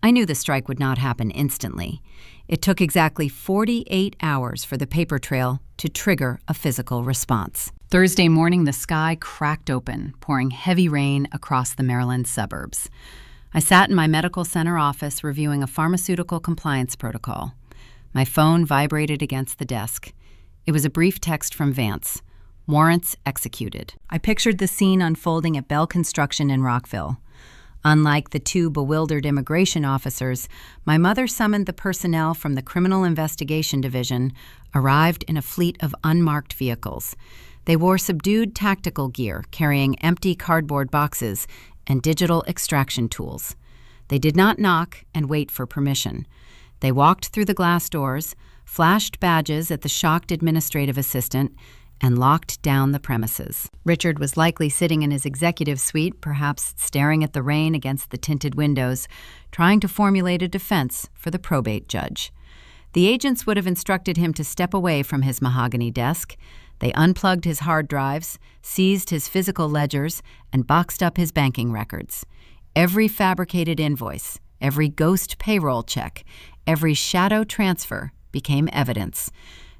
I knew the strike would not happen instantly. It took exactly 48 hours for the paper trail to trigger a physical response. Thursday morning, the sky cracked open, pouring heavy rain across the Maryland suburbs. I sat in my medical center office reviewing a pharmaceutical compliance protocol. My phone vibrated against the desk. It was a brief text from Vance. Warrants executed. I pictured the scene unfolding at Bell Construction in Rockville. Unlike the two bewildered immigration officers, my mother summoned the personnel from the Criminal Investigation Division, arrived in a fleet of unmarked vehicles. They wore subdued tactical gear, carrying empty cardboard boxes and digital extraction tools. They did not knock and wait for permission. They walked through the glass doors, flashed badges at the shocked administrative assistant, and locked down the premises. Richard was likely sitting in his executive suite, perhaps staring at the rain against the tinted windows, trying to formulate a defense for the probate judge. The agents would have instructed him to step away from his mahogany desk. They unplugged his hard drives, seized his physical ledgers, and boxed up his banking records. Every fabricated invoice, every ghost payroll check, every shadow transfer became evidence.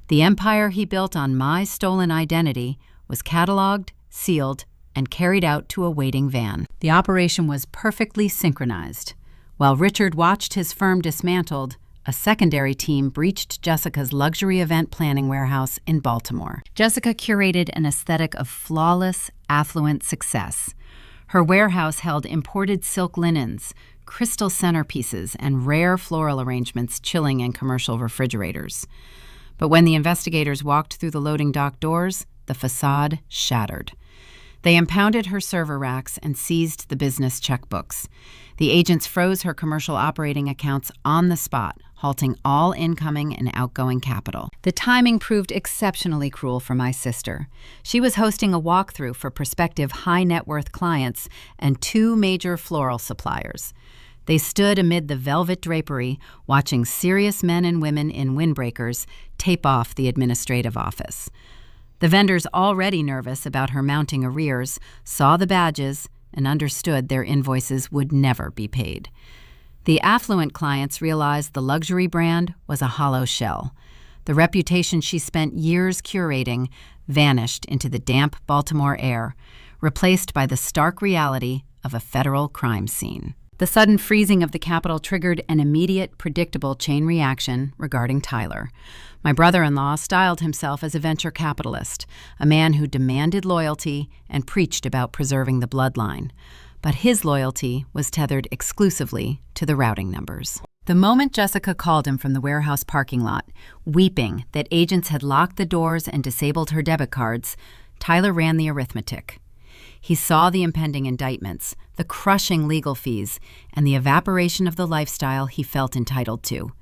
The empire he built on my stolen identity was cataloged, sealed, and carried out to a waiting van. The operation was perfectly synchronized. While Richard watched his firm dismantled, a secondary team breached Jessica's luxury event planning warehouse in Baltimore. Jessica curated an aesthetic of flawless, affluent success. Her warehouse held imported silk linens, crystal centerpieces, and rare floral arrangements chilling in commercial refrigerators. But when the investigators walked through the loading dock doors, the facade shattered. They impounded her server racks and seized the business checkbooks. The agents froze her commercial operating accounts on the spot, halting all incoming and outgoing capital. The timing proved exceptionally cruel for my sister. She was hosting a walkthrough for prospective high-net-worth clients and 2 major floral suppliers. They stood amid the velvet drapery, watching serious men and women in windbreakers tape off the administrative office. The vendors, already nervous about her mounting arrears, saw the badges and understood their invoices would never be paid. The affluent clients realized the luxury brand was a hollow shell. The reputation she spent years curating vanished into the damp Baltimore air, replaced by the stark reality of a federal crime scene. The sudden freezing of the Capitol triggered an immediate, predictable chain reaction regarding Tyler. My brother-in-law styled himself as a venture capitalist, a man who demanded loyalty and preached about preserving the bloodline. But his loyalty was tethered exclusively to the routing numbers. The moment Jessica called him from the warehouse parking lot, weeping that agents had locked the doors and disabled her debit cards, Tyler ran the arithmetic. He saw the impending indictments, the crushing legal fees, and the evaporation of the lifestyle he felt entitled to.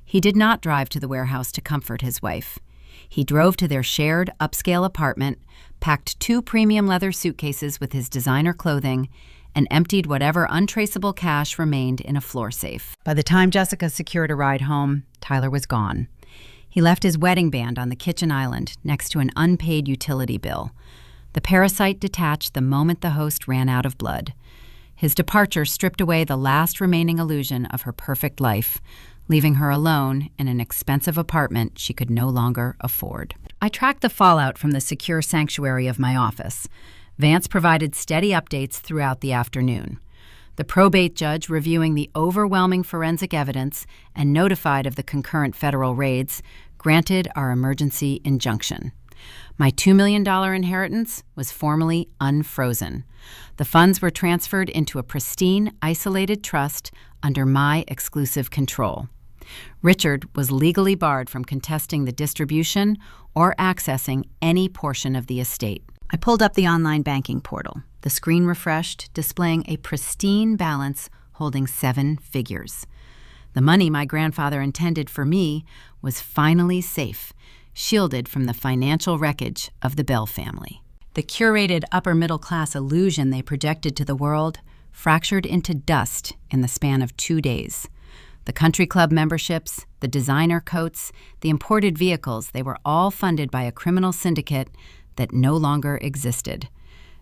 He did not drive to the warehouse to comfort his wife. He drove to their shared upscale apartment, packed 2 premium leather suitcases with his designer clothing, and emptied whatever untraceable cash remained in a floor safe. By the time Jessica secured a ride home, Tyler was gone. He left his wedding band on the kitchen island next to an unpaid utility bill. The parasite detached the moment the host ran out of blood. His departure stripped away the last remaining illusion of her perfect life, leaving her alone in an expensive apartment she could no longer afford. I tracked the fallout from the secure sanctuary of my office. Vance provided steady updates throughout the afternoon. The probate judge, reviewing the overwhelming forensic evidence and notified of the concurrent federal raids, granted our emergency injunction. My $2 million inheritance was formally unfrozen. The funds were transferred into a pristine, isolated trust under my exclusive control. Richard was legally barred from contesting the distribution or accessing any portion of the estate. I pulled up the online banking portal, the screen refreshed, displaying a pristine balance holding 7 figures. The money my grandfather intended for me was finally safe, shielded from the financial wreckage of the Bell family. The curated upper-middle-class illusion they projected to the world fractured into dust in the span of 2 days. The country club memberships, the designer coats, the imported vehicles, they were all funded by a criminal syndicate that no longer existed.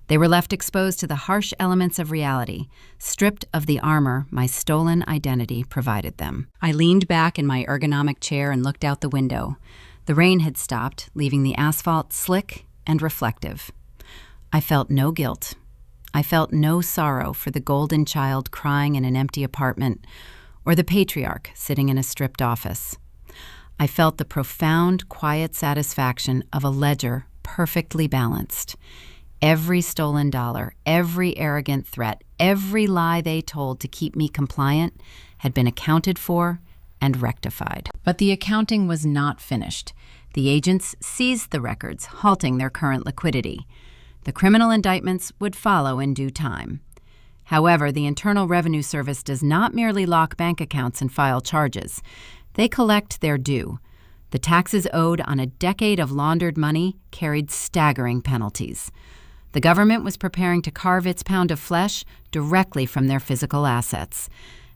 They were left exposed to the harsh elements of reality, stripped of the armor my stolen identity provided them. I leaned back in my ergonomic chair and looked out the window. The rain had stopped, leaving the asphalt slick and reflective. I felt no guilt. I felt no sorrow for the golden child crying in an empty apartment or the patriarch sitting in a stripped office. I felt the profound, quiet satisfaction of a ledger perfectly balanced. Every stolen dollar, every arrogant threat, every lie they told to keep me compliant had been accounted for and rectified. But the accounting was not finished. The agents seized the records, halting their current liquidity. The criminal indictments would follow in due time. However, the Internal Revenue Service does not merely lock bank accounts and file charges. They collect their due. The taxes owed on a decade of laundered money carried staggering penalties. The government was preparing to carve its pound of flesh directly from their physical assets,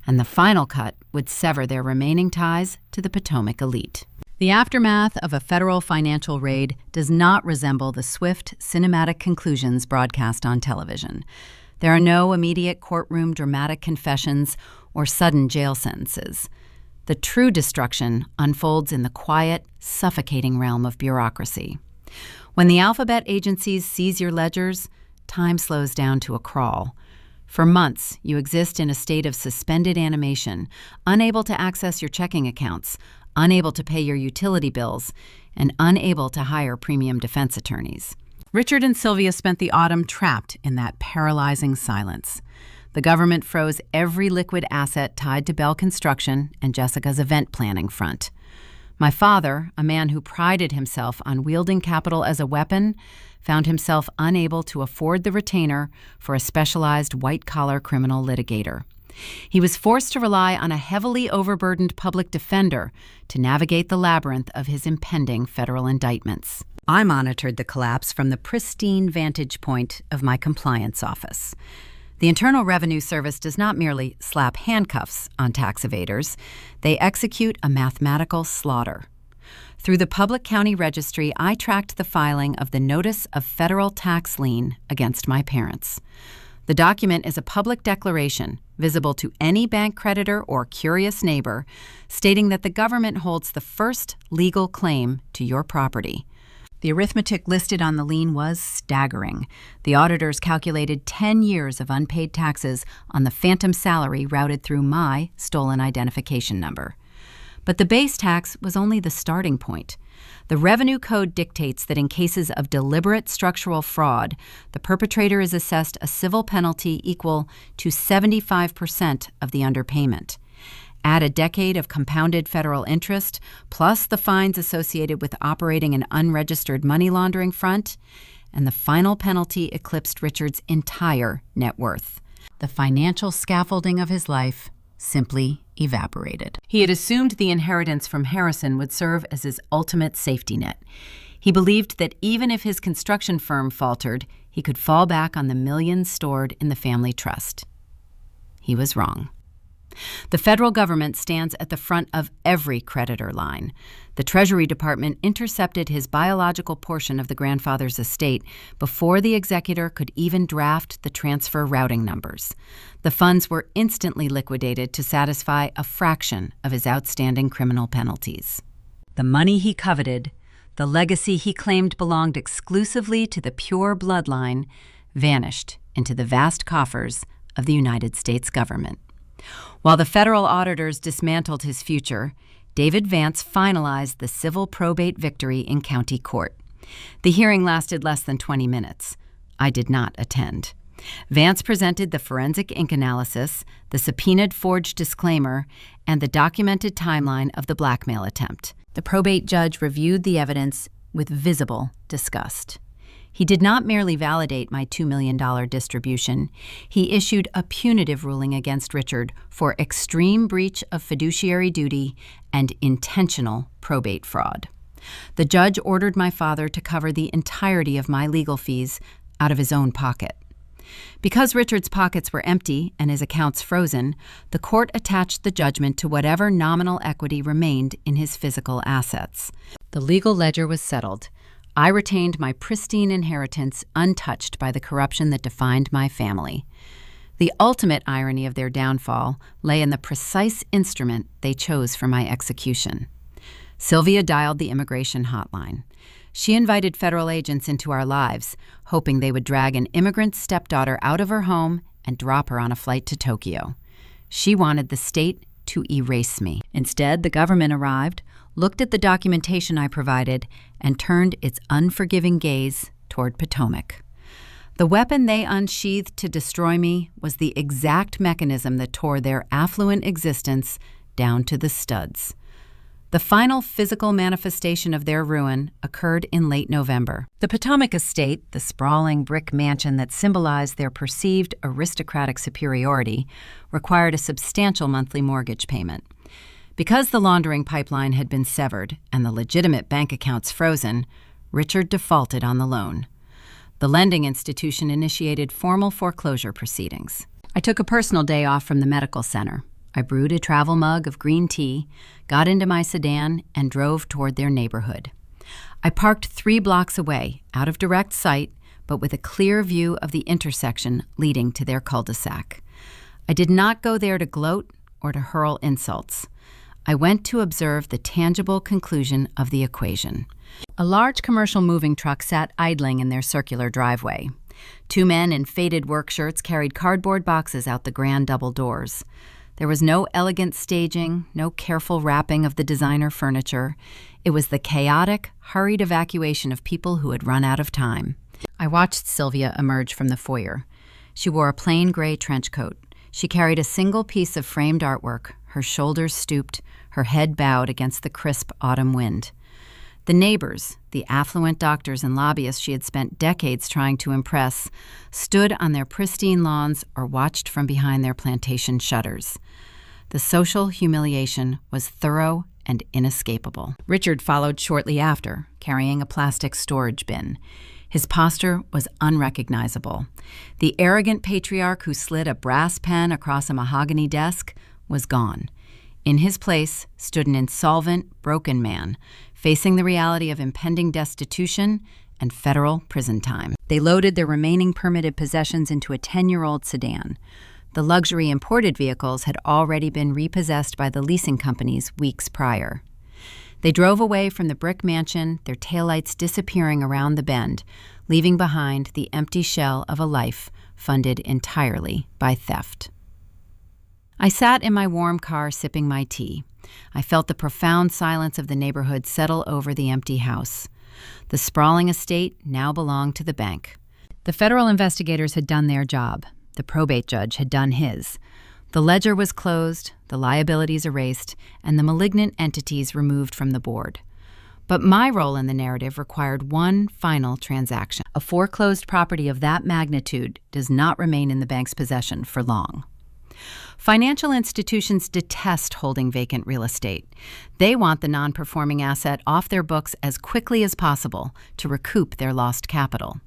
and the final cut would sever their remaining ties to the Potomac elite. The aftermath of a federal financial raid does not resemble the swift, cinematic conclusions broadcast on television. There are no immediate courtroom dramatic confessions or sudden jail sentences. The true destruction unfolds in the quiet, suffocating realm of bureaucracy. When the alphabet agencies seize your ledgers, time slows down to a crawl. For months, you exist in a state of suspended animation, unable to access your checking accounts, unable to pay your utility bills, and unable to hire premium defense attorneys. Richard and Sylvia spent the autumn trapped in that paralyzing silence. The government froze every liquid asset tied to Bell Construction and Jessica's event planning front. My father, a man who prided himself on wielding capital as a weapon, found himself unable to afford the retainer for a specialized white-collar criminal litigator. He was forced to rely on a heavily overburdened public defender to navigate the labyrinth of his impending federal indictments. I monitored the collapse from the pristine vantage point of my compliance office. The Internal Revenue Service does not merely slap handcuffs on tax evaders, they execute a mathematical slaughter. Through the Public County Registry, I tracked the filing of the Notice of Federal Tax Lien against my parents. The document is a public declaration, visible to any bank creditor or curious neighbor, stating that the government holds the first legal claim to your property. The arithmetic listed on the lien was staggering. The auditors calculated 10 years of unpaid taxes on the phantom salary routed through my stolen identification number. But the base tax was only the starting point. The Revenue Code dictates that in cases of deliberate structural fraud, the perpetrator is assessed a civil penalty equal to 75% of the underpayment. Add a decade of compounded federal interest, plus the fines associated with operating an unregistered money laundering front, and the final penalty eclipsed Richard's entire net worth. The financial scaffolding of his life simply evaporated. He had assumed the inheritance from Harrison would serve as his ultimate safety net. He believed that even if his construction firm faltered, he could fall back on the millions stored in the family trust. He was wrong. The federal government stands at the front of every creditor line. The Treasury Department intercepted his biological portion of the grandfather's estate before the executor could even draft the transfer routing numbers. The funds were instantly liquidated to satisfy a fraction of his outstanding criminal penalties. The money he coveted, the legacy he claimed belonged exclusively to the pure bloodline, vanished into the vast coffers of the United States government. While the federal auditors dismantled his future, David Vance finalized the civil probate victory in county court. The hearing lasted less than 20 minutes. I did not attend. Vance presented the forensic ink analysis, the subpoenaed forged disclaimer, and the documented timeline of the blackmail attempt. The probate judge reviewed the evidence with visible disgust. He did not merely validate my $2 million distribution, he issued a punitive ruling against Richard for extreme breach of fiduciary duty and intentional probate fraud. The judge ordered my father to cover the entirety of my legal fees out of his own pocket. Because Richard's pockets were empty and his accounts frozen, the court attached the judgment to whatever nominal equity remained in his physical assets. The legal ledger was settled. I retained my pristine inheritance untouched by the corruption that defined my family. The ultimate irony of their downfall lay in the precise instrument they chose for my execution. Sylvia dialed the immigration hotline. She invited federal agents into our lives, hoping they would drag an immigrant stepdaughter out of her home and drop her on a flight to Tokyo. She wanted the state to erase me. Instead, the government arrived, looked at the documentation I provided, and turned its unforgiving gaze toward Potomac. The weapon they unsheathed to destroy me was the exact mechanism that tore their affluent existence down to the studs. The final physical manifestation of their ruin occurred in late November. The Potomac estate, the sprawling brick mansion that symbolized their perceived aristocratic superiority, required a substantial monthly mortgage payment. Because the laundering pipeline had been severed and the legitimate bank accounts frozen, Richard defaulted on the loan. The lending institution initiated formal foreclosure proceedings. I took a personal day off from the medical center. I brewed a travel mug of green tea, got into my sedan, and drove toward their neighborhood. I parked 3 blocks away, out of direct sight, but with a clear view of the intersection leading to their cul-de-sac. I did not go there to gloat or to hurl insults. I went to observe the tangible conclusion of the equation. A large commercial moving truck sat idling in their circular driveway. Two men in faded work shirts carried cardboard boxes out the grand double doors. There was no elegant staging, no careful wrapping of the designer furniture. It was the chaotic, hurried evacuation of people who had run out of time. I watched Sylvia emerge from the foyer. She wore a plain gray trench coat. She carried a single piece of framed artwork, her shoulders stooped, her head bowed against the crisp autumn wind. The neighbors, the affluent doctors and lobbyists she had spent decades trying to impress, stood on their pristine lawns or watched from behind their plantation shutters. The social humiliation was thorough and inescapable. Richard followed shortly after, carrying a plastic storage bin. His posture was unrecognizable. The arrogant patriarch who slid a brass pen across a mahogany desk was gone. In his place stood an insolvent, broken man, facing the reality of impending destitution and federal prison time. They loaded their remaining permitted possessions into a 10-year-old sedan. The luxury imported vehicles had already been repossessed by the leasing companies weeks prior. They drove away from the brick mansion, their taillights disappearing around the bend, leaving behind the empty shell of a life funded entirely by theft. I sat in my warm car sipping my tea. I felt the profound silence of the neighborhood settle over the empty house. The sprawling estate now belonged to the bank. The federal investigators had done their job. The probate judge had done his. The ledger was closed, the liabilities erased, and the malignant entities removed from the board. But my role in the narrative required one final transaction. A foreclosed property of that magnitude does not remain in the bank's possession for long. Financial institutions detest holding vacant real estate. They want the non-performing asset off their books as quickly as possible to recoup their lost capital.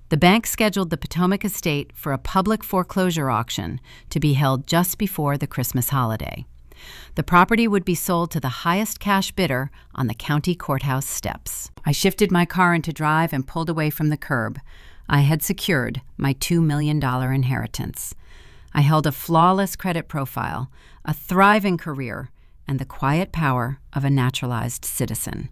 The bank scheduled the Potomac estate for a public foreclosure auction to be held just before the Christmas holiday. The property would be sold to the highest cash bidder on the county courthouse steps. I shifted my car into drive and pulled away from the curb. I had secured my $2 million inheritance. I held a flawless credit profile, a thriving career, and the quiet power of a naturalized citizen.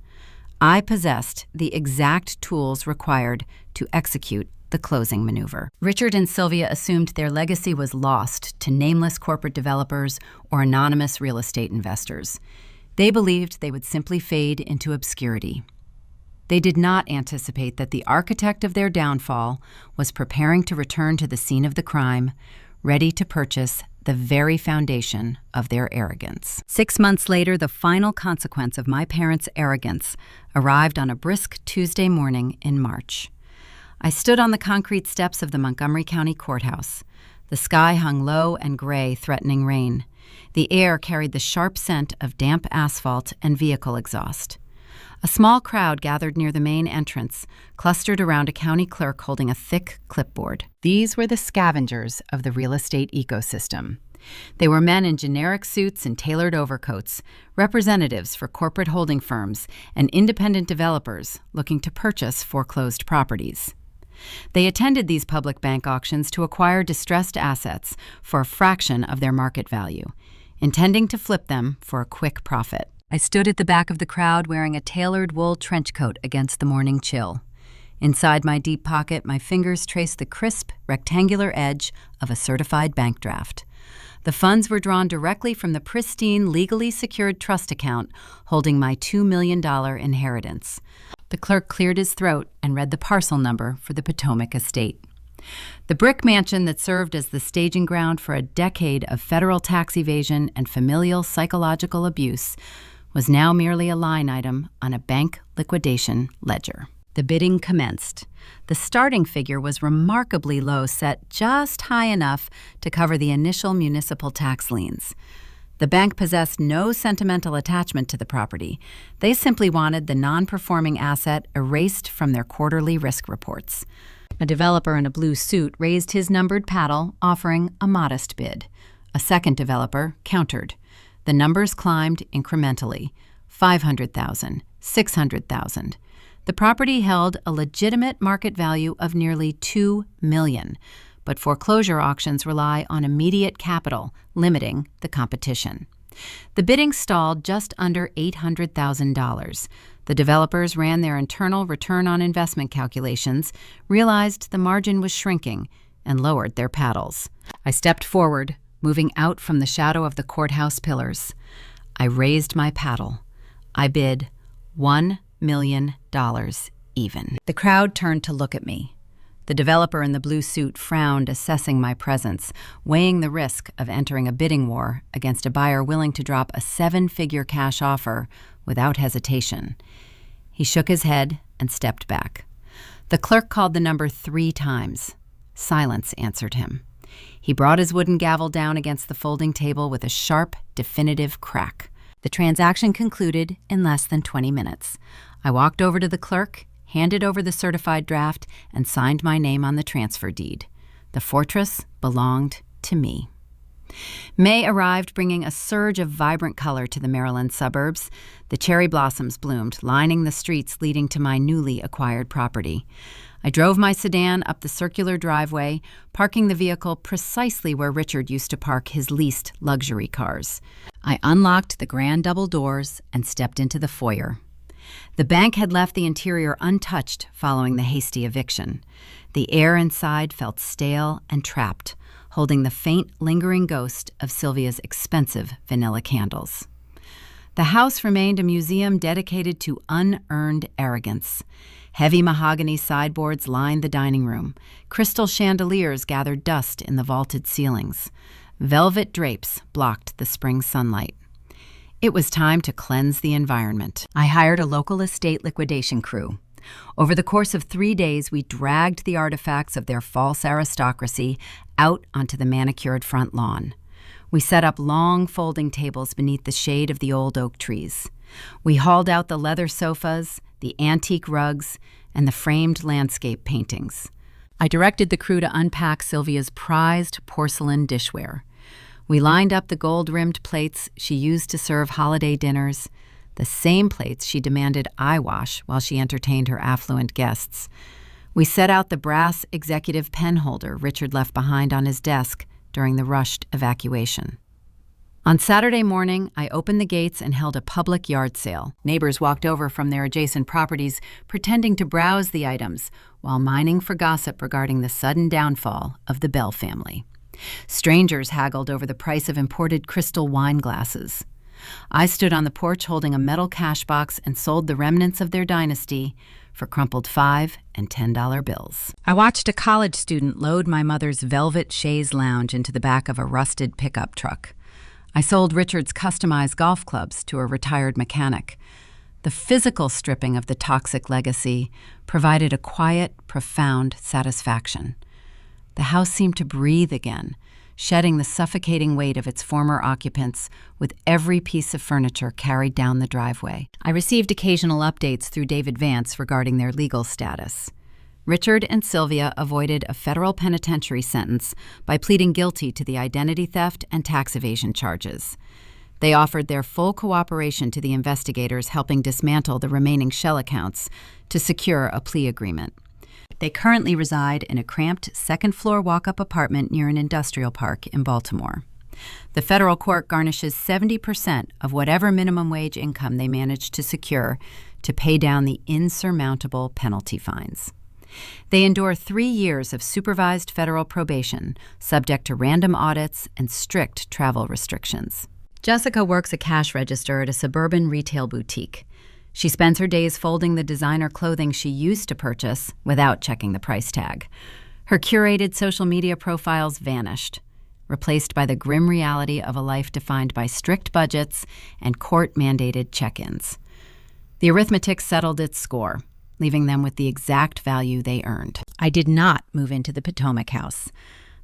I possessed the exact tools required to execute the closing maneuver. Richard and Sylvia assumed their legacy was lost to nameless corporate developers or anonymous real estate investors. They believed they would simply fade into obscurity. They did not anticipate that the architect of their downfall was preparing to return to the scene of the crime, ready to purchase the very foundation of their arrogance. 6 months later, the final consequence of my parents' arrogance arrived on a brisk Tuesday morning in March. I stood on the concrete steps of the Montgomery County Courthouse. The sky hung low and gray, threatening rain. The air carried the sharp scent of damp asphalt and vehicle exhaust. A small crowd gathered near the main entrance, clustered around a county clerk holding a thick clipboard. These were the scavengers of the real estate ecosystem. They were men in generic suits and tailored overcoats, representatives for corporate holding firms and independent developers looking to purchase foreclosed properties. They attended these public bank auctions to acquire distressed assets for a fraction of their market value, intending to flip them for a quick profit. I stood at the back of the crowd wearing a tailored wool trench coat against the morning chill. Inside my deep pocket, my fingers traced the crisp, rectangular edge of a certified bank draft. The funds were drawn directly from the pristine, legally secured trust account holding my $2 million inheritance. The clerk cleared his throat and read the parcel number for the Potomac estate. The brick mansion that served as the staging ground for a decade of federal tax evasion and familial psychological abuse was now merely a line item on a bank liquidation ledger. The bidding commenced. The starting figure was remarkably low, set just high enough to cover the initial municipal tax liens. The bank possessed no sentimental attachment to the property. They simply wanted the non-performing asset erased from their quarterly risk reports. A developer in a blue suit raised his numbered paddle, offering a modest bid. A second developer countered. The numbers climbed incrementally. $500,000, $600,000. The property held a legitimate market value of nearly $2 million, but foreclosure auctions rely on immediate capital, limiting the competition. The bidding stalled just under $800,000. The developers ran their internal return on investment calculations, realized the margin was shrinking, and lowered their paddles. I stepped forward, moving out from the shadow of the courthouse pillars. I raised my paddle. I bid $1 million even. The crowd turned to look at me. The developer in the blue suit frowned, assessing my presence, weighing the risk of entering a bidding war against a buyer willing to drop a 7-figure cash offer without hesitation. He shook his head and stepped back. The clerk called the number 3 times. Silence answered him. He brought his wooden gavel down against the folding table with a sharp, definitive crack. The transaction concluded in less than 20 minutes. I walked over to the clerk, handed over the certified draft, and signed my name on the transfer deed. The fortress belonged to me. May arrived, bringing a surge of vibrant color to the Maryland suburbs. The cherry blossoms bloomed, lining the streets leading to my newly acquired property. I drove my sedan up the circular driveway, parking the vehicle precisely where Richard used to park his leased luxury cars. I unlocked the grand double doors and stepped into the foyer. The bank had left the interior untouched following the hasty eviction. The air inside felt stale and trapped, holding the faint, lingering ghost of Sylvia's expensive vanilla candles. The house remained a museum dedicated to unearned arrogance. Heavy mahogany sideboards lined the dining room. Crystal chandeliers gathered dust in the vaulted ceilings. Velvet drapes blocked the spring sunlight. It was time to cleanse the environment. I hired a local estate liquidation crew. Over the course of 3 days, we dragged the artifacts of their false aristocracy out onto the manicured front lawn. We set up long folding tables beneath the shade of the old oak trees. We hauled out the leather sofas, the antique rugs, and the framed landscape paintings. I directed the crew to unpack Sylvia's prized porcelain dishware. We lined up the gold-rimmed plates she used to serve holiday dinners, the same plates she demanded I wash while she entertained her affluent guests. We set out the brass executive pen holder Richard left behind on his desk during the rushed evacuation. On Saturday morning, I opened the gates and held a public yard sale. Neighbors walked over from their adjacent properties, pretending to browse the items while mining for gossip regarding the sudden downfall of the Bell family. Strangers haggled over the price of imported crystal wine glasses. I stood on the porch holding a metal cash box and sold the remnants of their dynasty for crumpled $5 and $10 bills. I watched a college student load my mother's velvet chaise lounge into the back of a rusted pickup truck. I sold Richard's customized golf clubs to a retired mechanic. The physical stripping of the toxic legacy provided a quiet, profound satisfaction. The house seemed to breathe again, shedding the suffocating weight of its former occupants with every piece of furniture carried down the driveway. I received occasional updates through David Vance regarding their legal status. Richard and Sylvia avoided a federal penitentiary sentence by pleading guilty to the identity theft and tax evasion charges. They offered their full cooperation to the investigators helping dismantle the remaining shell accounts to secure a plea agreement. They currently reside in a cramped second-floor walk-up apartment near an industrial park in Baltimore. The federal court garnishes 70% of whatever minimum wage income they manage to secure to pay down the insurmountable penalty fines. They endure 3 years of supervised federal probation, subject to random audits and strict travel restrictions. Jessica works a cash register at a suburban retail boutique. She spends her days folding the designer clothing she used to purchase without checking the price tag. Her curated social media profiles vanished, replaced by the grim reality of a life defined by strict budgets and court-mandated check-ins. The arithmetic settled its score, leaving them with the exact value they earned. I did not move into the Potomac house.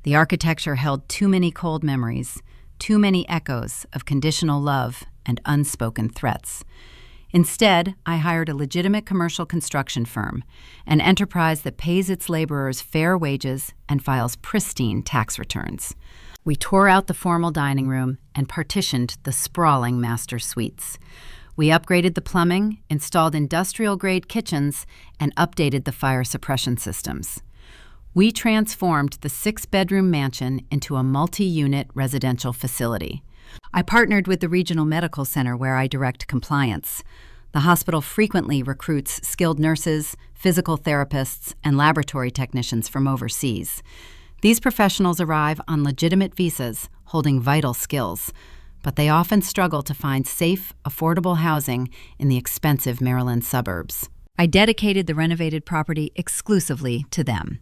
The architecture held too many cold memories, too many echoes of conditional love and unspoken threats. Instead, I hired a legitimate commercial construction firm, an enterprise that pays its laborers fair wages and files pristine tax returns. We tore out the formal dining room and partitioned the sprawling master suites. We upgraded the plumbing, installed industrial-grade kitchens, and updated the fire suppression systems. We transformed the 6-bedroom mansion into a multi-unit residential facility. I partnered with the regional medical center where I direct compliance. The hospital frequently recruits skilled nurses, physical therapists, and laboratory technicians from overseas. These professionals arrive on legitimate visas, holding vital skills, but they often struggle to find safe, affordable housing in the expensive Maryland suburbs. I dedicated the renovated property exclusively to them.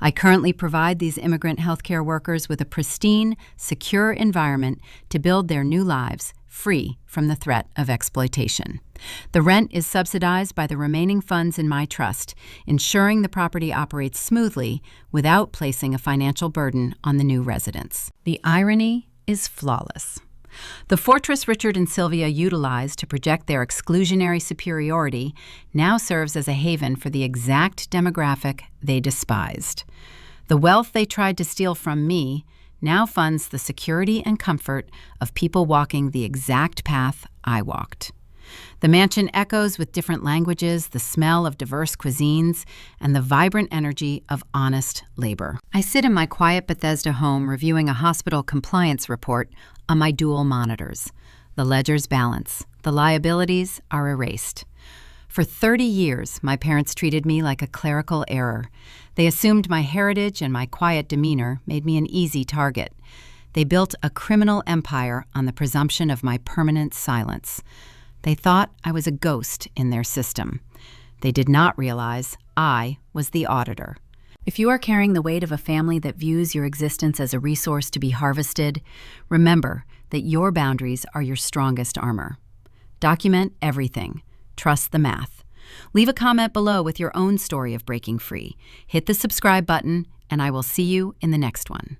I currently provide these immigrant healthcare workers with a pristine, secure environment to build their new lives free from the threat of exploitation. The rent is subsidized by the remaining funds in my trust, ensuring the property operates smoothly without placing a financial burden on the new residents. The irony is flawless. The fortress Richard and Sylvia utilized to project their exclusionary superiority now serves as a haven for the exact demographic they despised. The wealth they tried to steal from me now funds the security and comfort of people walking the exact path I walked. The mansion echoes with different languages, the smell of diverse cuisines, and the vibrant energy of honest labor. I sit in my quiet Bethesda home reviewing a hospital compliance report on my dual monitors. The ledgers balance. The liabilities are erased. For 30 years, my parents treated me like a clerical error. They assumed my heritage and my quiet demeanor made me an easy target. They built a criminal empire on the presumption of my permanent silence. They thought I was a ghost in their system. They did not realize I was the auditor. If you are carrying the weight of a family that views your existence as a resource to be harvested, remember that your boundaries are your strongest armor. Document everything. Trust the math. Leave a comment below with your own story of breaking free. Hit the subscribe button, and I will see you in the next one.